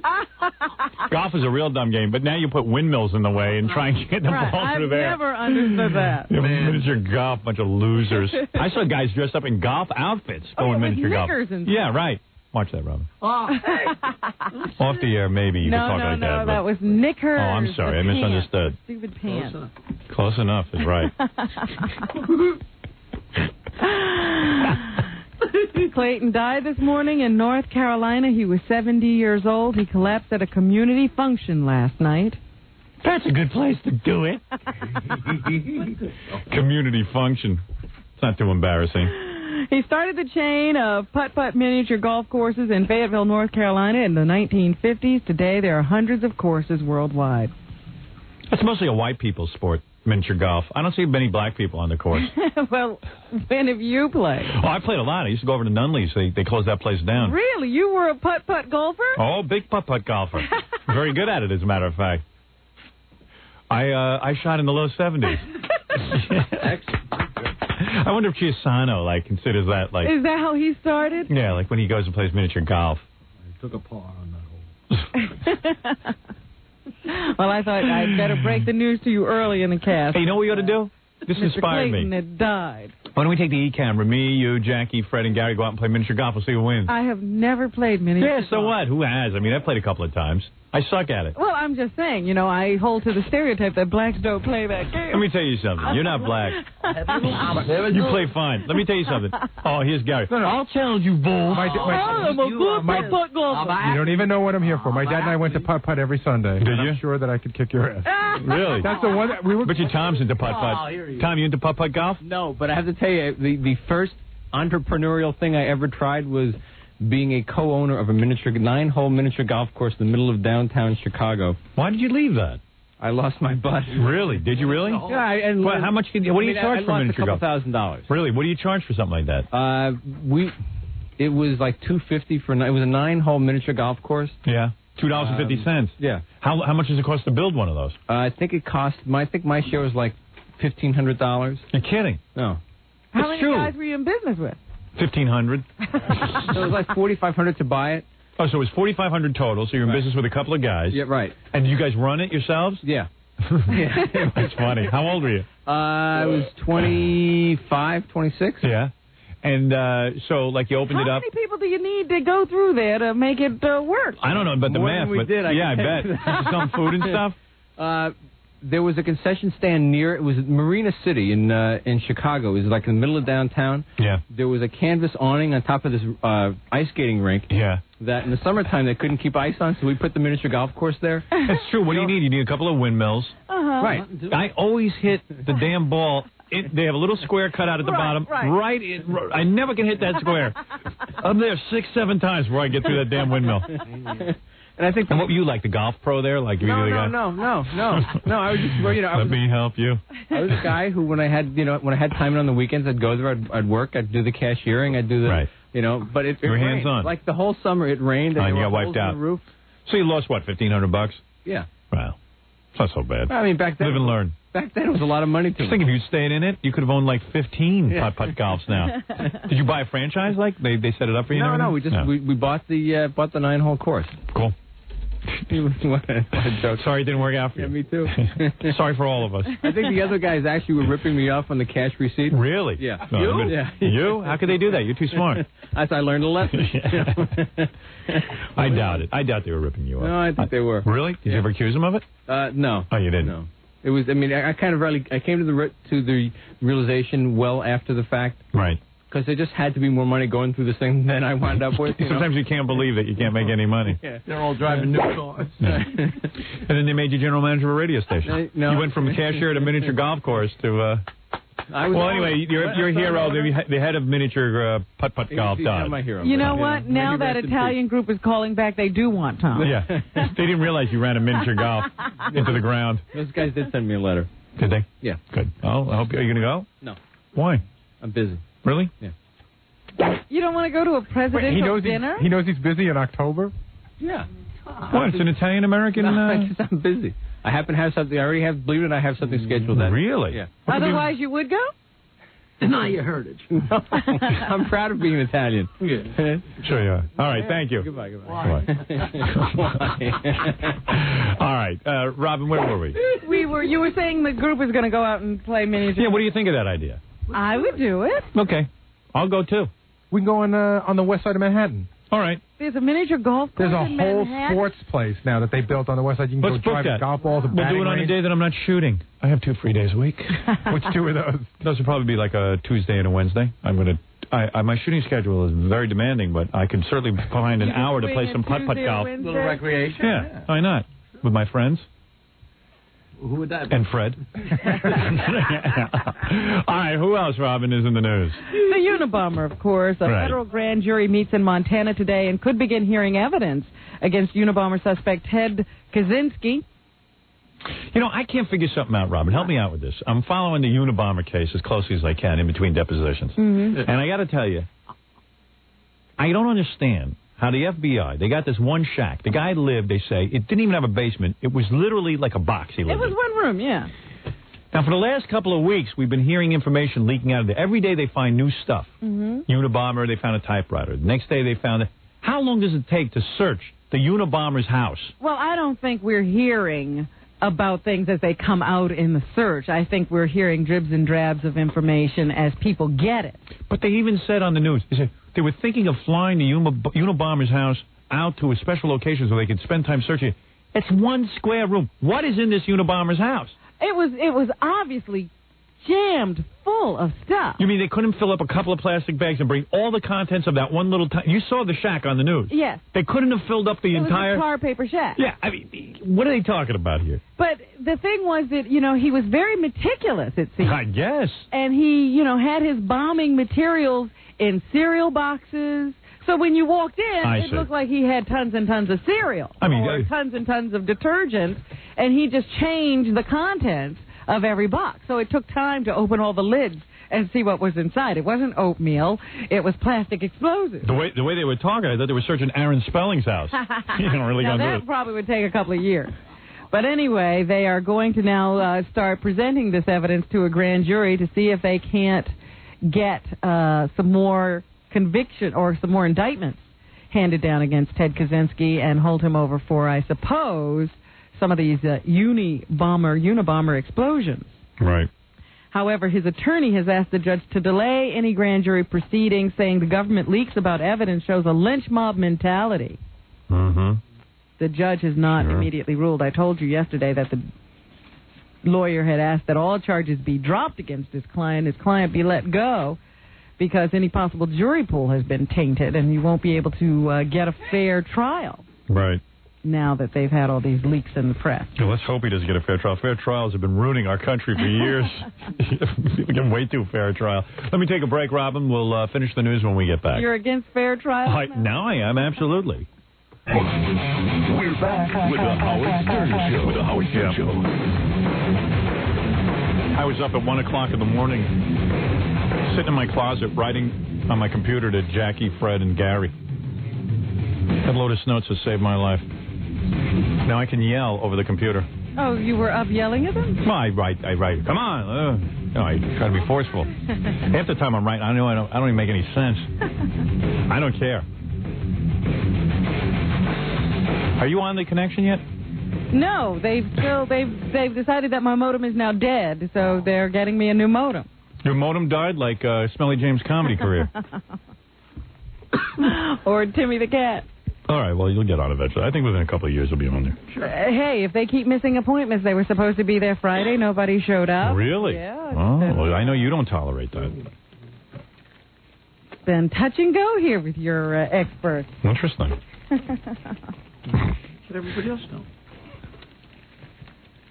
Golf is a real dumb game, but now you put windmills in the way and try and get the ball through there. I've never understood that. Miniature golf, bunch of losers. I saw guys dressed up in golf outfits going miniature golf. And yeah, right. Watch that, Robin. Oh, hey. Off the air, maybe you can talk like that. No, that was knickers. Oh, I'm sorry. I misunderstood. Stupid pants. Close enough is right. Clayton died this morning in North Carolina. He was 70 years old. He collapsed at a community function last night. That's a good place to do it. Community function. It's not too embarrassing. He started the chain of putt-putt miniature golf courses in Fayetteville, North Carolina in the 1950s. Today, there are hundreds of courses worldwide. It's mostly a white people's sport, miniature golf. I don't see many black people on the course. Well, when have you played? Oh, I played a lot. I used to go over to Nunley's. They closed that place down. Really? You were a putt-putt golfer? Oh, big putt-putt golfer. Very good at it, as a matter of fact. I shot in the low 70s. I wonder if Chiasano, considers that, Is that how he started? Yeah, when he goes and plays miniature golf. I took a par on that hole. Well, I thought I'd better break the news to you early in the cast. Hey, you know what we ought to do? This inspired Clayton me. had died. Why don't we take the E-camera? Me, you, Jackie, Fred, and Gary go out and play miniature golf. We'll see who wins. I have never played miniature golf. Yeah, so what? Who has? I mean, I've played a couple of times. I suck at it. Well, I'm just saying, I hold to the stereotype that blacks don't play that game. Let me tell you something. You're not black. You play fine. Let me tell you something. Oh, here's Gary. No, I'll challenge you, bull. I'm a good putt-putt golfer. You don't even know what I'm here for. My dad and I went to putt-putt every Sunday. Did you? I'm sure that I could kick your ass. Really? That's the one that we were... But your Tom's into putt-putt. Oh, Tom, you into putt-putt golf? No, but I have to tell you, the first entrepreneurial thing I ever tried was being a co-owner of a 9-hole miniature golf course in the middle of downtown Chicago. Why did you leave that? I lost my butt. Really? Did you really? Yeah. How much? What do you charge for miniature golf? I lost $2,000. Really? What do you charge for something like that? It was like $250 for. It was a 9-hole miniature golf course. Yeah. $2.50. Yeah. How much does it cost to build one of those? I think it cost. I think my share was like $1,500. You're kidding? No. How many guys were you in business with? 1,500. So it was like $4,500 to buy it. Oh, so it was $4,500 total. So you're in business with a couple of guys. Yeah, right. And you guys run it yourselves? Yeah. That's funny. How old were you? I was 25, 26. Yeah. And so, you opened it up. How many people do you need to go through there to make it work? I don't know about the More math, than we but did, I bet. Some food and stuff. There was a concession stand near. It was Marina City in Chicago. It was like in the middle of downtown. Yeah. There was a canvas awning on top of this ice skating rink. Yeah. That in the summertime they couldn't keep ice on, so we put the miniature golf course there. That's true. What do you need? You need a couple of windmills. Uh-huh. Right. I always hit the damn ball they have a little square cut out at the bottom. Right. I never can hit that square. I'm there 6-7 times before I get through that damn windmill. And I think. And what were you like, the golf pro there? Like No. I was just, Let me help you. I was a guy who, when I had time on the weekends, I'd go there. I'd work. I'd do the cashiering. I'd do the. Right. But it You're rained. hands-on. Like the whole summer, it rained. And you there got were wiped holes in out. the roof. So you lost what, $1,500? Yeah. Wow. It's not so bad. I mean, back then. Live and learn. Back then, it was a lot of money to me. I think if you'd stayed in it, you could have owned like 15 putt-putt golfs now. Did you buy a franchise? Like they set it up for you? No. We bought the 9-hole course. Cool. What a joke. Sorry it didn't work out for you. Yeah, me too. Sorry for all of us. I think the other guys actually were ripping me off on the cash receipt. Really? Yeah. You? Yeah. You? How could they do that? You're too smart. I learned a lesson. I doubt it. I doubt they were ripping you off. No, I think they were. Really? Did you ever accuse them of it? No. Oh, you didn't? No. It was. I mean, I kind of I came to the realization well after the fact. Right. Because there just had to be more money going through this thing than I wound up with. Sometimes you can't believe that you can't make any money. Yeah. They're all driving new cars. And then they made you general manager of a radio station. No. You went from a cashier at a miniature golf course to. Anyway, your hero, the head of miniature putt-putt golf, died. My hero. You know what? Now that Italian group is calling back, they do want Tom. Yeah. They didn't realize you ran a miniature golf into the ground. Those guys did send me a letter. Did they? Yeah. Good. Oh, I hope. Are you going to go? No. Why? I'm busy. Really? Yeah. You don't want to go to a presidential dinner? He knows he's busy in October? Yeah. What? It's an Italian-American... I'm busy. I happen to have something. I already have, believe it, I have something scheduled that. Really? Yeah. Otherwise, you would go? Now you heard it. I'm proud of being Italian. Yeah. Sure you are. All right, thank you. Goodbye. All right, Robin, where were we? You were saying the group is going to go out and play miniature. Yeah, what do you think of that idea? I would do it. Okay. I'll go, too. We can go on the west side of Manhattan. All right. There's a miniature golf course There's a in whole Manhattan. sports place now that they built on the west side. You can Let's go book drive that. golf balls. We'll do it on a day that I'm not shooting. I have 2 free days a week. Which 2 are those? Those will probably be like a Tuesday and a Wednesday. My shooting schedule is very demanding, but I can certainly find an hour to play some putt-putt golf. A little recreation? Yeah, why not? With my friends. Who would that be? And Fred. All right, who else, Robin, is in the news? The Unabomber, of course. A federal grand jury meets in Montana today and could begin hearing evidence against Unabomber suspect Ted Kaczynski. You know, I can't figure something out, Robin. Help me out with this. I'm following the Unabomber case as closely as I can in between depositions. Mm-hmm. And I got to tell you, I don't understand how the FBI, they got this one shack. The guy lived, they say, it didn't even have a basement. It was literally like a box he lived in. It was one room, yeah. Now, for the last couple of weeks, we've been hearing information leaking out of there. Every day they find new stuff. Mm-hmm. Unabomber, they found a typewriter. The next day they found it. How long does it take to search the Unabomber's house? Well, I don't think we're hearing about things as they come out in the search. I think we're hearing dribs and drabs of information as people get it. But they even said on the news, they said they were thinking of flying the Unabomber's house out to a special location so they could spend time searching it. It's 1 square room. What is in this Unabomber's house? It was obviously jammed full of stuff. You mean they couldn't fill up a couple of plastic bags and bring all the contents of that one little... You saw the shack on the news. Yes. They couldn't have filled up the entire... It was a tar paper shack. Yeah, I mean, what are they talking about here? But the thing was that, he was very meticulous, it seems. I guess. And he, had his bombing materials in cereal boxes. So when you walked in, it looked like he had tons and tons of cereal. Or tons and tons of detergent. And he just changed the contents of every box. So it took time to open all the lids and see what was inside. It wasn't oatmeal. It was plastic explosives. The way they were talking, I thought they were searching Aaron Spelling's house. Now, that probably would take a couple of years. But anyway, they are going to now start presenting this evidence to a grand jury to see if they can't get some more conviction or some more indictments handed down against Ted Kaczynski and hold him over for, I suppose, some of these Unabomber explosions. Right. However, his attorney has asked the judge to delay any grand jury proceedings, saying the government leaks about evidence shows a lynch mob mentality. Mm-hmm. The judge has not immediately ruled. I told you yesterday that the lawyer had asked that all charges be dropped against his client be let go, because any possible jury pool has been tainted and you won't be able to get a fair trial. Right. now that they've had all these leaks in the press. Well, let's hope he doesn't get a fair trial. Fair trials have been ruining our country for years. We get way too fair trial. Let me take a break, Robin. We'll finish the news when we get back. You're against fair trials? Now I am, absolutely. We're back with the Howard Stern Show. The Howard Stern Show. I was up at 1 o'clock in the morning, sitting in my closet, writing on my computer to Jackie, Fred, and Gary. That Lotus Notes has saved my life. Now I can yell over the computer. Oh, you were up yelling at them? Well, I write. Come on. I try to be forceful. Half the time I'm writing, I don't even make any sense. I don't care. Are you on the connection yet? No, they've decided that my modem is now dead, so they're getting me a new modem. Your modem died like Smelly James' comedy career. Or Timmy the Cat. All right, well, you'll get on eventually. I think within a couple of years you'll be on there. Hey, if they keep missing appointments, they were supposed to be there Friday. Nobody showed up. Really? Yeah. Oh, well, I know you don't tolerate that. It's been touch and go here with your experts. Interesting. Get everybody else going.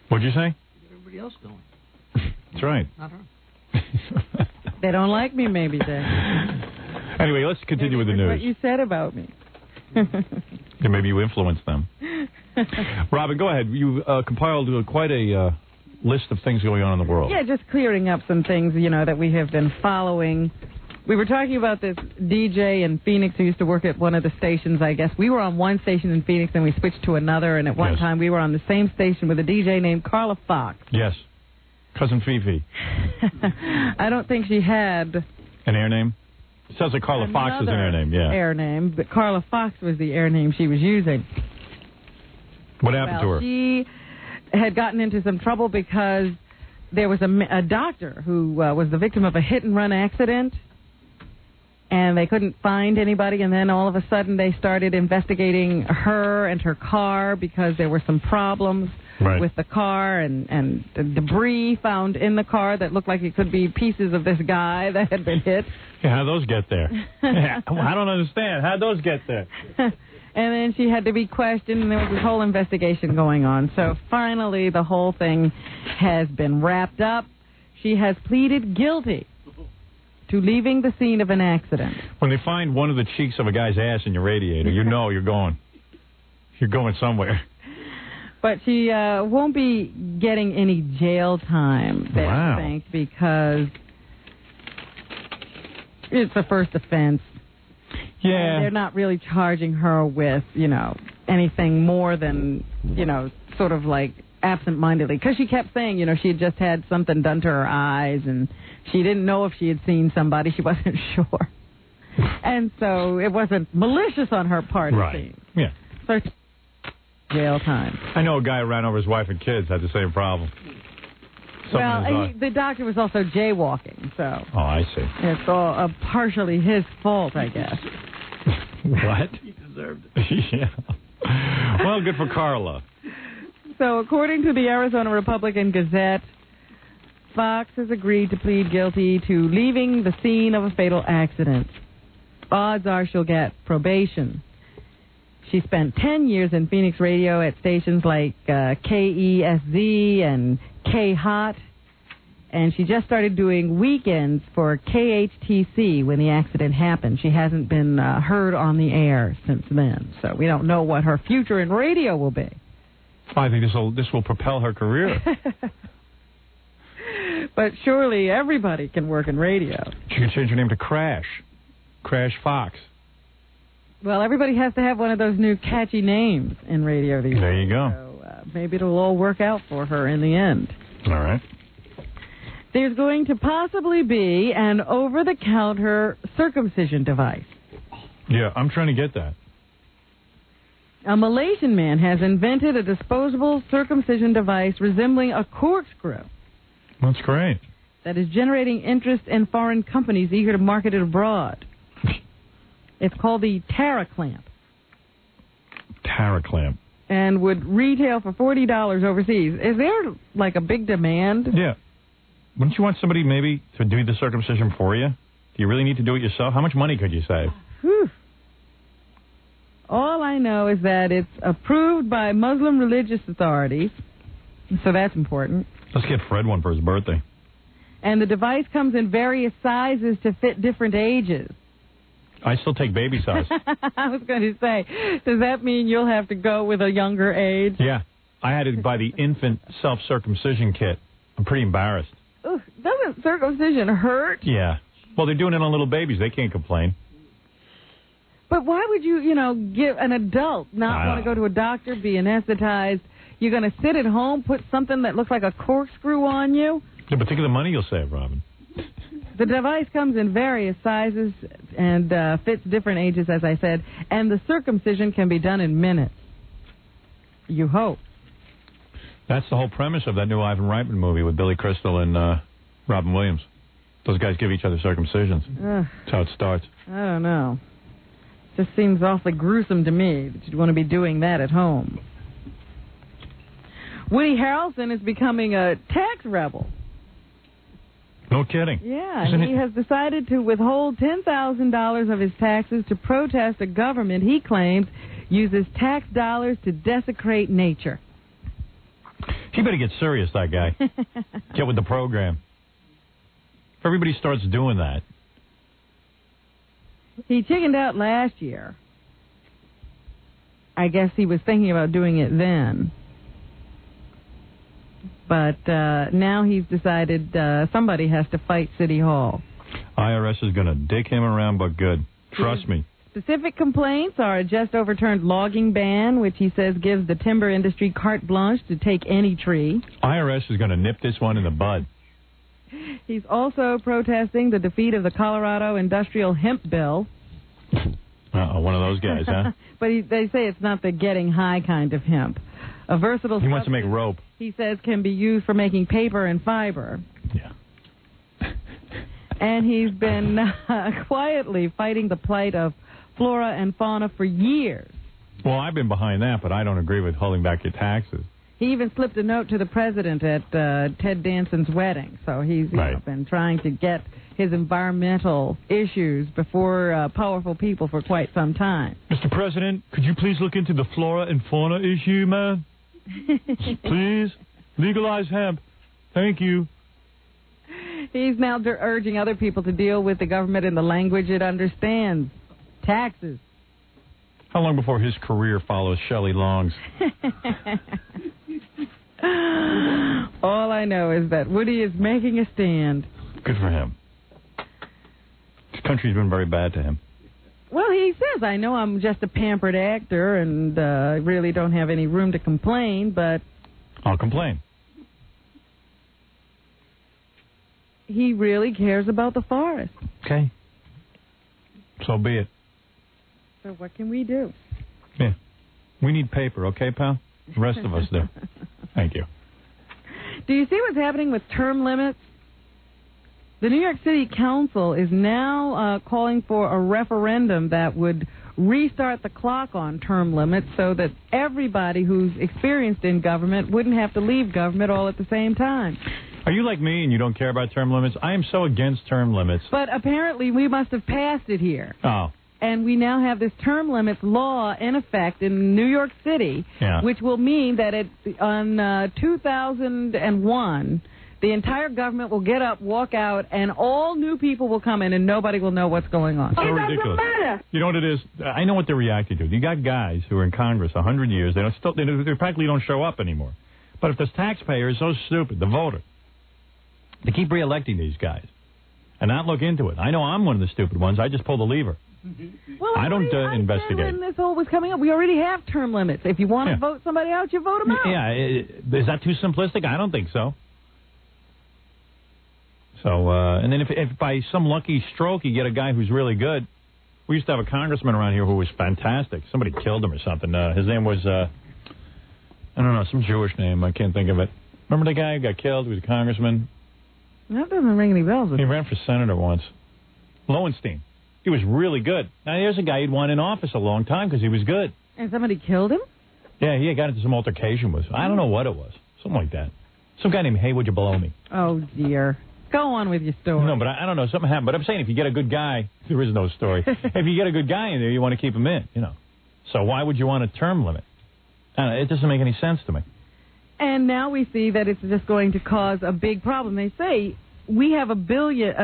What'd you say? Get everybody else going. That's right. Not her. They don't like me, maybe, then. Anyway, let's continue with the news. What you said about me. Yeah, maybe you influenced them. Robin, go ahead. You compiled quite a list of things going on in the world. Yeah, just clearing up some things, that we have been following. We were talking about this DJ in Phoenix who used to work at one of the stations, I guess. We were on one station in Phoenix, and we switched to another, and at one time we were on the same station with a DJ named Carla Fox. Yes. Cousin Fifi. I don't think she had... An air name? It sounds like Carla Fox is an air name, yeah. Air name, but Carla Fox was the air name she was using. What happened to her? She had gotten into some trouble because there was a doctor who was the victim of a hit-and-run accident, and they couldn't find anybody, and then all of a sudden they started investigating her and her car because there were some problems with the car and the debris found in the car that looked like it could be pieces of this guy that had been hit. Yeah, how'd those get there? I don't understand. How'd those get there? And then she had to be questioned, and there was this whole investigation going on. So finally, the whole thing has been wrapped up. She has pleaded guilty to leaving the scene of an accident. When they find one of the cheeks of a guy's ass in your radiator, you know you're going somewhere. But she won't be getting any jail time, I think, because it's a first offense. Yeah. And they're not really charging her with, anything more than, sort of like absent-mindedly. Because she kept saying, she had just had something done to her eyes, and she didn't know if she had seen somebody. She wasn't sure. And so it wasn't malicious on her part, it seems. Yeah. So jail time. I know a guy who ran over his wife and kids had the same problem. The doctor was also jaywalking, so... Oh, I see. It's all partially his fault, I guess. What? He deserved it. Yeah. Well, good for Carla. So, according to the Arizona Republican Gazette, Fox has agreed to plead guilty to leaving the scene of a fatal accident. Odds are she'll get probation. She spent 10 years in Phoenix radio at stations like KESZ and K-Hot, and she just started doing weekends for KHTC when the accident happened. She hasn't been heard on the air since then, so we don't know what her future in radio will be. I think this will propel her career. But surely everybody can work in radio. She can change her name to Crash Fox. Well, everybody has to have one of those new catchy names in radio these days. There you go. So maybe it'll all work out for her in the end. All right. There's going to possibly be an over-the-counter circumcision device. Yeah, I'm trying to get that. A Malaysian man has invented a disposable circumcision device resembling a corkscrew. That's great. That is generating interest in foreign companies eager to market it abroad. It's called the Taraclamp. Taraclamp. And would retail for $40 overseas. Is there, like, a big demand? Yeah. Wouldn't you want somebody maybe to do the circumcision for you? Do you really need to do it yourself? How much money could you save? Whew. All I know is that it's approved by Muslim religious authorities, so that's important. Let's get Fred one for his birthday. And the device comes in various sizes to fit different ages. I still take baby size. I was going to say, does that mean you'll have to go with a younger age? Yeah. I had to buy the infant self-circumcision kit. I'm pretty embarrassed. Ugh, doesn't circumcision hurt? Yeah. Well, they're doing it on little babies. They can't complain. But why would you, give an adult not want to go to a doctor, be anesthetized? You're going to sit at home, put something that looks like a corkscrew on you? Yeah, but think of the money you'll save, Robin. The device comes in various sizes and fits different ages, as I said, and the circumcision can be done in minutes. You hope. That's the whole premise of that new Ivan Reitman movie with Billy Crystal and Robin Williams. Those guys give each other circumcisions. That's how it starts. I don't know. Just seems awfully gruesome to me that you'd want to be doing that at home. Woody Harrelson is becoming a tax rebel. No kidding. Yeah, he has decided to withhold $10,000 of his taxes to protest a government he claims uses tax dollars to desecrate nature. He better get serious, that guy. Get with the program. If everybody starts doing that. He chickened out last year. I guess he was thinking about doing it then. But now he's decided somebody has to fight City Hall. IRS is going to dick him around, but good. Trust me. Specific complaints are a just overturned logging ban, which he says gives the timber industry carte blanche to take any tree. IRS is going to nip this one in the bud. He's also protesting the defeat of the Colorado Industrial Hemp Bill. One of those guys, huh? But they say it's not the getting high kind of hemp. A versatile He wants to make rope. He says can be used for making paper and fiber. Yeah. And he's been quietly fighting the plight of flora and fauna for years. Well, I've been behind that, but I don't agree with holding back your taxes. He even slipped a note to the president at Ted Danson's wedding. So he's been trying to get his environmental issues before powerful people for quite some time. Mr. President, could you please look into the flora and fauna issue, man? Please. Legalize hemp. Thank you. He's now urging other people to deal with the government in the language it understands. Taxes. How long before his career follows Shelley Long's? All I know is that Woody is making a stand. Good for him. This country's been very bad to him. Well, he says, I know I'm just a pampered actor and really don't have any room to complain, but... I'll complain. He really cares about the forest. Okay. So be it. So what can we do? Yeah. We need paper, okay, pal? The rest of us do. Thank you. Do you see what's happening with term limits? The New York City Council is now calling for a referendum that would restart the clock on term limits so that everybody who's experienced in government wouldn't have to leave government all at the same time. Are you like me and you don't care about term limits? I am so against term limits. But apparently we must have passed it here. Oh. And we now have this term limits law in effect in New York City, which will mean that on 2001, the entire government will get up, walk out, and all new people will come in, and nobody will know what's going on. So ridiculous. Matter. You know what it is? I know what they're reacting to. You got guys who are in Congress 100 years. They practically don't show up anymore. But if this taxpayer is so stupid, the voter, they keep reelecting these guys and not look into it. I know I'm one of the stupid ones. I just pull the lever. Well, I don't investigate. When this whole was coming up, we already have term limits. If you want to vote somebody out, you vote them out. Yeah, is that too simplistic? I don't think so. So, and then if by some lucky stroke you get a guy who's really good, we used to have a congressman around here who was fantastic. Somebody killed him or something. His name was, I don't know, some Jewish name. I can't think of it. Remember the guy who got killed? He was a congressman. That doesn't ring any bells. He ran for senator once. Lowenstein. He was really good. Now, here's a guy who'd won in office a long time because he was good. And somebody killed him? Yeah, he got into some altercation with. I don't know what it was. Something like that. Some guy named Hey, Would You Blow Me? Oh, dear. Go on with your story. No, but I don't know. Something happened. But I'm saying if you get a good guy, there is no story. If you get a good guy in there, you want to keep him in, you know. So why would you want a term limit? It doesn't make any sense to me. And now we see that it's just going to cause a big problem. They say we have a budget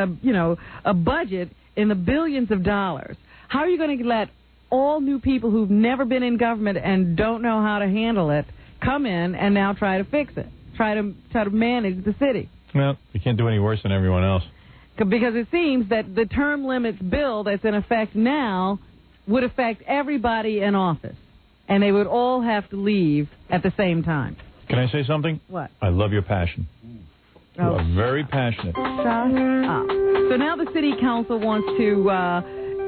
in the billions of dollars. How are you going to let all new people who've never been in government and don't know how to handle it come in and now try to fix it, try to manage the city? Well, you can't do any worse than everyone else. Because it seems that the term limits bill that's in effect now would affect everybody in office, and they would all have to leave at the same time. Can I say something? What? I love your passion. You are very passionate. So now the city council wants to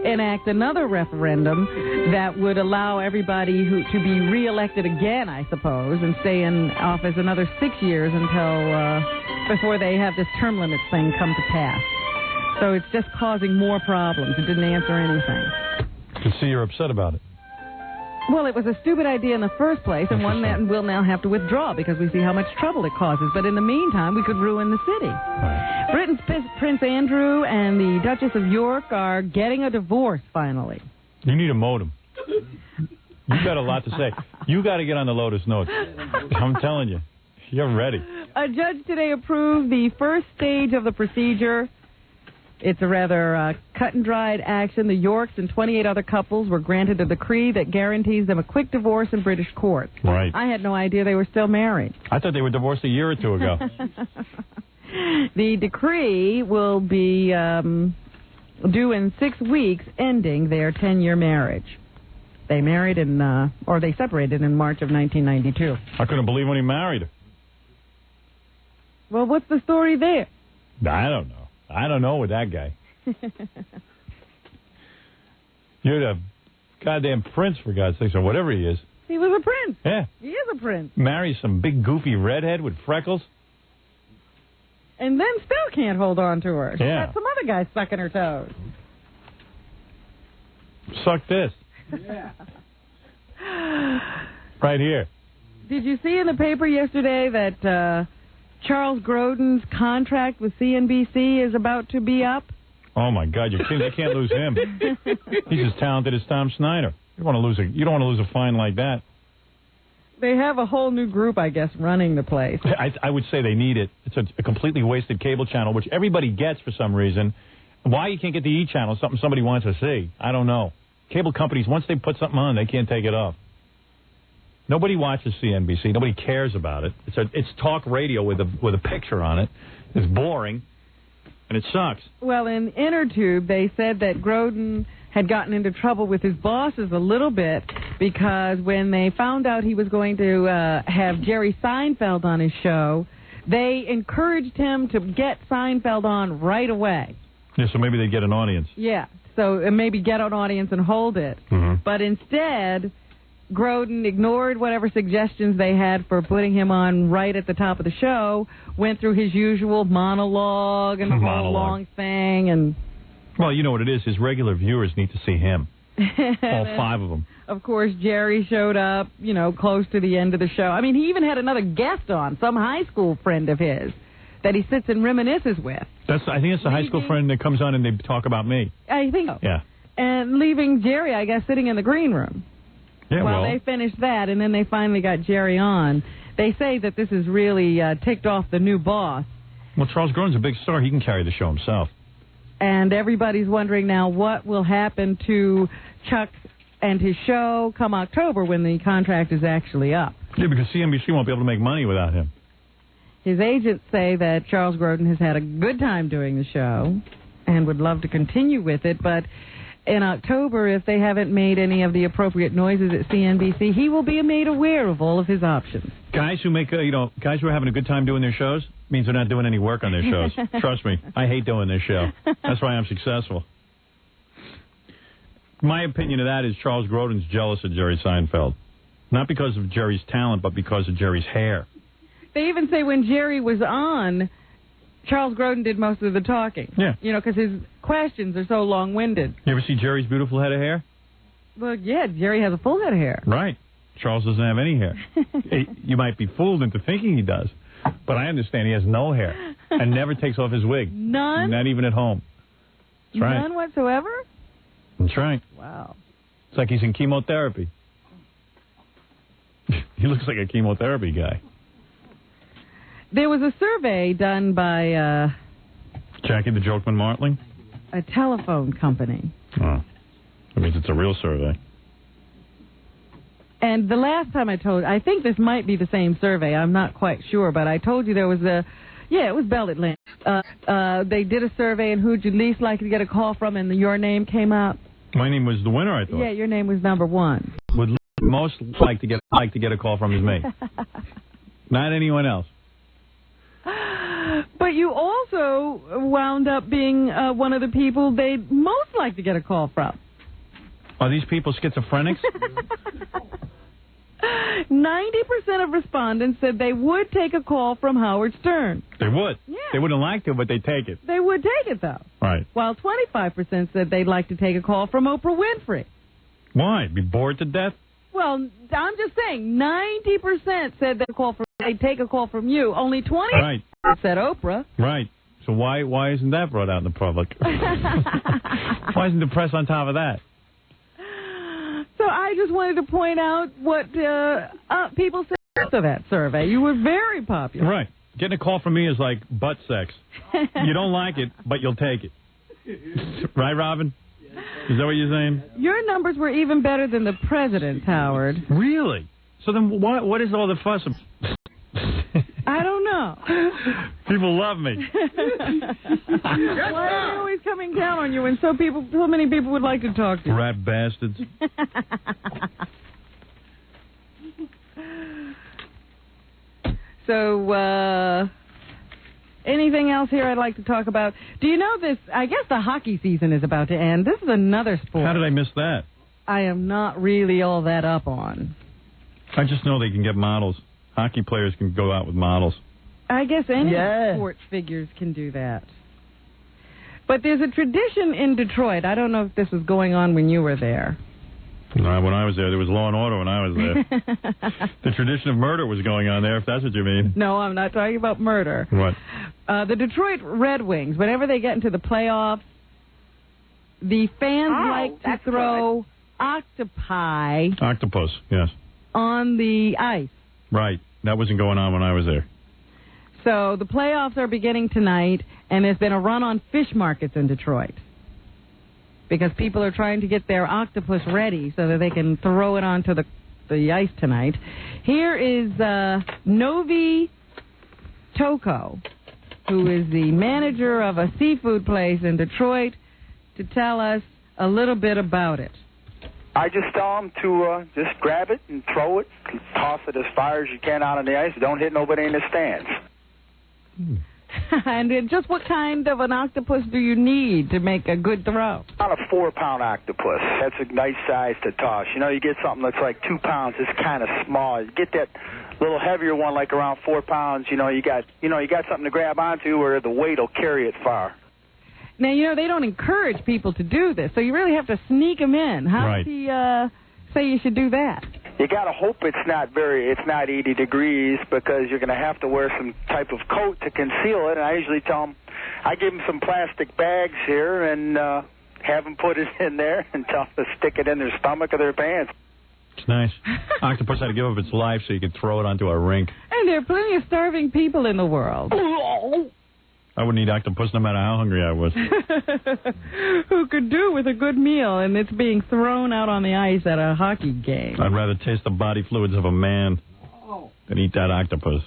enact another referendum that would allow everybody to be reelected again, I suppose, and stay in office another 6 years until before they have this term limits thing come to pass. So it's just causing more problems. It didn't answer anything. I can see you're upset about it. Well, it was a stupid idea in the first place, and one that we'll now have to withdraw because we see how much trouble it causes. But in the meantime, we could ruin the city. Right. Britain's Prince Andrew and the Duchess of York are getting a divorce, finally. You need a modem. You got a lot to say. You got to get on the Lotus Notes. I'm telling you. You're ready. A judge today approved the first stage of the procedure. It's a rather cut-and-dried action. The Yorks and 28 other couples were granted a decree that guarantees them a quick divorce in British courts. Right. I had no idea they were still married. I thought they were divorced a year or two ago. The decree will be due in 6 weeks, ending their 10-year marriage. They married they separated in March of 1992. I couldn't believe when he married her. Well, what's the story there? I don't know. I don't know with that guy. You're the goddamn prince, for God's sakes, or whatever he is. He was a prince. Yeah. He is a prince. Marries some big, goofy redhead with freckles. And then still can't hold on to her. She's Yeah. got some other guy sucking her toes. Suck this. Yeah. Right here. Did you see in the paper yesterday that Charles Grodin's contract with CNBC is about to be up? Oh my God! You're kidding! They can't lose him. He's as talented as Tom Snyder. You don't want to lose a fine like that. They have a whole new group, I guess, running the place. I would say they need it. It's a completely wasted cable channel, which everybody gets for some reason. Why you can't get the E channel? Something somebody wants to see. I don't know. Cable companies, once they put something on, they can't take it off. Nobody watches CNBC. Nobody cares about it. It's talk radio with a picture on it. It's boring, and it sucks. Well, in InnerTube, they said that Grodin had gotten into trouble with his bosses a little bit because when they found out he was going to have Jerry Seinfeld on his show, they encouraged him to get Seinfeld on right away. Yeah, so maybe they'd get an audience. Yeah, so maybe get an audience and hold it. Mm-hmm. But instead, Grodin ignored whatever suggestions they had for putting him on right at the top of the show, went through his usual monologue and the whole long thing. And well, you know what it is. His regular viewers need to see him. All 5 of them. Of course, Jerry showed up, close to the end of the show. I mean, he even had another guest on, some high school friend of his that he sits and reminisces with. I think it's the high school friend that comes on and they talk about me. I think so. Yeah. And leaving Jerry, I guess, sitting in the green room. Yeah, well, they finished that, and then they finally got Jerry on. They say that this has really ticked off the new boss. Well, Charles Grodin's a big star. He can carry the show himself. And everybody's wondering now what will happen to Chuck and his show come October when the contract is actually up. Yeah, because CNBC won't be able to make money without him. His agents say that Charles Grodin has had a good time doing the show and would love to continue with it, but in October, if they haven't made any of the appropriate noises at CNBC, he will be made aware of all of his options. Guys who make, guys who are having a good time doing their shows means they're not doing any work on their shows. Trust me, I hate doing this show. That's why I'm successful. My opinion of that is Charles Grodin's jealous of Jerry Seinfeld. Not because of Jerry's talent, but because of Jerry's hair. They even say when Jerry was on, Charles Grodin did most of the talking. Yeah. Because his questions are so long-winded. You ever see Jerry's beautiful head of hair? Well, yeah, Jerry has a full head of hair. Right. Charles doesn't have any hair. You might be fooled into thinking he does, but I understand he has no hair and never takes off his wig. None? Not even at home. That's right. None whatsoever? That's right. Wow. It's like he's in chemotherapy. He looks like a chemotherapy guy. There was a survey done by Jackie the Jokeman Martling? a telephone company. Oh. That means it's a real survey. And the last time I think this might be the same survey. I'm not quite sure, but I told you there was it was Bell Atlantic. They did a survey, and who'd you least like to get a call from, and your name came out. My name was the winner, I thought. Yeah, your name was number one. Would most like to get a call from is me. Not anyone else. But you also wound up being one of the people they'd most like to get a call from. Are these people schizophrenics? 90% of respondents said they would take a call from Howard Stern. They would. Yeah. They wouldn't like to, but they'd take it. They would take it, though. Right. While 25% said they'd like to take a call from Oprah Winfrey. Why? Be bored to death? Well, I'm just saying, 90% said they'd take a call from you. Only 20% said Oprah. Right. So why isn't that brought out in the public? Why isn't the press on top of that? So I just wanted to point out what people said after that survey. You were very popular. Right. Getting a call from me is like butt sex. You don't like it, but you'll take it. Right, Robin? Is that what you're saying? Your numbers were even better than the president's, Howard. Really? So then what is all the fuss about? I don't know. People love me. Why are they always coming down on you when so many people would like to talk to you? Rat bastards. So, anything else here I'd like to talk about? Do you know this? I guess the hockey season is about to end. This is another sport. How did I miss that? I am not really all that up on. I just know they can get models. Hockey players can go out with models. I guess any sports figures can do that. But there's a tradition in Detroit. I don't know if this was going on when you were there. No, when I was there was Law and Order when I was there. The tradition of murder was going on there, if that's what you mean. No, I'm not talking about murder. What? The Detroit Red Wings, whenever they get into the playoffs, the fans like to throw octopus, yes, on the ice. Right. That wasn't going on when I was there. So the playoffs are beginning tonight, and there's been a run on fish markets in Detroit because people are trying to get their octopus ready so that they can throw it onto the ice tonight. Here is Novi Toko, who is the manager of a seafood place in Detroit, to tell us a little bit about it. I just tell them to just grab it and throw it, toss it as far as you can out on the ice. Don't hit nobody in the stands. And just what kind of an octopus do you need to make a good throw? About a 4-pound octopus. That's a nice size to toss. You know, you get something that's like 2 pounds. It's kind of small. You get that little heavier one, like around 4 pounds. You got something to grab onto, where the weight will carry it far. Now, they don't encourage people to do this, so you really have to sneak them in. How does he say you should do that? You got to hope it's not 80 degrees, because you're going to have to wear some type of coat to conceal it. And I usually tell them, I give them some plastic bags here and have them put it in there and tell them to stick it in their stomach or their pants. It's nice. Octopus had to give up its life so you could throw it onto a rink. And there are plenty of starving people in the world. I wouldn't eat octopus no matter how hungry I was. Who could do with a good meal, and it's being thrown out on the ice at a hockey game. I'd rather taste the body fluids of a man than eat that octopus.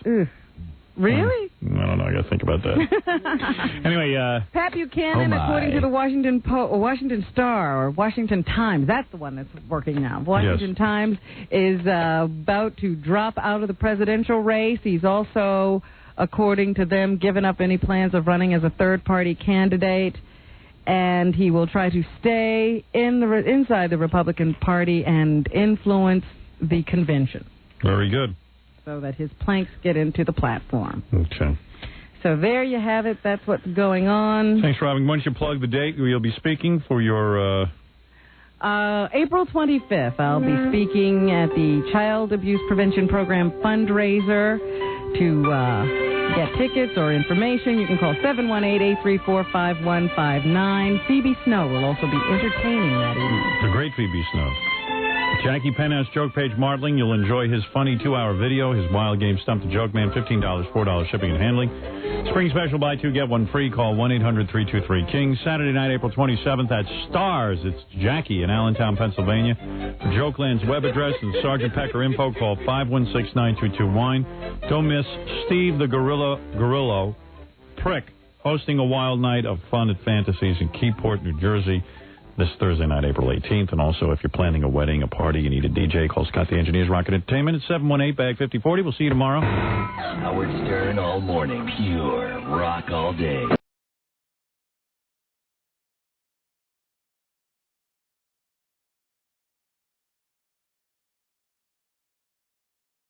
Really? I don't know. I got to think about that. Anyway, Pat Buchanan, according to the Washington Star or Washington Times, that's the one that's working now. Washington Times is about to drop out of the presidential race. He's also, according to them, given up any plans of running as a third-party candidate, and he will try to stay inside the Republican Party and influence the convention. Very good. So that his planks get into the platform. Okay. So there you have it. That's what's going on. Thanks, Robin. Why don't you plug the date where you'll be speaking for your... April 25th, I'll be speaking at the Child Abuse Prevention Program fundraiser. To get tickets or information, you can call 718-834-5159. Phoebe Snow will also be entertaining that evening. The great Phoebe Snow. Jackie Penthouse Joke Page Martling. You'll enjoy his funny 2-hour video, his wild game Stump the Joke Man, $15, $4 shipping and handling. Spring special, buy 2, get 1 free. Call 1-800-323-KING. Saturday night, April 27th at Stars. It's Jackie in Allentown, Pennsylvania. For Jokeland's web address and Sergeant Pecker info, call 516-922-WINE. Don't miss Steve the Gorillo Prick hosting a wild night of fun at Fantasies in Keyport, New Jersey, this Thursday night, April 18th. And also, if you're planning a wedding, a party, you need a DJ, call Scott the Engineer's Rocket Entertainment at 718-BAG-5040. We'll see you tomorrow. Howard Stern all morning. Pure rock all day.